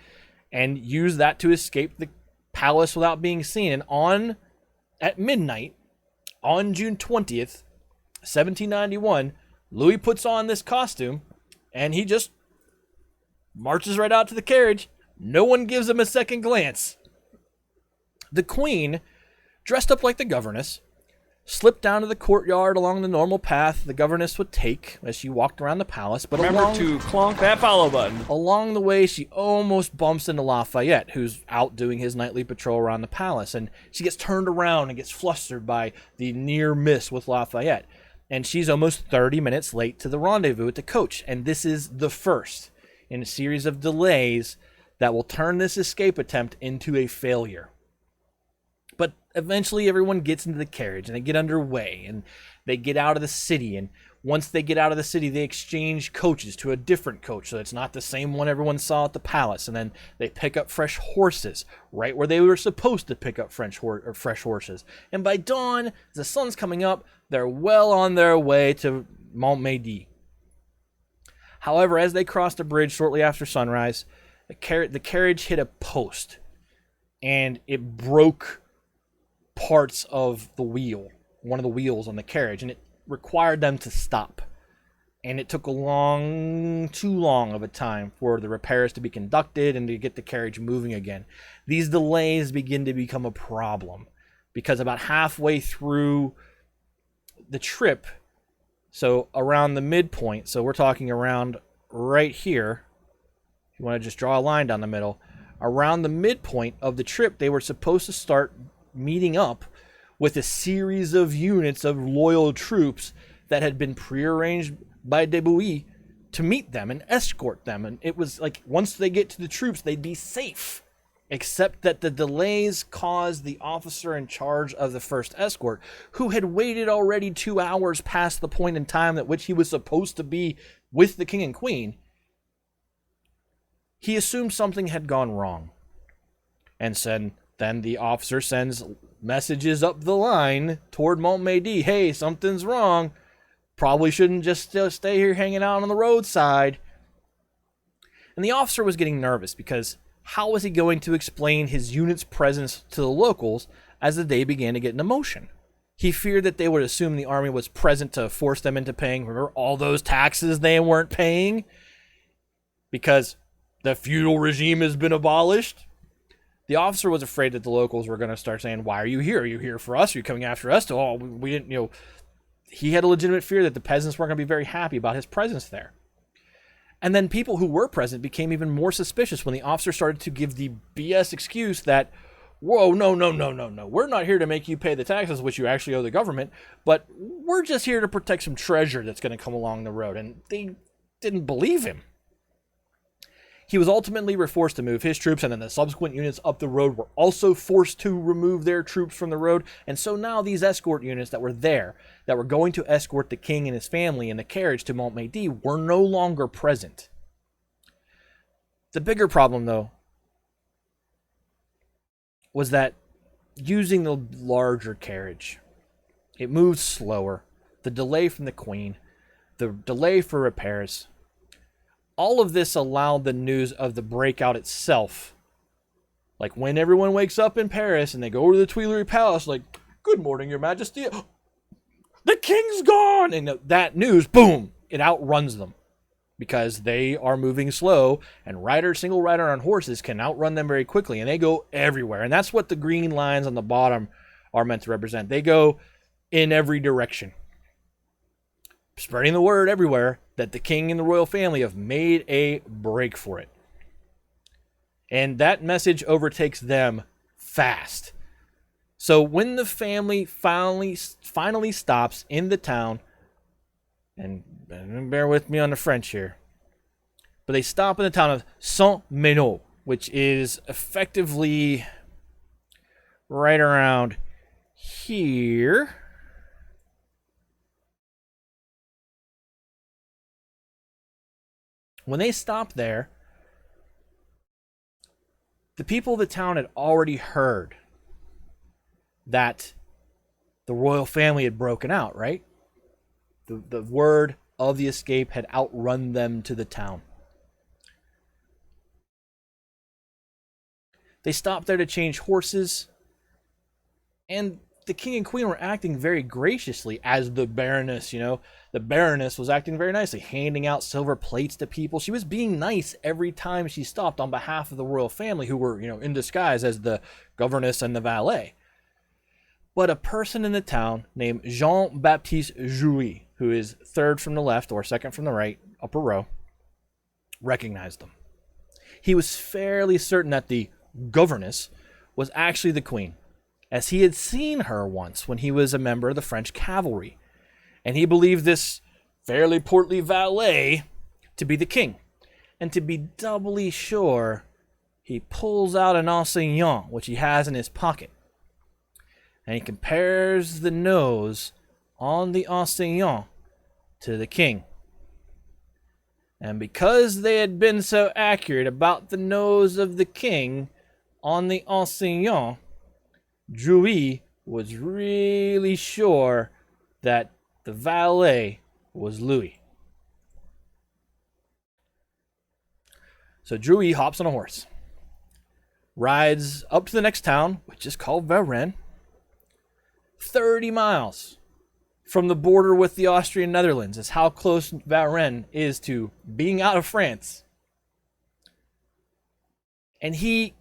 and use that to escape the palace without being seen. And at midnight, on June 20th, 1791, Louis puts on this costume, and he just marches right out to the carriage. No one gives him a second glance. The queen, dressed up like the governess, slipped down to the courtyard along the normal path the governess would take as she walked around the palace. But remember to clonk that follow button. Along the way, she almost bumps into Lafayette, who's out doing his nightly patrol around the palace. And she gets turned around and gets flustered by the near miss with Lafayette. And she's almost 30 minutes late to the rendezvous at the coach. And this is the first in a series of delays that will turn this escape attempt into a failure. But eventually everyone gets into the carriage and they get underway and they get out of the city. And once they get out of the city, they exchange coaches to a different coach. So it's not the same one everyone saw at the palace. And then they pick up fresh horses right where they were supposed to pick up fresh horses. And by dawn, as the sun's coming up, they're well on their way to Montmédy. However, as they crossed a bridge shortly after sunrise, the carriage hit a post and it broke parts of the wheel, one of the wheels on the carriage, and it required them to stop. And it took too long of a time for the repairs to be conducted and to get the carriage moving again. These delays begin to become a problem because about halfway through the trip, so around the midpoint, so we're talking around right here, if you want to just draw a line down the middle, around the midpoint of the trip, they were supposed to start meeting up with a series of units of loyal troops that had been prearranged by de Bouilly to meet them and escort them. And it was like, once they get to the troops, they'd be safe. Except that the delays caused the officer in charge of the first escort, who had waited already 2 hours past the point in time at which he was supposed to be with the king and queen, he assumed something had gone wrong. And then the officer sends messages up the line toward Montmédy. Hey, something's wrong. Probably shouldn't just stay here hanging out on the roadside. And the officer was getting nervous because how was he going to explain his unit's presence to the locals as the day began to get into motion? He feared that they would assume the army was present to force them into paying, remember, all those taxes they weren't paying because the feudal regime has been abolished. The officer was afraid that the locals were going to start saying, why are you here? Are you here for us? Are you coming after us? Oh, we didn't, he had a legitimate fear that the peasants weren't going to be very happy about his presence there. And then people who were present became even more suspicious when the officer started to give the BS excuse that, whoa, no. We're not here to make you pay the taxes which you actually owe the government, but we're just here to protect some treasure that's going to come along the road. And they didn't believe him. He was ultimately forced to move his troops, and then the subsequent units up the road were also forced to remove their troops from the road. And so now these escort units that were there, that were going to escort the king and his family in the carriage to Montmédy, were no longer present. The bigger problem, though, was that using the larger carriage, it moved slower. The delay from the queen, the delay for repairs, all of this allowed the news of the breakout itself. Like when everyone wakes up in Paris and they go to the Tuileries Palace, like, good morning, your majesty. The king's gone! And that news, boom, it outruns them. Because they are moving slow, and single rider on horses can outrun them very quickly, and they go everywhere. And that's what the green lines on the bottom are meant to represent. They go in every direction, spreading the word everywhere that the king and the royal family have made a break for it. And that message overtakes them fast. So when the family finally stops in the town, and bear with me on the French here, but they stop in the town of Saint-Ménehould, which is effectively right around here. When they stopped there, the people of the town had already heard that the royal family had broken out, right? The word of the escape had outrun them to the town. They stopped there to change horses, and the king and queen were acting very graciously as the Baroness, The Baroness was acting very nicely, handing out silver plates to people. She was being nice every time she stopped on behalf of the royal family, who were, in disguise as the governess and the valet. But a person in the town named Jean-Baptiste Jouy, who is third from the left or second from the right, upper row, recognized them. He was fairly certain that the governess was actually the queen, as he had seen her once when he was a member of the French cavalry. And he believed this fairly portly valet to be the king. And to be doubly sure, he pulls out an enseignement, which he has in his pocket. and he compares the nose on the enseignant to the king. And because they had been so accurate about the nose of the king on the enseignant, Drouet was really sure that the valet was Louis. So Drouet hops on a horse, rides up to the next town, which is called Varennes, 30 miles from the border with the Austrian Netherlands is how close Varennes is to being out of France. And he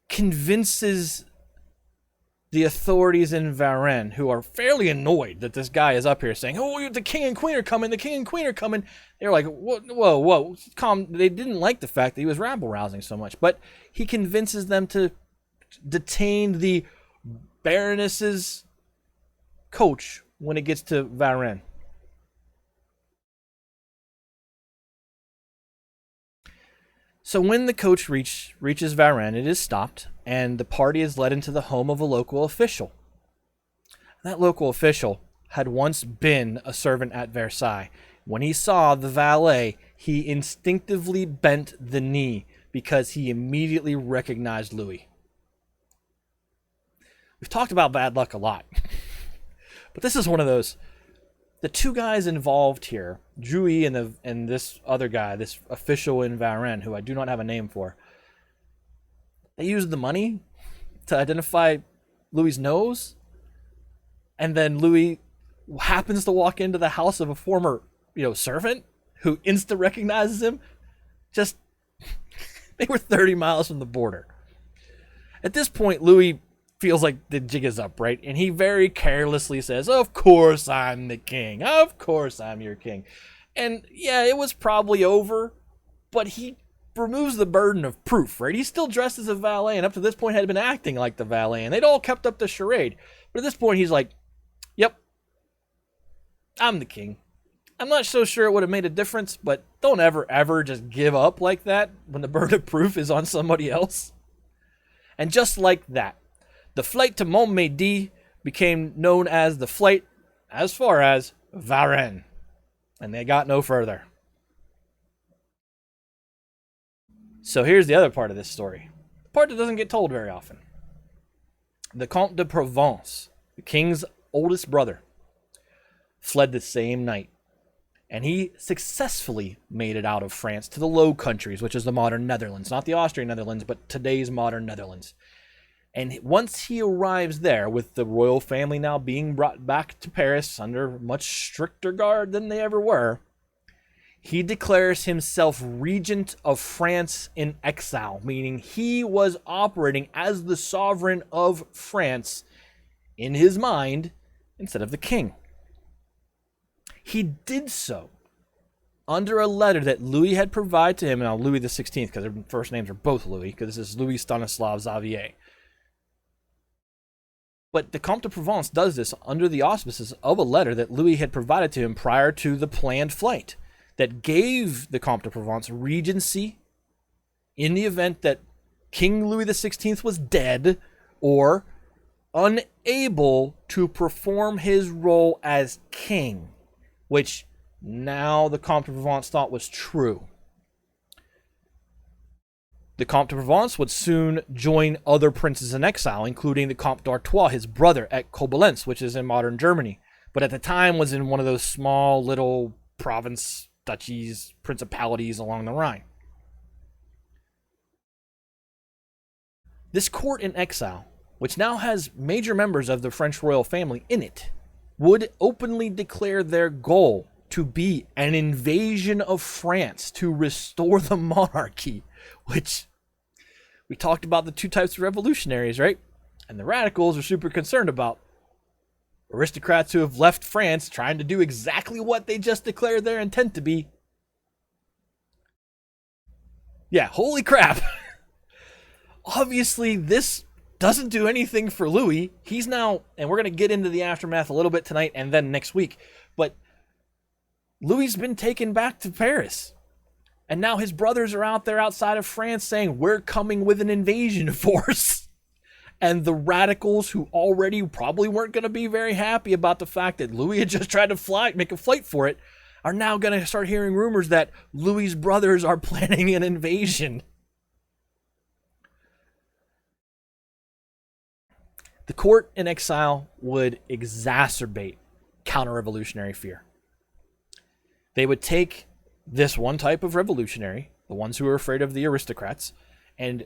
convinces the authorities in Varennes, who are fairly annoyed that this guy is up here saying, "Oh, the king and queen are coming, the king and queen are coming." They're like, whoa, calm. They didn't like the fact that he was rabble-rousing so much. But he convinces them to detain the Baroness's coach when it gets to Varennes. So when the coach reaches Varennes, it is stopped, and the party is led into the home of a local official. That local official had once been a servant at Versailles. When he saw the valet, he instinctively bent the knee because he immediately recognized Louis. We've talked about bad luck a lot, but this is one of those. The two guys involved here, Drouet and this other guy, this official in Varennes, who I do not have a name for, they used the money to identify Louis's nose, and then Louis happens to walk into the house of a former, servant who insta recognizes him. Just, they were 30 miles from the border. At this point, Louis feels like the jig is up, right? And he very carelessly says, "Of course I'm the king. Of course I'm your king." And yeah, it was probably over, but he removes the burden of proof, right? He's still dressed as a valet, and up to this point had been acting like the valet, and they'd all kept up the charade. But at this point, he's like, "Yep, I'm the king." I'm not so sure it would have made a difference, but don't ever just give up like that when the burden of proof is on somebody else. And just like that, the flight to Montmédy became known as the flight as far as Varennes, and they got no further. So here's the other part of this story, the part that doesn't get told very often. The Comte de Provence, the king's oldest brother, fled the same night, and he successfully made it out of France to the Low Countries, which is the modern Netherlands, not the Austrian Netherlands, but today's modern Netherlands. And once he arrives there, with the royal family now being brought back to Paris under much stricter guard than they ever were, he declares himself regent of France in exile, meaning he was operating as the sovereign of France in his mind instead of the king. He did so under a letter that Louis had provided to him, now Louis XVI, because their first names are both Louis, because this is Louis Stanislav Xavier. But the Comte de Provence does this under the auspices of a letter that Louis had provided to him prior to the planned flight that gave the Comte de Provence regency in the event that King Louis XVI was dead or unable to perform his role as king, which now the Comte de Provence thought was true. The Comte de Provence would soon join other princes in exile, including the Comte d'Artois, his brother, at Koblenz, which is in modern Germany, but at the time was in one of those small little province, duchies, principalities along the Rhine. This court in exile, which now has major members of the French royal family in it, would openly declare their goal to be an invasion of France to restore the monarchy, which we talked about the two types of revolutionaries, right? And the radicals are super concerned about aristocrats who have left France trying to do exactly what they just declared their intent to be. Yeah, holy crap. Obviously, this doesn't do anything for Louis. He's now, and we're going to get into the aftermath a little bit tonight and then next week, but Louis's been taken back to Paris. And now his brothers are out there outside of France saying, "We're coming with an invasion force." And the radicals who already probably weren't going to be very happy about the fact that Louis had just tried to make a flight for it, are now going to start hearing rumors that Louis's brothers are planning an invasion. The court in exile would exacerbate counter-revolutionary fear. They would take this one type of revolutionary, the ones who are afraid of the aristocrats, and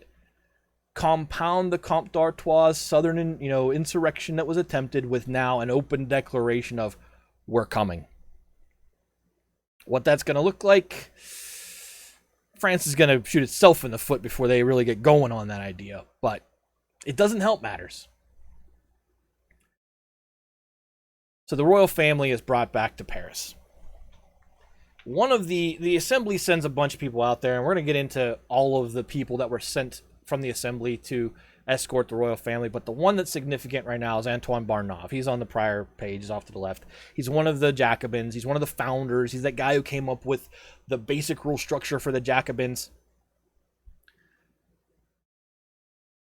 compound the Comte d'Artois' southern, insurrection that was attempted with now an open declaration of, we're coming. What that's going to look like, France is going to shoot itself in the foot before they really get going on that idea, but it doesn't help matters. So the royal family is brought back to Paris. One of the assembly sends a bunch of people out there, and we're going to get into all of the people that were sent from the assembly to escort the royal family, but the one that's significant right now is Antoine Barnave. He's on the prior page, he's off to the left. He's one of the Jacobins, he's one of the founders, he's that guy who came up with the basic rule structure for the Jacobins.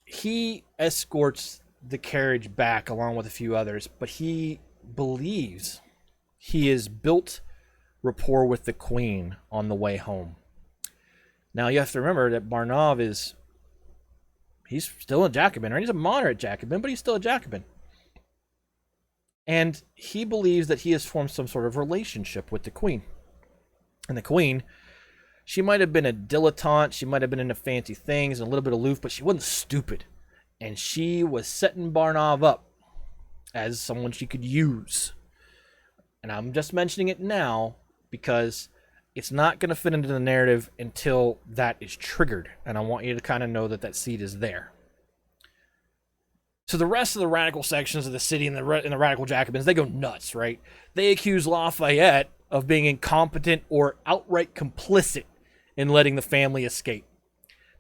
He escorts the carriage back along with a few others, but he believes he has built rapport with the Queen on the way home. Now you have to remember that Barnave he's still a Jacobin, right? He's a moderate Jacobin, but he's still a Jacobin. And he believes that he has formed some sort of relationship with the Queen. And the Queen, she might have been a dilettante, she might have been into fancy things and a little bit aloof, but she wasn't stupid. And she was setting Barnave up as someone she could use. And I'm just mentioning it now because it's not going to fit into the narrative until that is triggered. And I want you to kind of know that that seed is there. So the rest of the radical sections of the city and the radical Jacobins, they go nuts, right? They accuse Lafayette of being incompetent or outright complicit in letting the family escape.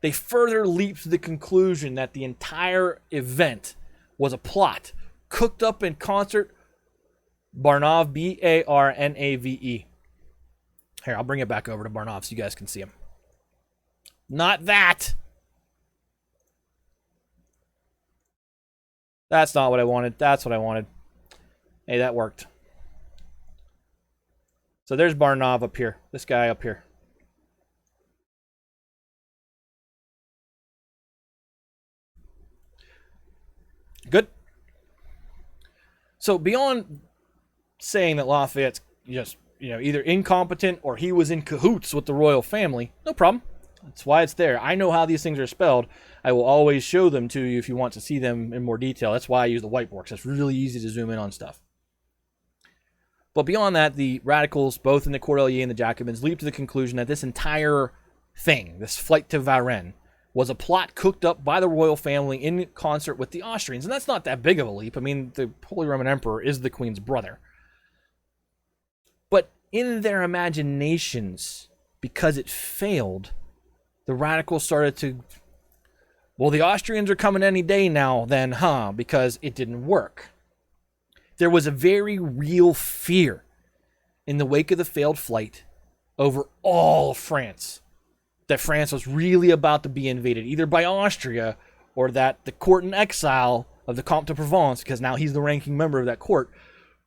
They further leap to the conclusion that the entire event was a plot cooked up in concert. Barnave, Barnave. Here, I'll bring it back over to Barnave so you guys can see him. Not that. That's not what I wanted. That's what I wanted. Hey, that worked. So there's Barnave up here. This guy up here. Good. So beyond saying that Lafayette's just, either incompetent or he was in cahoots with the royal family, no problem. That's why it's there. I know how these things are spelled. I will always show them to you if you want to see them in more detail. That's why I use the whiteboard, because it's really easy to zoom in on stuff. But beyond that, the radicals, both in the Cordeliers and the Jacobins, leap to the conclusion that this entire thing, this flight to Varennes, was a plot cooked up by the royal family in concert with the Austrians. And that's not that big of a leap. I mean, the Holy Roman Emperor is the Queen's brother. But in their imaginations, because it failed, the radicals started to, well, the Austrians are coming any day now then, because it didn't work. There was a very real fear in the wake of the failed flight over all of France, that France was really about to be invaded, either by Austria or that the court in exile of the Comte de Provence, because now he's the ranking member of that court,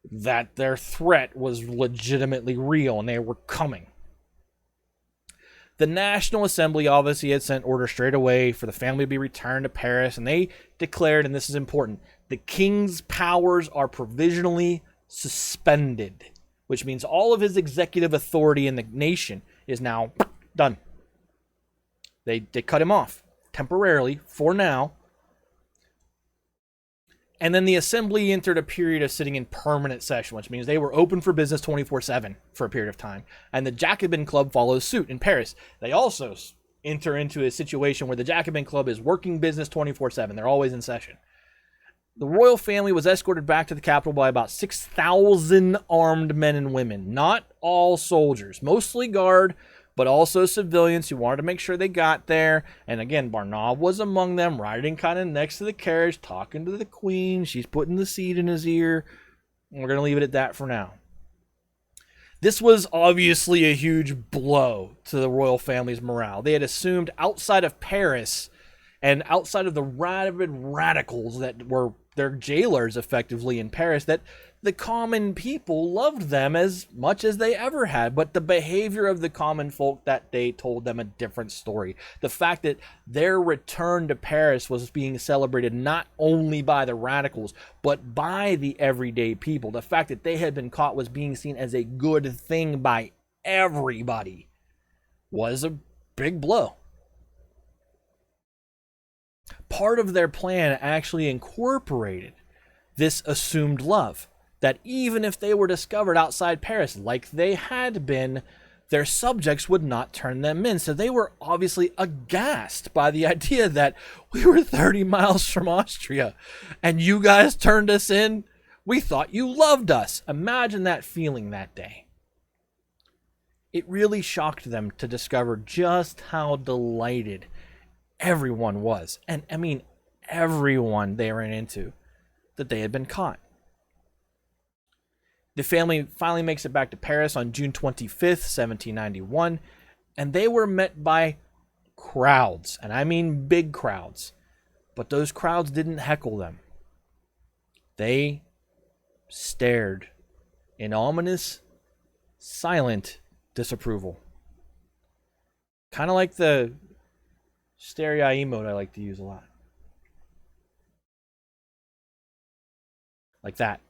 that their threat was legitimately real and they were coming. The National Assembly obviously had sent orders straight away for the family to be returned to Paris, and they declared, and this is important, the king's powers are provisionally suspended, which means all of his executive authority in the nation is now done. They cut him off temporarily for now. And then the assembly entered a period of sitting in permanent session, which means they were open for business 24/7 for a period of time. And the Jacobin Club follows suit in Paris. They also enter into a situation where the Jacobin Club is working business 24/7. They're always in session. The royal family was escorted back to the capital by about 6,000 armed men and women. Not all soldiers, mostly guard, but also civilians who wanted to make sure they got there. And again, Barnave was among them, riding kind of next to the carriage, talking to the Queen. She's putting the seed in his ear. And we're going to leave it at that for now. This was obviously a huge blow to the royal family's morale. They had assumed outside of Paris, And outside of the rabid radicals that were their jailers effectively in Paris, that the common people loved them as much as they ever had. But the behavior of the common folk that day told them a different story. The fact that their return to Paris was being celebrated not only by the radicals, but by the everyday people. The fact that they had been caught was being seen as a good thing by everybody was a big blow. Part of their plan actually incorporated this assumed love, that even if they were discovered outside Paris, like they had been, their subjects would not turn them in. So they were obviously aghast by the idea that we were 30 miles from Austria and you guys turned us in. We thought you loved us. Imagine that feeling that day. It really shocked them to discover just how delighted everyone was. And I mean, everyone they ran into, that they had been caught. The family finally makes it back to Paris on June 25th, 1791, and they were met by crowds, and I mean big crowds. But those crowds didn't heckle them. They stared in ominous, silent disapproval. Kind of like the stare-eye emote I like to use a lot. Like that.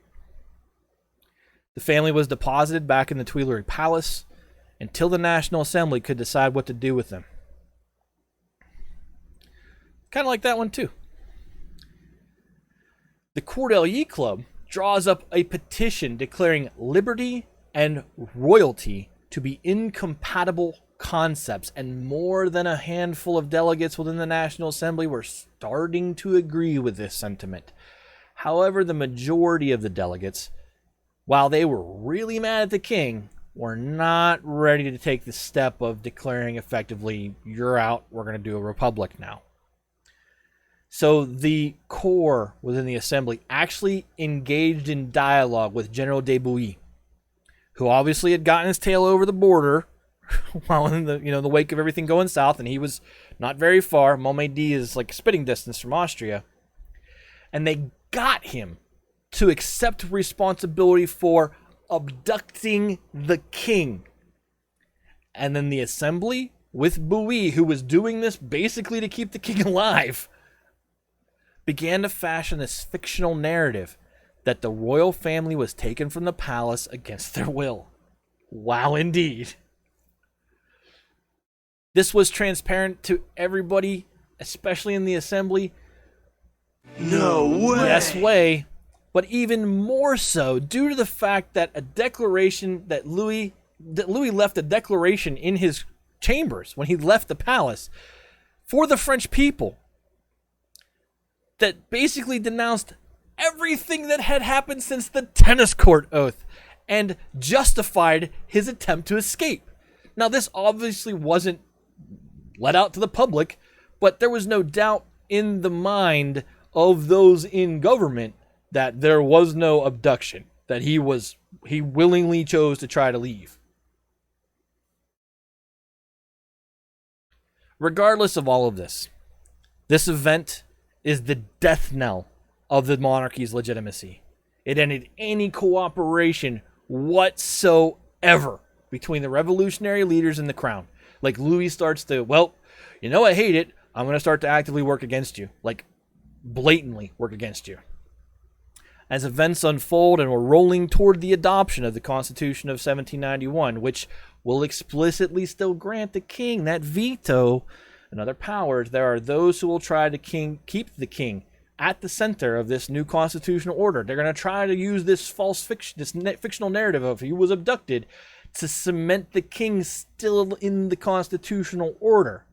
The family was deposited back in the Tuileries Palace until the National Assembly could decide what to do with them. Kind of like that one too. The Cordelier Club draws up a petition declaring liberty and royalty to be incompatible concepts, and more than a handful of delegates within the National Assembly were starting to agree with this sentiment. However, the majority of the delegates, while they were really mad at the king, were not ready to take the step of declaring effectively, you're out, we're going to do a republic now. So the core within the assembly actually engaged in dialogue with General de Bouilly, who obviously had gotten his tail over the border while in the wake of everything going south, and he was not very far. Montmédy is like spitting distance from Austria. And they got him to accept responsibility for abducting the king. And then the assembly, with Bouilly, who was doing this basically to keep the king alive, began to fashion this fictional narrative that the royal family was taken from the palace against their will. Wow, indeed. This was transparent to everybody, especially in the assembly. No way! Yes way. But even more so due to the fact that a declaration that Louis left a declaration in his chambers when he left the palace for the French people that basically denounced everything that had happened since the tennis court oath and justified his attempt to escape. Now, this obviously wasn't let out to the public, but there was no doubt in the mind of those in government that there was no abduction, that he willingly chose to try to leave. Regardless of all of this event is the death knell of the monarchy's legitimacy. It ended any cooperation whatsoever between the revolutionary leaders and the crown. Like, Louis starts to, well, I hate it. I'm going to start to actively work against you. Like, blatantly work against you. As events unfold and we're rolling toward the adoption of the Constitution of 1791, which will explicitly still grant the king that veto and other powers, there are those who will try to keep the king at the center of this new constitutional order. They're going to try to use this fictional narrative of he was abducted to cement the king still in the constitutional order.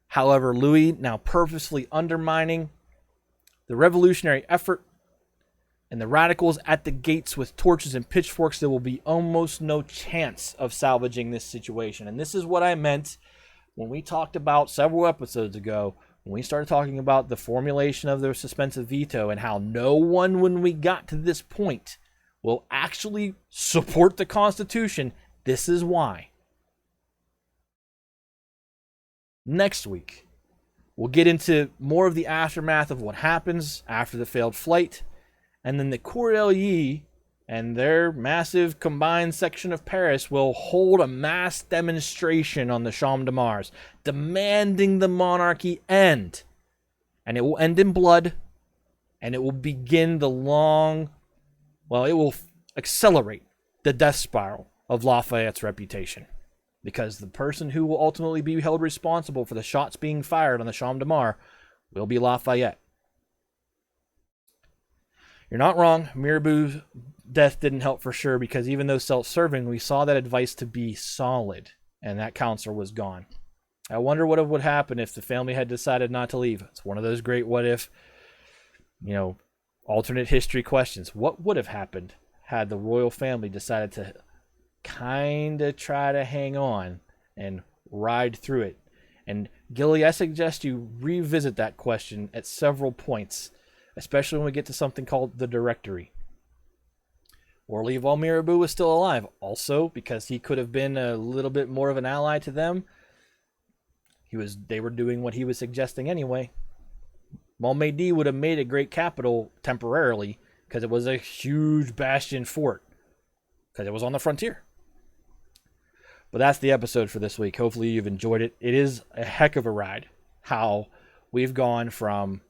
However, Louis, now purposely undermining the revolutionary effort and the radicals at the gates with torches and pitchforks, there will be almost no chance of salvaging this situation. And this is what I meant when we talked about several episodes ago, when we started talking about the formulation of the suspensive veto and how no one, when we got to this point, will actually support the Constitution. This is why. Next week, We'll get into more of the aftermath of what happens after the failed flight. And then the Cordeliers and their massive combined section of Paris will hold a mass demonstration on the Champ de Mars, demanding the monarchy end. And it will end in blood, and it will begin the long, well, it will accelerate the death spiral of Lafayette's reputation. Because the person who will ultimately be held responsible for the shots being fired on the Champ de Mars will be Lafayette. You're not wrong. Mirabeau's death didn't help for sure, because even though self-serving, we saw that advice to be solid, and that counselor was gone. I wonder what would happen if the family had decided not to leave. It's one of those great what if, alternate history questions. What would have happened had the royal family decided to kind of try to hang on and ride through it? And Gilly, I suggest you revisit that question at several points, especially when we get to something called the Directory. Orly while Mirabeau was still alive. Also, because he could have been a little bit more of an ally to them, they were doing what he was suggesting anyway. Montmédy would have made a great capital temporarily, because it was a huge bastion fort, because it was on the frontier. But that's the episode for this week. Hopefully you've enjoyed it. It is a heck of a ride, how we've gone from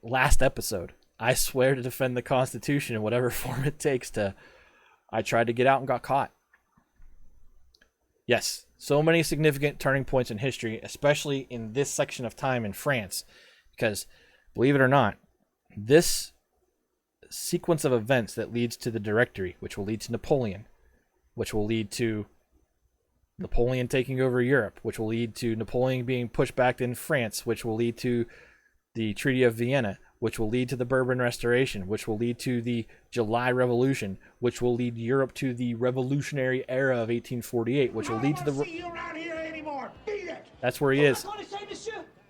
last episode, I swear to defend the Constitution in whatever form it takes, to I tried to get out and got caught. Yes, so many significant turning points in history, especially in this section of time in France, because believe it or not, this sequence of events that leads to the Directory, which will lead to Napoleon, which will lead to Napoleon taking over Europe, which will lead to Napoleon being pushed back in France, which will lead to the Treaty of Vienna, which will lead to the Bourbon Restoration, which will lead to the July Revolution, which will lead Europe to the Revolutionary Era of 1848, which will lead to the... See you around here anymore. Beat it. That's where he is.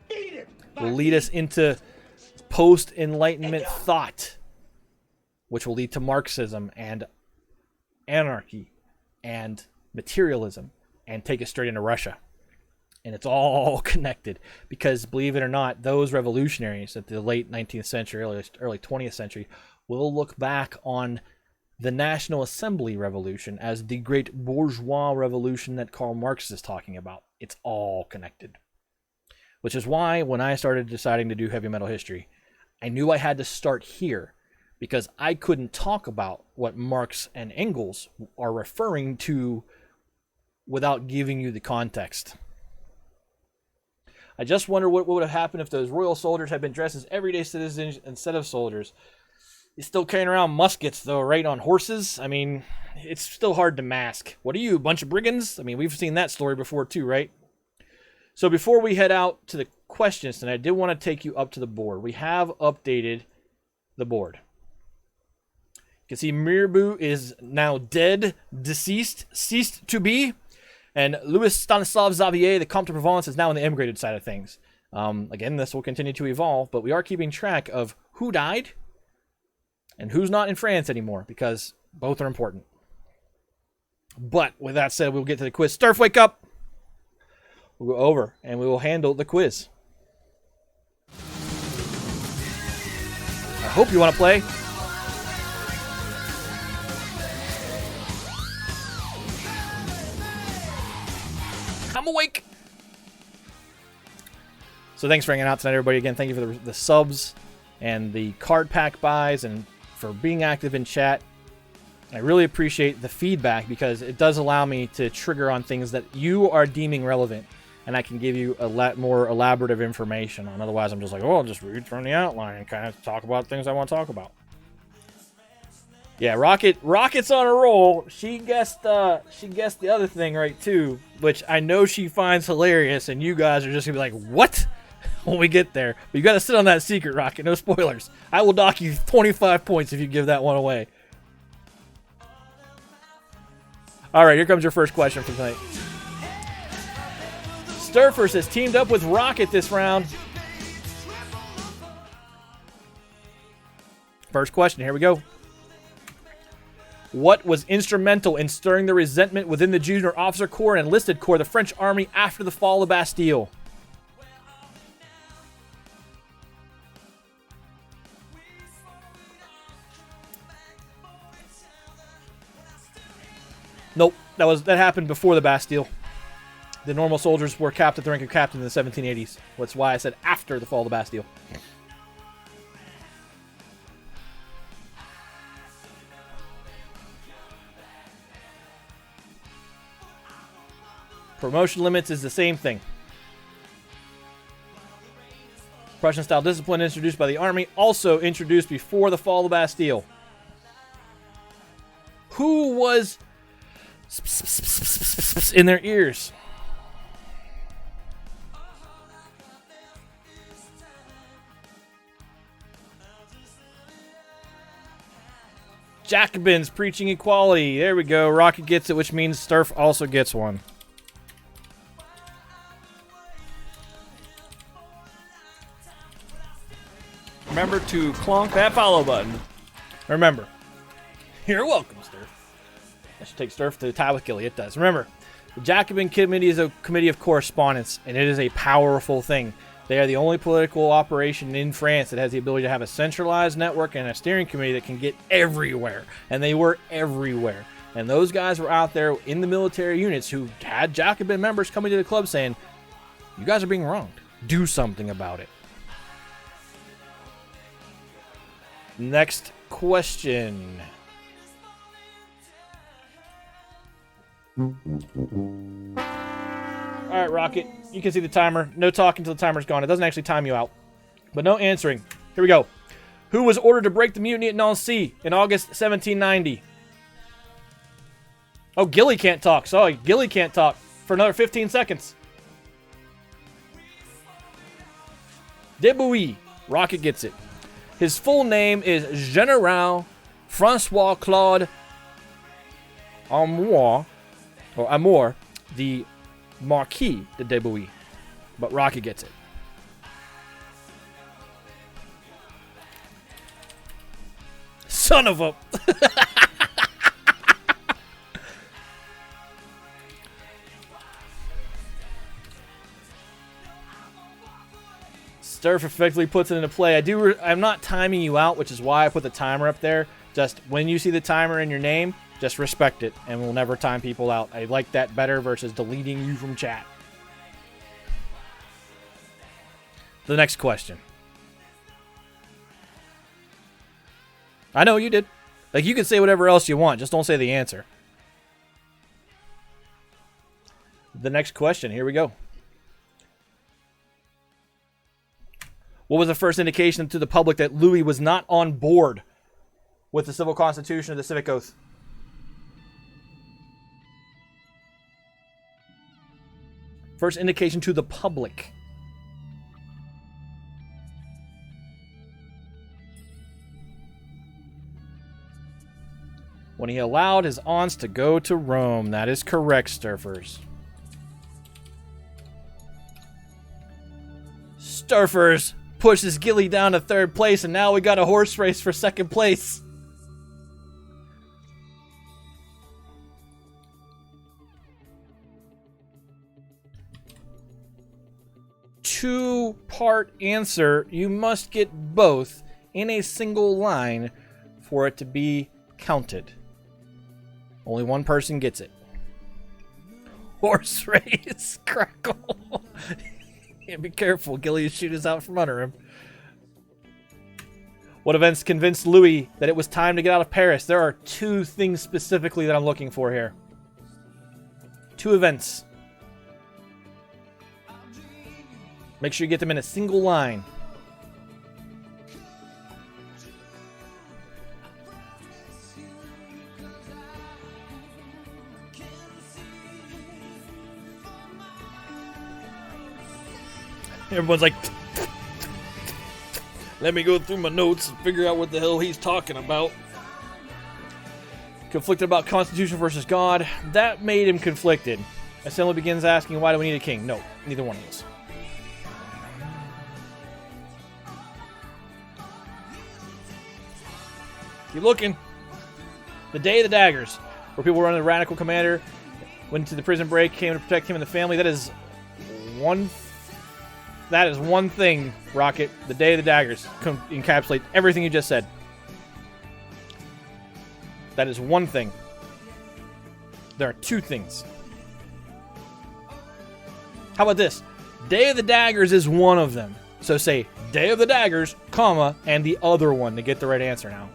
Beat it. Will lead us into post-Enlightenment thought, which will lead to Marxism and anarchy and materialism, and take us straight into Russia. And it's all connected, because believe it or not, those revolutionaries at the late 19th century, early 20th century, will look back on the National Assembly Revolution as the great bourgeois revolution that Karl Marx is talking about. It's all connected. Which is why when I started deciding to do heavy metal history, I knew I had to start here, because I couldn't talk about what Marx and Engels are referring to without giving you the context. I just wonder what would have happened if those royal soldiers had been dressed as everyday citizens instead of soldiers. You're still carrying around muskets, though, right, on horses? I mean, it's still hard to mask. What are you, a bunch of brigands? I mean, we've seen that story before, too, right? So before we head out to the questions tonight, I did want to take you up to the board. We have updated the board. You can see Mirabeau is now dead, deceased, ceased to be. And Louis Stanislav Xavier, the Comte de Provence, is now on the emigrated side of things. Again, this will continue to evolve, but we are keeping track of who died and who's not in France anymore, because both are important. But with that said, we'll get to the quiz. Sturf, wake up! We'll go over and we will handle the quiz. I hope you want to play. I'm awake. So thanks for hanging out tonight, everybody. Again, thank you for the subs and the card pack buys and for being active in chat. I really appreciate the feedback, because it does allow me to trigger on things that you are deeming relevant, and I can give you a lot more elaborative information on. Otherwise, I'm just like, oh, I'll just read from the outline and kind of talk about things I want to talk about. Yeah, Rocket's on a roll. She guessed the other thing right too, which I know she finds hilarious, and you guys are just gonna be like, what? When we get there. But you gotta sit on that secret, Rocket. No spoilers. I will dock you 25 points if you give that one away. Alright, here comes your first question for tonight. Sturfers has teamed up with Rocket this round. First question, here we go. What was instrumental in stirring the resentment within the junior officer corps and enlisted corps of the French army after the fall of Bastille? Nope, that happened before the Bastille. The normal soldiers were capped at the rank of captain in the 1780s. That's why I said after the fall of the Bastille. Promotion limits is the same thing. Prussian-style discipline introduced by the army, also introduced before the fall of the Bastille. Who was in their ears? Jacobins preaching equality. There we go. Rocket gets it, which means Sturf also gets one. Remember to clonk that follow button. Remember, you're welcome, Sturf. I should take Sturf to the tie with Gilly. It does. Remember, the Jacobin Committee is a committee of correspondence, and it is a powerful thing. They are the only political operation in France that has the ability to have a centralized network and a steering committee that can get everywhere. And they were everywhere. And those guys were out there in the military units who had Jacobin members coming to the club saying, you guys are being wronged. Do something about it. Next question. Alright, Rocket. You can see the timer. No talking until the timer's gone. It doesn't actually time you out. But no answering. Here we go. Who was ordered to break the mutiny at Nancy in August 1790? Oh, Gilly can't talk. Sorry, Gilly can't talk for another 15 seconds. De Bouilly. Rocket gets it. His full name is General Francois Claude Amour, the Marquis de Debouilly. But Rocky gets it. Son of a... Sturf effectively puts it into play. I'm not timing you out, which is why I put the timer up there. Just when you see the timer in your name, just respect it, and we'll never time people out. I like that better versus deleting you from chat. The next question. I know you did. Like, you can say whatever else you want, just don't say the answer. The next question, here we go. What was the first indication to the public that Louis was not on board with the civil constitution or the civic oath? First indication to the public. When he allowed his aunts to go to Rome. That is correct, Sturfers. Sturfers pushes Gilly down to third place, and now we got a horse race for second place. Two-part answer. You must get both in a single line for it to be counted. Only one person gets it. Horse race. Crackle. Yeah, be careful. Gilly is shooting us out from under him. What events convinced Louis that it was time to get out of Paris? There are two things specifically that I'm looking for here. Two events. Make sure you get them in a single line. Everyone's like, let me go through my notes and figure out what the hell he's talking about. Conflicted about Constitution versus God. That made him conflicted. Assembly begins asking, why do we need a king? No, neither one of us. Keep looking. The Day of the Daggers, where people were under the radical commander, went to the prison break, came to protect him and the family. That is one thing, Rocket. The Day of the Daggers encapsulate everything you just said. That is one thing. There are two things. How about this? Day of the Daggers is one of them. So say Day of the Daggers, comma, and the other one to get the right answer now.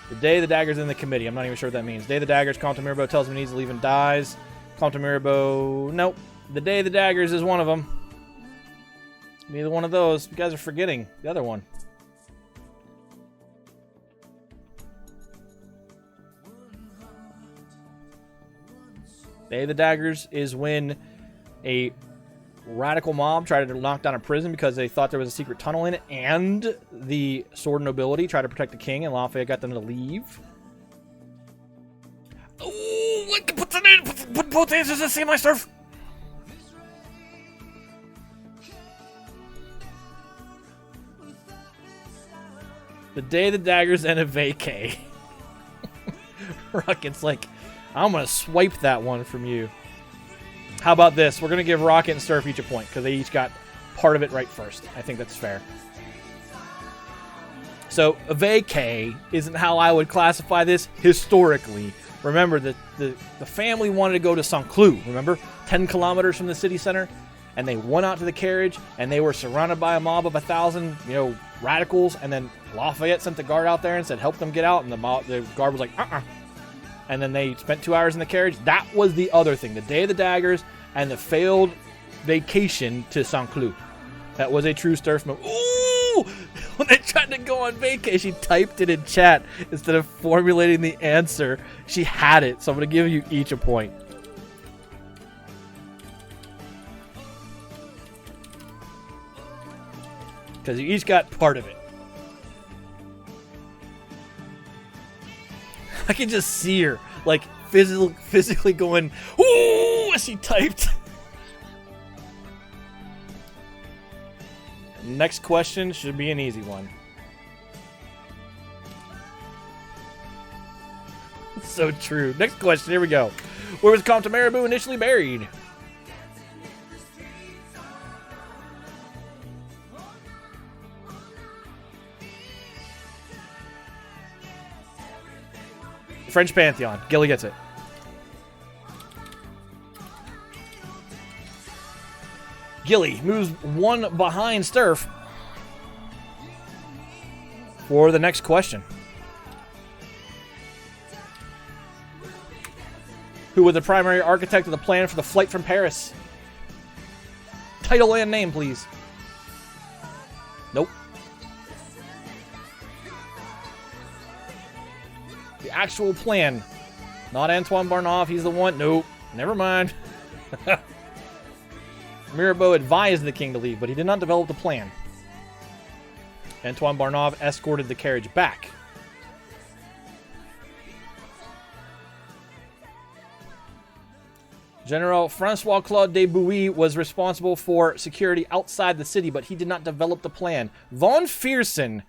The Day of the Daggers in the committee. I'm not even sure what that means. Day of the Daggers, Comte Mirabeau tells him he needs to leave and dies. Comte Mirabeau, nope. The Day of the Daggers is one of them. Neither one of those. You guys are forgetting the other one. Day of the Daggers is when a radical mob tried to knock down a prison because they thought there was a secret tunnel in it, and the sword nobility tried to protect the king, and Lafayette got them to leave. Oh, put both answers in the same Surf. The Day of the Daggers and a vacay. Rocket's like, I'm going to swipe that one from you. How about this? We're going to give Rocket and Surf each a point because they each got part of it right first. I think that's fair. So, a vacay isn't how I would classify this historically. Remember, the family wanted to go to St. Cloud, remember? 10 kilometers from the city center. And they went out to the carriage, and they were surrounded by a mob of 1,000, radicals. And then Lafayette sent the guard out there and said, help them get out. And the guard was like, And then they spent 2 hours in the carriage. That was the other thing. The Day of the Daggers and the failed vacation to St. Cloud. That was a true Sturf move. Ooh! When they tried to go on vacation, she typed it in chat instead of formulating the answer. She had it. So I'm going to give you each a point. Because you each got part of it. I can just see her, like, physically going, ooh, as she typed. Next question should be an easy one. So true. Next question, here we go. Where was Comte Mirabeau initially buried? French Pantheon. Gilly gets it. Gilly moves one behind Sturf for the next question. Who was the primary architect of the plan for the flight from Paris? Title and name, please. Nope. The actual plan. Not Antoine Barnave, he's the one. Nope. Never mind. Mirabeau advised the king to leave, but he did not develop the plan. Antoine Barnave escorted the carriage back. General Francois Claude de Bouilly was responsible for security outside the city, but he did not develop the plan. Von Fiersen,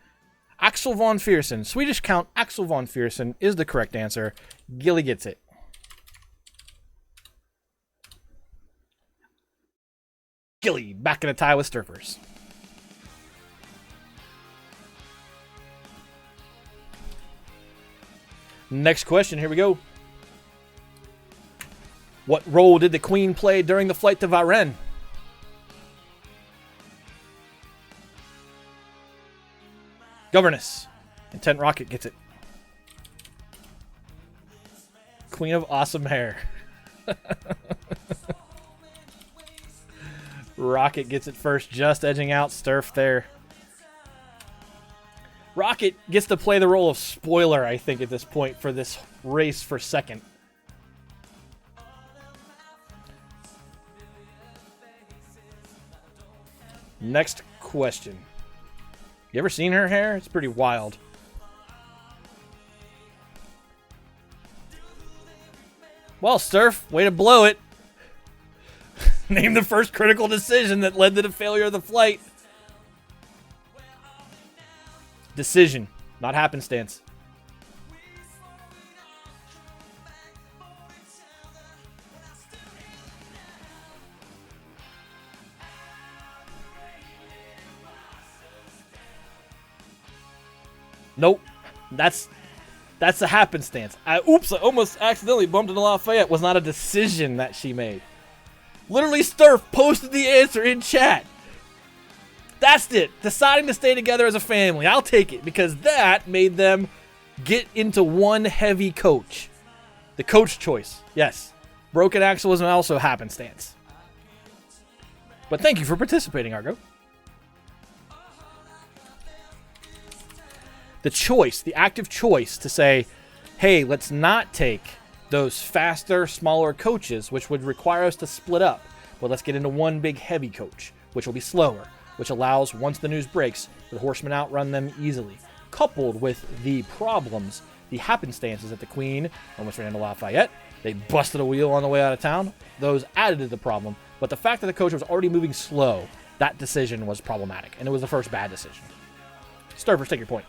Axel von Fiersen, Swedish Count Axel von Fiersen is the correct answer. Gilly gets it. Gilly back in a tie with Sturfers. Next question, here we go. What role did the Queen play during the flight to Varennes? Governess. Intent Rocket gets it. Queen of awesome hair. Rocket gets it first, just edging out Sturf there. Rocket gets to play the role of spoiler, I think, at this point for this race for second. Next question. You ever seen her hair? It's pretty wild. Well, Sturf, way to blow it. Name the first critical decision that led to the failure of the flight. Decision, not happenstance. Nope. That's a happenstance. I almost accidentally bumped into Lafayette. Was not a decision that she made. Literally, Sturf posted the answer in chat. That's it. Deciding to stay together as a family. I'll take it because that made them get into one heavy coach. The coach choice. Yes. Broken axle was also happenstance. But thank you for participating, Argo. The choice, the active choice to say, hey, let's not take those faster, smaller coaches, which would require us to split up. But let's get into one big heavy coach, which will be slower, which allows, once the news breaks, the horsemen outrun them easily. Coupled with the problems, the happenstances that the Queen almost ran into Lafayette. They busted a wheel on the way out of town. Those added to the problem. But the fact that the coach was already moving slow, that decision was problematic. And it was the first bad decision. Sturfers, take your point.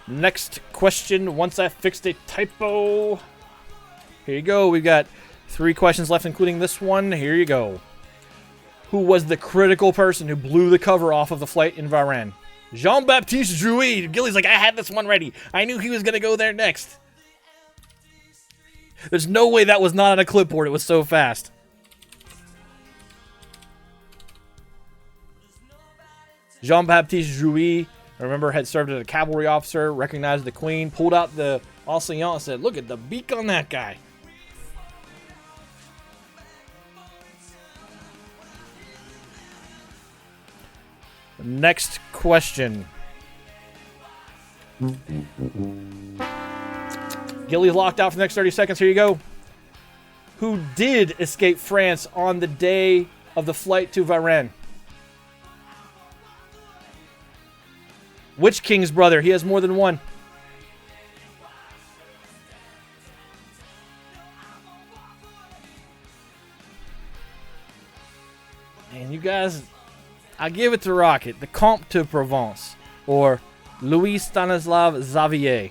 Next question, once I fixed a typo. Here you go. We've got 3 questions left, including this one. Here you go. Who was the critical person who blew the cover off of the flight in Varennes? Jean-Baptiste Drouet. Gilly's like, I had this one ready. I knew he was going to go there next. There's no way that was not on a clipboard. It was so fast. Jean-Baptiste Drouet, remember, had served as a cavalry officer, recognized the Queen, pulled out the enseignant and said, look at the beak on that guy. Next question. Gilly's locked out for the next 30 seconds. Here you go. Who did escape France on the day of the flight to Varennes? Which king's brother? He has more than one. And you guys, I give it to Rocket. The Comte de Provence, or Louis Stanislav Xavier.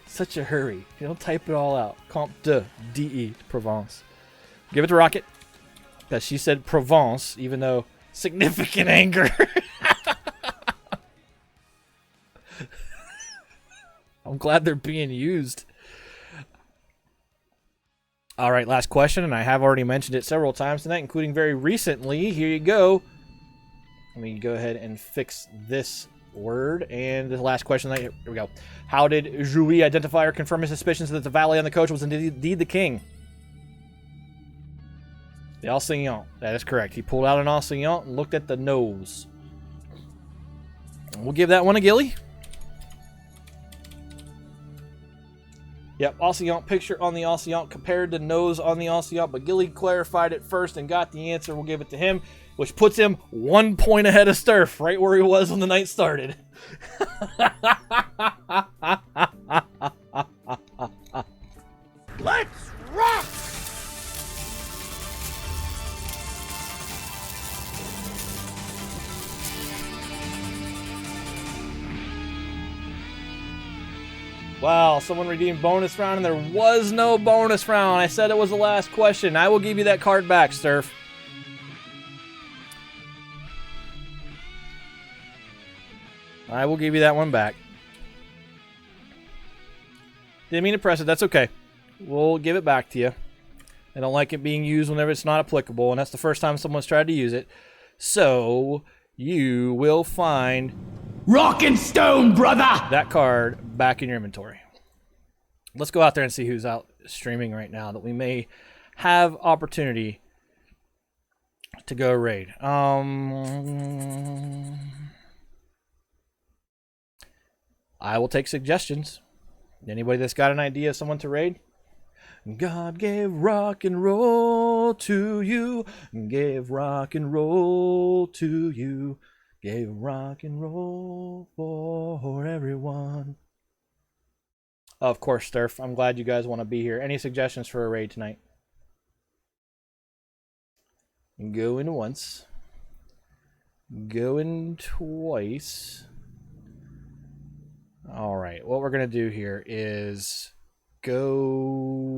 Such a hurry. You don't type it all out. Comte de D-E, Provence. Give it to Rocket. Because she said Provence, even though significant anger. I'm glad they're being used. All right, last question, and I have already mentioned it several times tonight, including very recently. Here you go. Let me go ahead and fix this word. And the last question tonight. Here we go. How did Jouy identify or confirm his suspicions that the valet on the coach was indeed the king? The enseignant. That is correct. He pulled out an enseignant and looked at the nose. And we'll give that one a Gilly. Yep, enseignant picture on the enseignant compared to nose on the enseignant, but Gilly clarified it first and got the answer. We'll give it to him, which puts him 1 point ahead of Sturf, right where he was when the night started. Let's rock! Wow, someone redeemed bonus round, and there was no bonus round. I said it was the last question. I will give you that card back, Sturf. I will give you that one back. Didn't mean to press it. That's okay. We'll give it back to you. I don't like it being used whenever it's not applicable, and that's the first time someone's tried to use it. So, you will find... Rock and stone, brother! That card back in your inventory. Let's go out there and see who's out streaming right now that we may have opportunity to go raid. I will take suggestions. Anybody that's got an idea of someone to raid? God gave rock and roll to you. Gave rock and roll to you. Gave rock and roll for everyone. Of course, Sturf. I'm glad you guys want to be here. Any suggestions for a raid tonight? Going once. Going twice. Alright, what we're going to do here is go.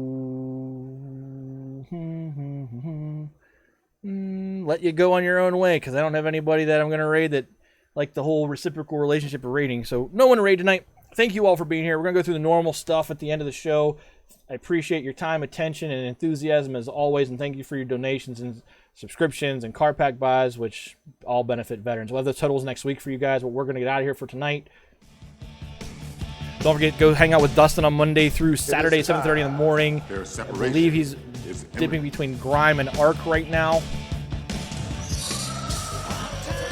Let you go on your own way, because I don't have anybody that I'm going to raid that like the whole reciprocal relationship of raiding. So no one to raid tonight. Thank you all for being here. We're going to go through the normal stuff at the end of the show. I appreciate your time, attention, and enthusiasm as always, and thank you for your donations and subscriptions and card pack buys, which all benefit veterans. We'll have the totals next week for you guys, but we're going to get out of here for tonight. Don't forget, go hang out with Dustin on Monday through Saturday, 7:30 in the morning. I believe he's dipping between Grime and Arc right now.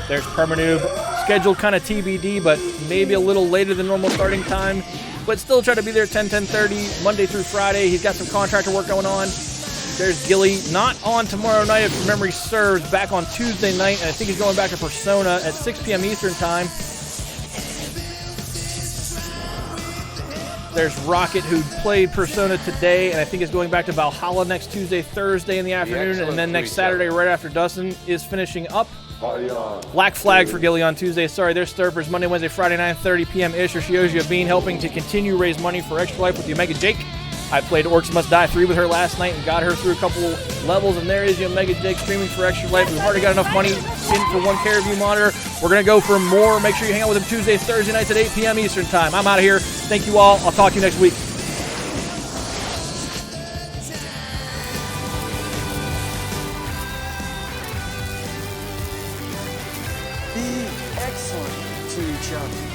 There's Permanoob. Scheduled kind of TBD, but maybe a little later than normal starting time. But still try to be there 10:30, Monday through Friday. He's got some contractor work going on. There's Gilly, not on tomorrow night if memory serves, back on Tuesday night, and I think he's going back to Persona at 6 p.m. Eastern Time. There's Rocket, who played Persona today, and I think is going back to Valhalla next Tuesday, Thursday in the afternoon, and then next Saturday, right after Dustin is finishing up. Black Flag for Gilly on Tuesday. Sorry, there's Sturpers Monday, Wednesday, Friday, 9:30 p.m. Ish, or Shioji Bean helping to continue raise money for Extra Life with the Omega Jake. I played Orcs Must Die 3 with her last night and got her through a couple levels, and there is the Omega Jake streaming for Extra Life. We've already got enough money in for one care review monitor. We're going to go for more. Make sure you hang out with him Tuesdays, Thursday nights at 8 p.m. Eastern Time. I'm out of here. Thank you all. I'll talk to you next week. Be excellent to each other.